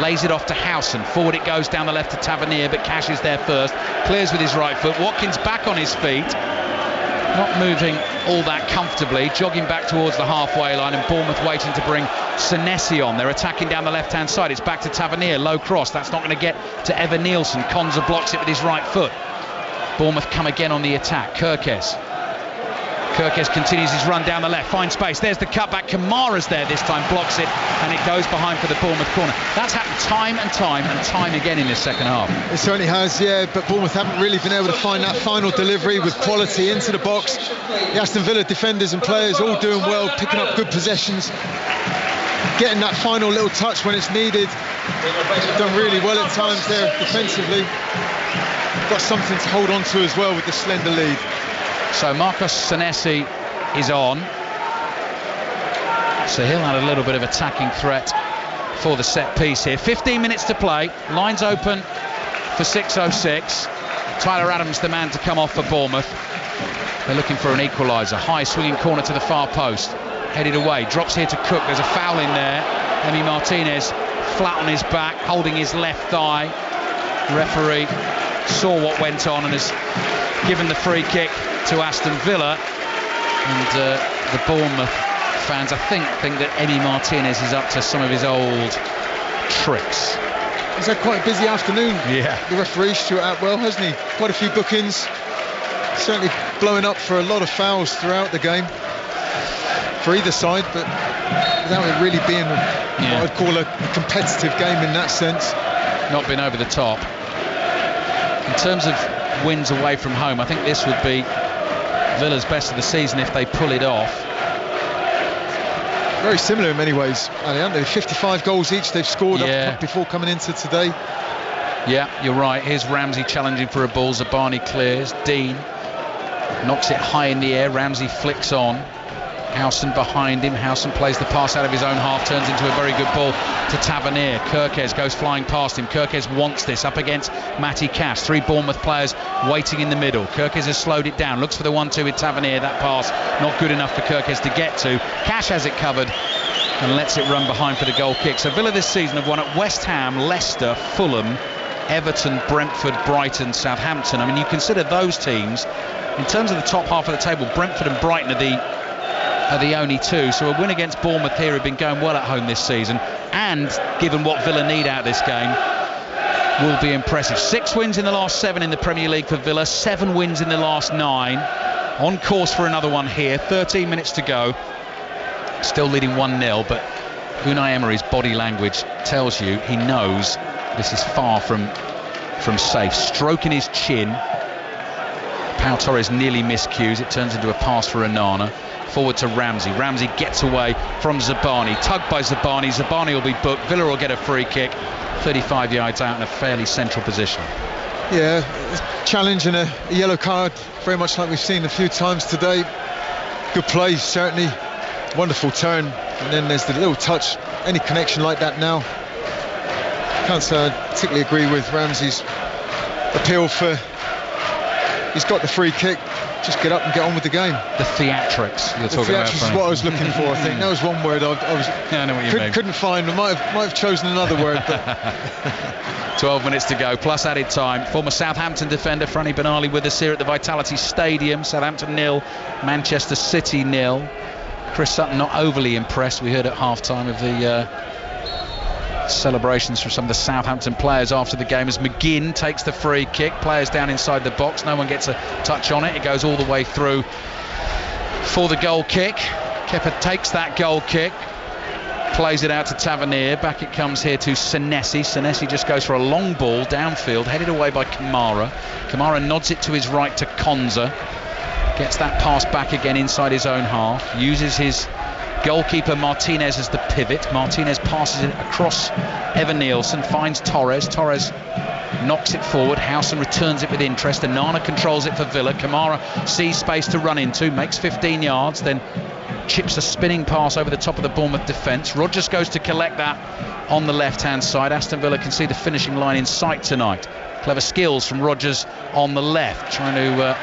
lays it off to Howson. Forward it goes down the left to Tavernier, but Cash is there first. Clears with his right foot. Watkins back on his feet, not moving all that comfortably, jogging back towards the halfway line, and Bournemouth waiting to bring Senesi on. They're attacking down the left-hand side. It's back to Tavernier, low cross. That's not going to get to Evan Nielsen. Konza blocks it with his right foot. Bournemouth come again on the attack. Kirkes continues his run down the left, finds space. There's the cutback. Kamara's there this time, blocks it, and it goes behind for the Bournemouth corner. That's happened time and time again in this second half. It certainly has, yeah, but Bournemouth haven't really been able to find that final delivery with quality into the box. The Aston Villa defenders and players all doing well, picking up good possessions, getting that final little touch when it's needed. Done really well at times there defensively. Got something to hold on to as well with the slender lead. So Marcos Senesi is on. So he'll have a little bit of attacking threat for the set piece here. 15 minutes to play. Lines open for 6:06. Tyler Adams the man to come off for Bournemouth. They're looking for an equaliser. High swinging corner to the far post. Headed away. Drops here to Cook. There's a foul in there. Emi Martinez flat on his back, holding his left thigh. Referee saw what went on and has given the free kick to Aston Villa, and the Bournemouth fans I think that Emi Martinez is up to some of his old tricks. He's had quite a busy afternoon, yeah, the referee Stuart Atwell, hasn't he? Quite a few bookings, certainly blowing up for a lot of fouls throughout the game for either side, but without it really being what I'd call a competitive game in that sense. Not been over the top. In terms of wins away from home, I think this would be Villa's best of the season if they pull it off. Very similar in many ways, aren't they? 55 goals each they've scored up before coming into today. Yeah, you're right. Here's Ramsey challenging for a ball. Zabani clears. Dean knocks it high in the air. Ramsey flicks on. Howson behind him. Howson plays the pass out of his own half, turns into a very good ball to Tavernier. Kirkes goes flying past him. Kirkes wants this up against Matty Cash. 3 Bournemouth players waiting in the middle. Kirkes has slowed it down, looks for the 1-2 with Tavernier. That pass not good enough for Kirkes to get to. Cash has it covered and lets it run behind for the goal kick. So Villa this season have won at West Ham, Leicester, Fulham, Everton, Brentford, Brighton, Southampton. I mean, you consider those teams in terms of the top half of the table. Brentford and Brighton are the only two, so a win against Bournemouth here have been going well at home this season, and given what Villa need out of this game, will be impressive. 6 wins in the last 7 in the Premier League for Villa, 7 wins in the last 9, on course for another one here. 13 minutes to go, still leading 1-0, but Unai Emery's body language tells you he knows this is far from safe. Stroking his chin, Pau Torres nearly miscues, it turns into a pass for Onana. Forward to Ramsey. Ramsey gets away from Zabani. Tugged by Zabani. Zabani will be booked. Villa will get a free kick. 35 yards out in a fairly central position. Yeah, challenge and a yellow card, very much like we've seen a few times today. Good play, certainly. Wonderful turn. And then there's the little touch. Any connection like that now? Can't say I particularly agree with Ramsey's appeal for... He's got the free kick. Just get up and get on with the game. The theatrics you're talking about. The theatrics is what I was looking for. I think that was one word I know what you mean. Couldn't find. I might have chosen another word. But 12 minutes to go, plus added time. Former Southampton defender Franny Benali with us here at the Vitality Stadium. Southampton 0, Manchester City 0. Chris Sutton not overly impressed. We heard at half-time of the celebrations from some of the Southampton players after the game as McGinn takes the free kick. Players down inside the box, no one gets a touch on it. It goes all the way through for the goal kick. Kepa takes that goal kick, plays it out to Tavernier. Back it comes here to Senesi. Senesi just goes for a long ball downfield, headed away by Kamara. Kamara nods it to his right to Konza. Gets that pass back again inside his own half. Uses his goalkeeper Martinez as the pivot. Martinez passes it across Evan Nielsen, finds Torres. Torres knocks it forward. Howson returns it with interest. Onana controls it for Villa. Kamara sees space to run into, makes 15 yards, then chips a spinning pass over the top of the Bournemouth defence. Rodgers goes to collect that on the left-hand side. Aston Villa can see the finishing line in sight tonight. Clever skills from Rodgers on the left, trying to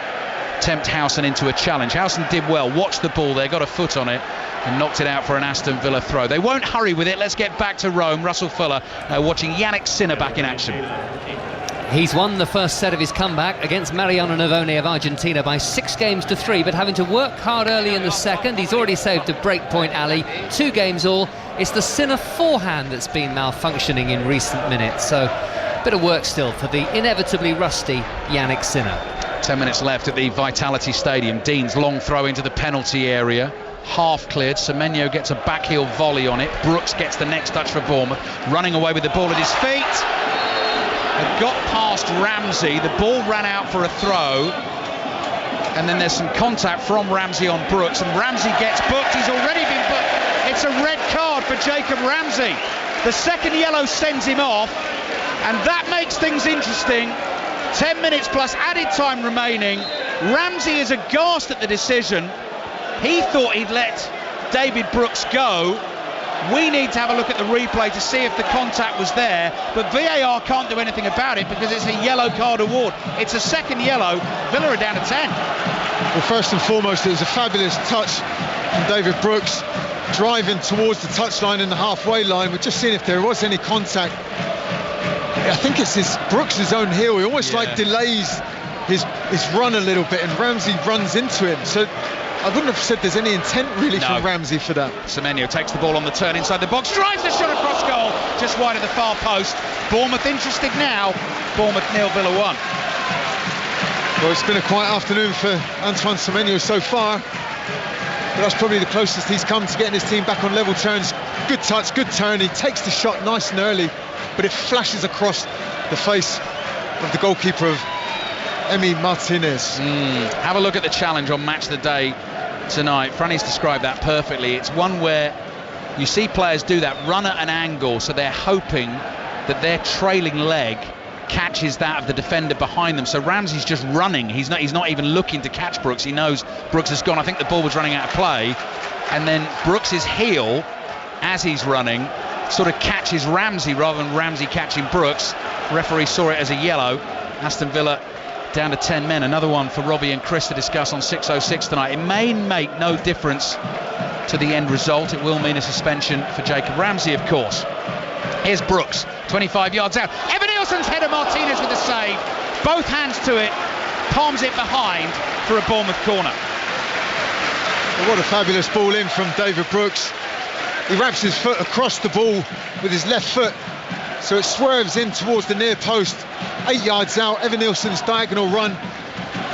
tempt Howson into a challenge. Howson did well, watched the ball there, got a foot on it and knocked it out for an Aston Villa throw. They won't hurry with it. Let's get back to Rome. Russell Fuller watching Yannick Sinner back in action. He's won the first set of his comeback against Mariano Navone of Argentina by 6-3, but having to work hard early in the second. He's already saved a breakpoint alley. 2 games all. It's the Sinner forehand that's been malfunctioning in recent minutes, so a bit of work still for the inevitably rusty Yannick Sinner. 10 minutes left at the Vitality Stadium. Dean's long throw into the penalty area, half cleared. Semenyo gets a backheel volley on it. Brooks gets the next touch for Bournemouth, running away with the ball at his feet. It got past Ramsey, the ball ran out for a throw, and then there's some contact from Ramsey on Brooks, and Ramsey gets booked. He's already been booked. It's a red card for Jacob Ramsey. The second yellow sends him off, and that makes things interesting. 10 minutes plus added time remaining. Ramsey is aghast at the decision. He thought he'd let David Brooks go. We need to have a look at the replay to see if the contact was there, but VAR can't do anything about it because it's a yellow card award. It's a second yellow. Villa are down to 10. Well, first and foremost, it was a fabulous touch from David Brooks, driving towards the touchline and the halfway line. We're just seeing if there was any contact. I think it's Brooks' own heel. He almost like delays his run a little bit, and Ramsey runs into him. So I wouldn't have said there's any intent really from Ramsey for that. Semenyo takes the ball on the turn inside the box, drives the shot across goal, just wide of the far post. Bournemouth interested now. Bournemouth 0, Villa 1. Well, it's been a quiet afternoon for Antoine Semenyo so far, but that's probably the closest he's come to getting his team back on level terms. Good touch, good turn. He takes the shot nice and early, but it flashes across the face of the goalkeeper of Emi Martinez. Have a look at the challenge on Match of the Day tonight. Franny's described that perfectly. It's one where you see players do that, run at an angle, so they're hoping that their trailing leg catches that of the defender behind them. So Ramsey's just running. He's not even looking to catch Brooks. He knows Brooks has gone. I think the ball was running out of play, and then Brooks's heel, as he's running, sort of catches Ramsey rather than Ramsey catching Brooks. Referee saw it as a yellow. Aston Villa down to 10 men. Another one for Robbie and Chris to discuss on 6:06 tonight. It may make no difference to the end result. It will mean a suspension for Jacob Ramsey, of course. Here's Brooks, 25 yards out. Evan Nielsen's header, Martinez with a save. Both hands to it, palms it behind for a Bournemouth corner. Well, what a fabulous ball in from David Brooks. He wraps his foot across the ball with his left foot, so it swerves in towards the near post. 8 yards out, Evan Nielsen's diagonal run.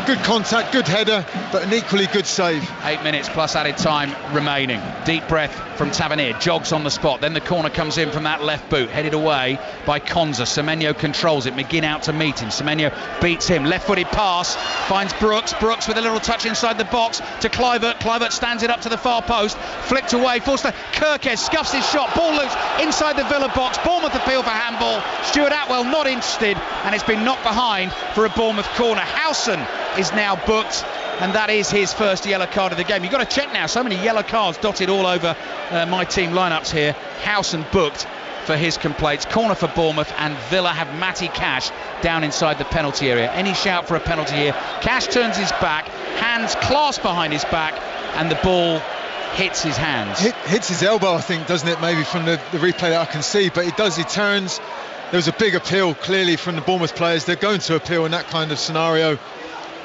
Good contact, good header, but an equally good save. 8 minutes plus added time remaining. Deep breath from Tavernier, jogs on the spot. Then the corner comes in from that left boot, headed away by Konza. Semenyo controls it, McGinn out to meet him. Semenyo beats him, left-footed pass, finds Brooks. Brooks with a little touch inside the box to Kluivert. Kluivert stands it up to the far post, flicked away, forced to Kirkes, scuffs his shot, ball loose inside the Villa box. Bournemouth appeal for handball. Stuart Atwell not interested, and it's been knocked behind for a Bournemouth corner. Howson is now booked, and that is his first yellow card of the game. You've got to check now, so many yellow cards dotted all over my team lineups here. Howson booked for his complaints. Corner for Bournemouth, and Villa have Matty Cash down inside the penalty area. Any shout for a penalty here? Cash turns his back, hands clasped behind his back, and the ball hits his hands. Hits his elbow, I think, doesn't it, maybe from the replay that I can see, but he turns. There was a big appeal clearly from the Bournemouth players. They're going to appeal in that kind of scenario.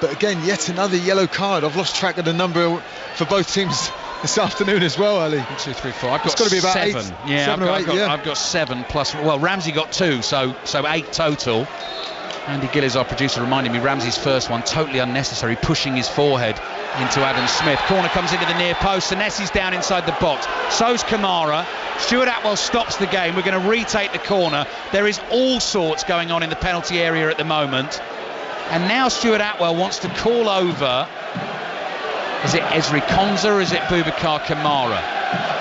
But again, yet another yellow card. I've lost track of the number for both teams this afternoon as well, Ali. 1, 2, 3, 4. I've got to be about 7. I've got 7 I've got 7 plus. Well, Ramsey got 2, so 8 total. Andy Gillies, our producer, reminded me Ramsey's first one, totally unnecessary, pushing his forehead into Adam Smith. Corner comes into the near post. Senesi's down inside the box. So's Kamara. Stuart Atwell stops the game. We're going to retake the corner. There is all sorts going on in the penalty area at the moment. And now Stuart Atwell wants to call over. Is it Ezri Konsa or is it Boubacar Kamara?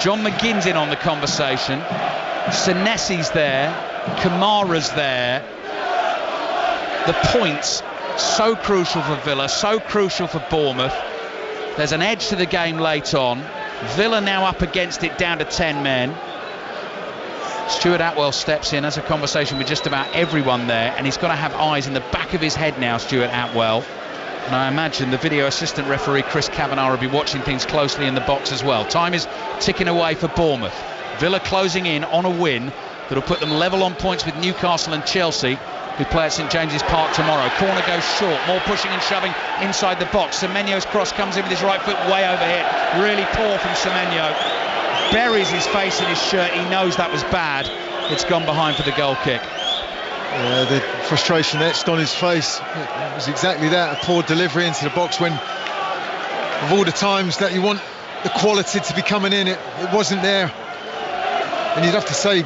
John McGinn's in on the conversation. Senesi's there. Kamara's there. The points, so crucial for Villa, so crucial for Bournemouth. There's an edge to the game late on. Villa now up against it, down to 10 men. Stuart Atwell steps in, has a conversation with just about everyone there, and he's got to have eyes in the back of his head now, Stuart Atwell. And I imagine the video assistant referee Chris Kavanagh will be watching things closely in the box as well. Time is ticking away for Bournemouth. Villa closing in on a win that'll put them level on points with Newcastle and Chelsea, who play at St James's Park tomorrow. Corner goes short, more pushing and shoving inside the box. Semenyo's cross comes in with his right foot way overhit. Really poor from Semenyo. Buries his face in his shirt, he knows that was bad. It's gone behind for the goal kick. The frustration etched on his face. It was exactly that, a poor delivery into the box when, of all the times that you want the quality to be coming in, it wasn't there. And you'd have to say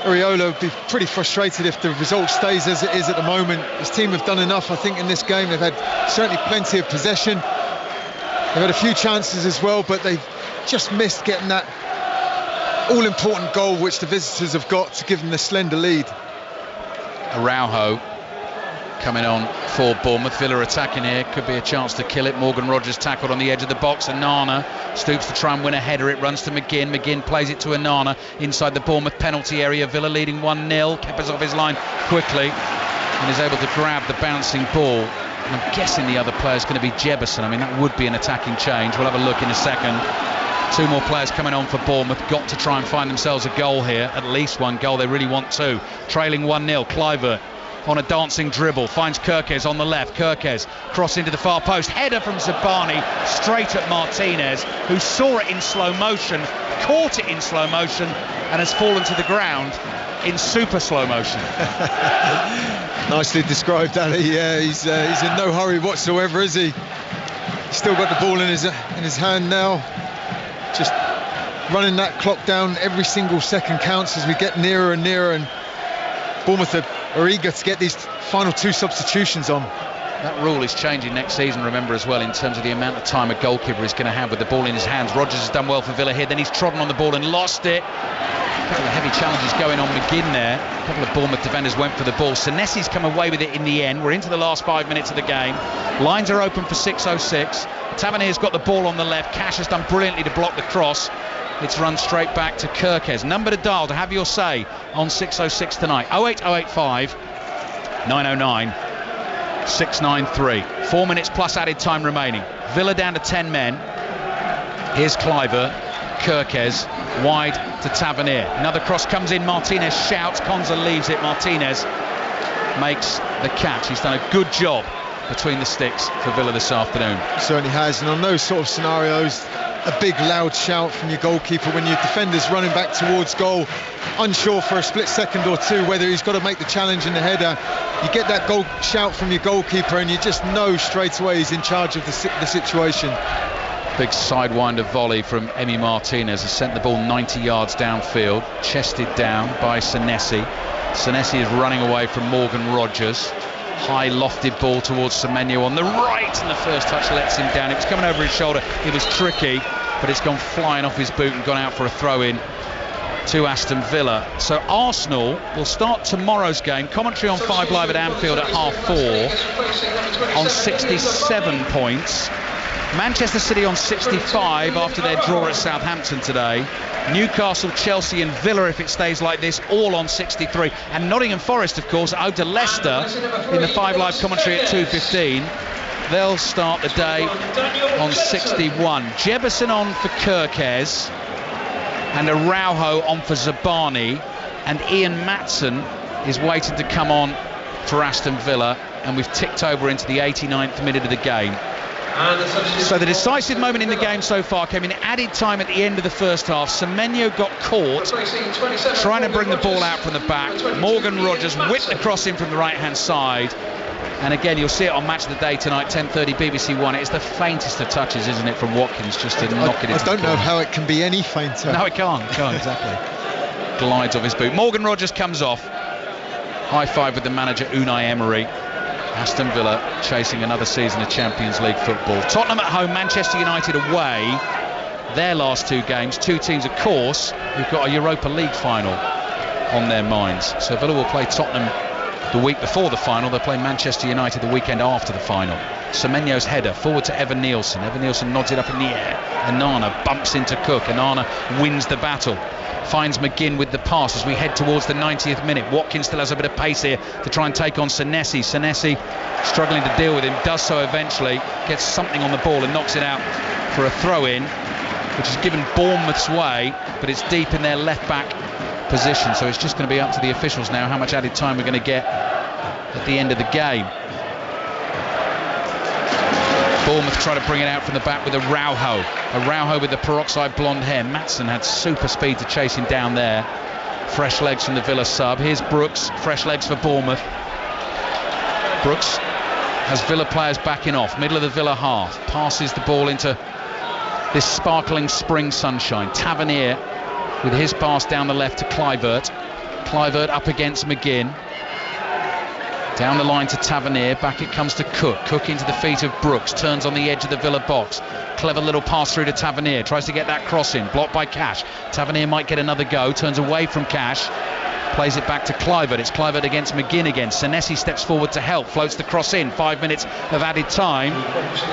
Areola would be pretty frustrated if the result stays as it is at the moment. His team have done enough, I think, in this game. They've had certainly plenty of possession. They've had a few chances as well, but they've just missed getting that all-important goal which the visitors have got to give them the slender lead. Araujo coming on for Bournemouth. Villa attacking here, could be a chance to kill it. Morgan Rogers tackled on the edge of the box. Anana stoops to try and win a header. It runs to McGinn. McGinn plays it to Anana inside the Bournemouth penalty area. Villa leading 1-0. Kepa's off his line quickly and is able to grab the bouncing ball. And I'm guessing the other player is going to be Jebison. I mean, that would be an attacking change. We'll have a look in a second. Two more players coming on for Bournemouth. Got to try and find themselves a goal here. At least one goal. They really want two. Trailing 1-0. Kluivert on a dancing dribble, finds Kirkes on the left. Kirkes cross into the far post, header from Zabani straight at Martinez, who saw it in slow motion, caught it in slow motion, and has fallen to the ground in super slow motion. Nicely described, Ali. Yeah, he's in no hurry whatsoever, is he? He's still got the ball in his hand now, just running that clock down. Every single second counts as we get nearer and nearer, and Bournemouth are eager to get these final two substitutions on. That rule is changing next season, remember, as well, in terms of the amount of time a goalkeeper is going to have with the ball in his hands. Rogers has done well for Villa here, then he's trodden on the ball and lost it. A couple of heavy challenges going on McGinn there. A couple of Bournemouth defenders went for the ball. Senesi's come away with it in the end. We're into the last 5 minutes of the game. Lines are open for 6:06. Tavernier's got the ball on the left. Cash has done brilliantly to block the cross. It's run straight back to Kirkes. Number to dial to have your say on 6:06 tonight. 08085 909 693. 4 minutes plus added time remaining. Villa down to 10 men. Here's Kluivert. Kirkes wide to Tavernier. Another cross comes in. Martinez shouts. Konsa leaves it. Martinez makes the catch. He's done a good job between the sticks for Villa this afternoon. Certainly has. And on those sort of scenarios, a big loud shout from your goalkeeper when your defender's running back towards goal, unsure for a split second or two whether he's got to make the challenge in the header. You get that goal shout from your goalkeeper and you just know straight away he's in charge of the situation. Big sidewinder volley from Emi Martinez has sent the ball 90 yards downfield, chested down by Senesi. Senesi is running away from Morgan Rogers. High lofted ball towards Semenyo on the right, and the first touch lets him down. It was coming over his shoulder. It was tricky, but it's gone flying off his boot and gone out for a throw-in to Aston Villa. So Arsenal will start tomorrow's game. Commentary on 5 Live at Anfield at 4:30 on 67 points. Manchester City on 65 after their draw at Southampton today. Newcastle, Chelsea and Villa, if it stays like this, all on 63. And Nottingham Forest, of course, out to Leicester in the 5 Live commentary at 2:15. They'll start the day on 61. Jebison on for Kirkes and Araujo on for Zabani, and Ian Matson is waiting to come on for Aston Villa, and we've ticked over into the 89th minute of the game. So the decisive moment in the game so far came in added time at the end of the first half. Semenyo got caught trying to bring the ball out from the back. Morgan Rogers whipped the cross in from the right-hand side. And again, you'll see it on Match of the Day tonight, 10:30 BBC One. It's the faintest of touches, isn't it, from Watkins, just to knock it into the I don't know how it can be any fainter. No, it can't. Exactly. Glides off his boot. Morgan Rogers comes off. High five with the manager, Unai Emery. Aston Villa chasing another season of Champions League football. Tottenham at home, Manchester United away. Their last two games, two teams, of course, who've got a Europa League final on their minds. So Villa will play Tottenham the week before the final. They'll play Manchester United the weekend after the final. Semenyo's header forward to Evan Nielsen. Evan Nielsen nods it up in the air. Onana bumps into Cook. Onana wins the battle. Finds McGinn with the pass as we head towards the 90th minute. Watkins still has a bit of pace here to try and take on Senesi. Senesi struggling to deal with him, does so eventually, gets something on the ball and knocks it out for a throw-in, which is given Bournemouth's way, but it's deep in their left-back position. So it's just going to be up to the officials now how much added time we're going to get at the end of the game. Bournemouth try to bring it out from the back with Araujo with the peroxide blonde hair. Maatsen had super speed to chase him down there. Fresh legs from the Villa sub. Here's Brooks, fresh legs for Bournemouth. Brooks has Villa players backing off, middle of the Villa half, passes the ball into this sparkling spring sunshine. Tavernier with his pass down the left to Kluivert. Kluivert up against McGinn. Down the line to Tavernier, back it comes to Cook. Cook into the feet of Brooks, turns on the edge of the Villa box. Clever little pass through to Tavernier, tries to get that cross in, blocked by Cash. Tavernier might get another go, turns away from Cash, plays it back to Kluivert. It's Kluivert against McGinn again. Senesi steps forward to help, floats the cross in. 5 minutes of added time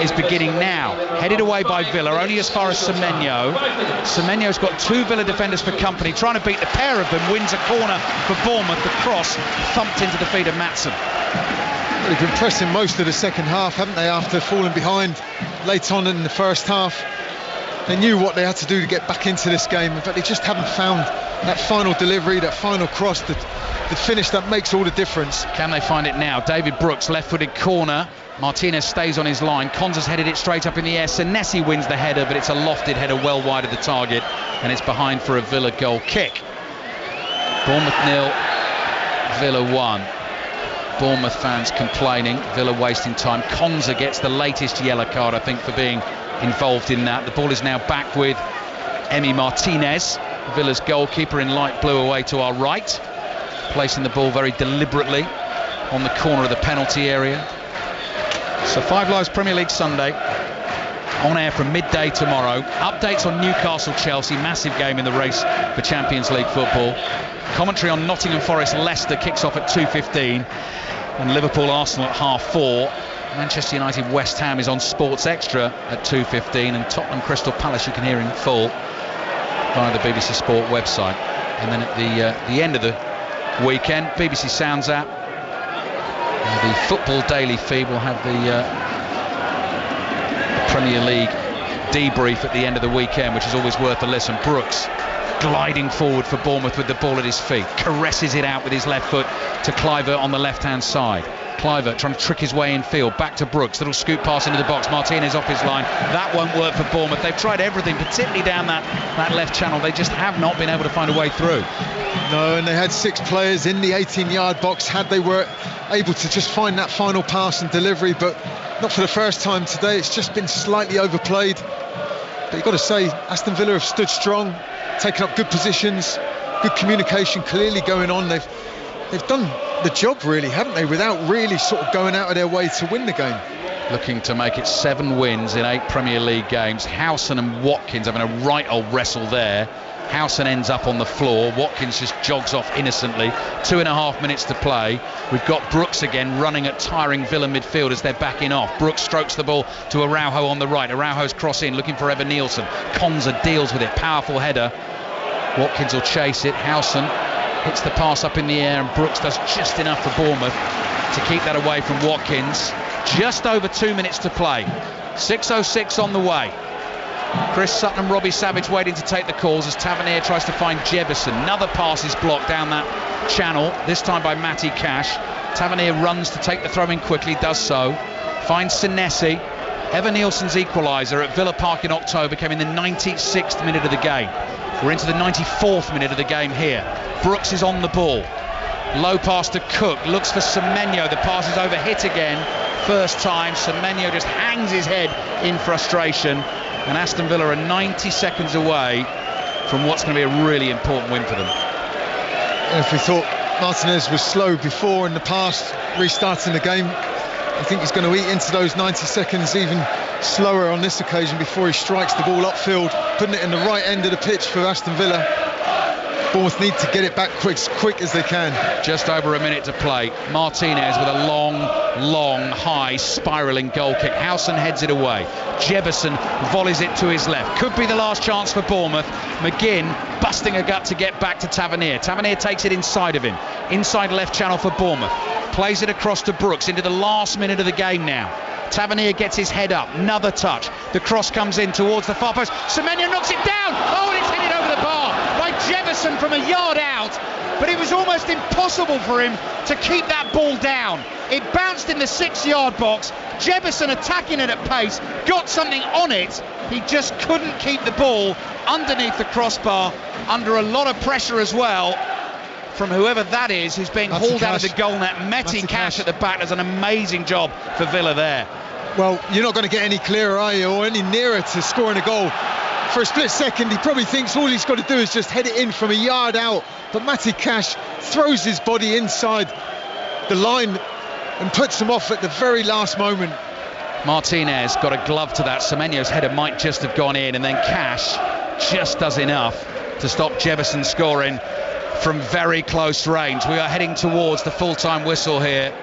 is beginning now. Headed away by Villa, only as far as Semenyo. Semenyo's got two Villa defenders for company, trying to beat the pair of them, wins a corner for Bournemouth. The cross thumped into the feet of Maatsen. Well, they've been pressing most of the second half, haven't they, after falling behind late on in the first half. They knew what they had to do to get back into this game, but they just haven't found that final delivery, that final cross, the finish that makes all the difference. Can they find it now? David Brooks, left-footed corner. Martinez stays on his line. Konza's headed it straight up in the air. Senesi wins the header, but it's a lofted header well wide of the target, and it's behind for a Villa goal kick. Bournemouth 0, Villa 1. Bournemouth fans complaining, Villa wasting time. Konza gets the latest yellow card, I think, for being involved in that. The ball is now back with Emi Martinez, Villa's goalkeeper, in light blue away to our right, placing the ball very deliberately on the corner of the penalty area. So Five Live's Premier League Sunday on air from midday tomorrow. Updates on Newcastle-Chelsea, massive game in the race for Champions League football. Commentary on Nottingham Forest-Leicester kicks off at 2:15, and Liverpool-Arsenal at 4:30. Manchester United-West Ham is on Sports Extra at 2:15, and Tottenham-Crystal Palace you can hear in full via the BBC Sport website. And then at the end of the weekend, BBC Sounds app, the Football Daily feed will have the Premier League debrief at the end of the weekend, which is always worth a listen. Brooks gliding forward for Bournemouth with the ball at his feet, caresses it out with his left foot to Kluivert on the left-hand side. Kluivert trying to trick his way in field, back to Brooks, little scoop pass into the box. Martinez off his line. That won't work for Bournemouth. They've tried everything, particularly down that left channel. They just have not been able to find a way through. No, and they had 6 players in the 18-yard box had they were able to just find that final pass and delivery, but not for the first time today. It's just been slightly overplayed. But you've got to say, Aston Villa have stood strong, taken up good positions, good communication clearly going on. They've done the job, really, haven't they, without really sort of going out of their way to win the game. Looking to make it 7 wins in 8 Premier League games. Howson and Watkins having a right old wrestle there. Howson ends up on the floor. Watkins just jogs off innocently. 2.5 minutes to play. We've got Brooks again running at tiring Villa midfield as they're backing off. Brooks strokes the ball to Araujo on the right. Araujo's cross in, looking for Evan Nielsen. Konza deals with it. Powerful header. Watkins will chase it. Howson hits the pass up in the air, and Brooks does just enough for Bournemouth to keep that away from Watkins. Just over 2 minutes to play. 6:06 on the way. Chris Sutton and Robbie Savage waiting to take the calls as Tavernier tries to find Jebison. Another pass is blocked down that channel, this time by Matty Cash. Tavernier runs to take the throw in quickly, does so. Finds Senesi. Evan Nielsen's equaliser at Villa Park in October came in the 96th minute of the game. We're into the 94th minute of the game here. Brooks is on the ball. Low pass to Cook, looks for Semenyo. The pass is over hit again. First time, Semenyo just hangs his head in frustration. And Aston Villa are 90 seconds away from what's going to be a really important win for them. And if we thought Martinez was slow before in the past, restarting the game, I think he's going to eat into those 90 seconds even slower on this occasion before he strikes the ball upfield, putting it in the right end of the pitch for Aston Villa. Bournemouth need to get it back quick as they can. Just over a minute to play. Martinez with a long, high, spiralling goal kick. Howson heads it away. Jefferson volleys it to his left. Could be the last chance for Bournemouth. McGinn busting a gut to get back to Tavernier. Tavernier takes it inside of him. Inside left channel for Bournemouth. Plays it across to Brooks into the last minute of the game now. Tavernier gets his head up. Another touch. The cross comes in towards the far post. Semenyo knocks it down. Oh, and it's headed over the bar by Jefferson from a yard out. But it was almost impossible for him to keep that ball down. It bounced in the 6-yard box. Jefferson attacking it at pace. Got something on it. He just couldn't keep the ball underneath the crossbar. Under a lot of pressure as well from whoever that is who's being hauled out of the goal net. Meti Cash at the back does an amazing job for Villa there. Well, you're not going to get any clearer, are you, or any nearer to scoring a goal. For a split second, he probably thinks all he's got to do is just head it in from a yard out. But Meti Cash throws his body inside the line and puts him off at the very last moment. Martinez got a glove to that. Semenyo's header might just have gone in, and then Cash just does enough to stop Jefferson scoring from very close range. We are heading towards the full-time whistle here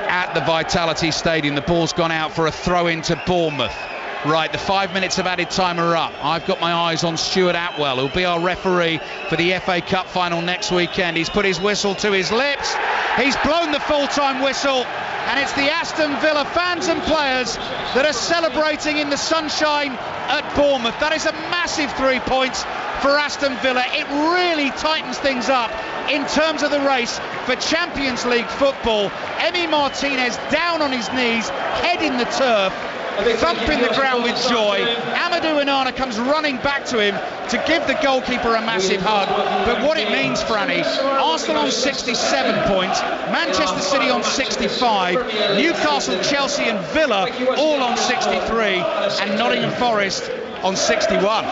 at the Vitality Stadium. The ball's gone out for a throw-in to Bournemouth. Right, the 5 minutes of added time are up. I've got my eyes on Stuart Atwell, who'll be our referee for the FA Cup final next weekend. He's put his whistle to his lips. He's blown the full-time whistle, and it's the Aston Villa fans and players that are celebrating in the sunshine at Bournemouth. That is a massive 3 points for Aston Villa. It really tightens things up in terms of the race for Champions League football. Emi Martinez down on his knees, head in the turf, thumping the ground with joy. Amadou Onana comes running back to him to give the goalkeeper a massive hug. But what it means, Franny, Arsenal on 67 points, Manchester City on 65, Newcastle, Chelsea and Villa all on 63, and Nottingham Forest on 61.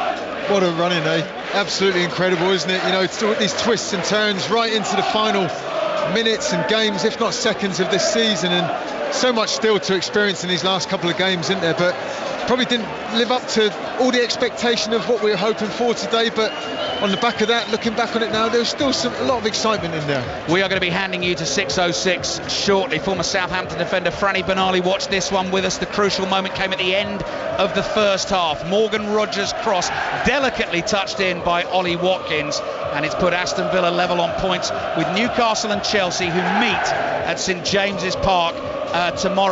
What a running, eh? Absolutely incredible, isn't it? You know, it's all these twists and turns right into the final minutes and games, if not seconds, of this season, and so much still to experience in these last couple of games, isn't there? But probably didn't live up to all the expectation of what we were hoping for today. But on the back of that, looking back on it now, there's still a lot of excitement in there. We are going to be handing you to 6:06 shortly. Former Southampton defender Franny Benali watched this one with us. The crucial moment came at the end of the first half. Morgan Rogers' cross delicately touched in by Ollie Watkins, and it's put Aston Villa level on points with Newcastle and Chelsea, who meet at St James's Park tomorrow.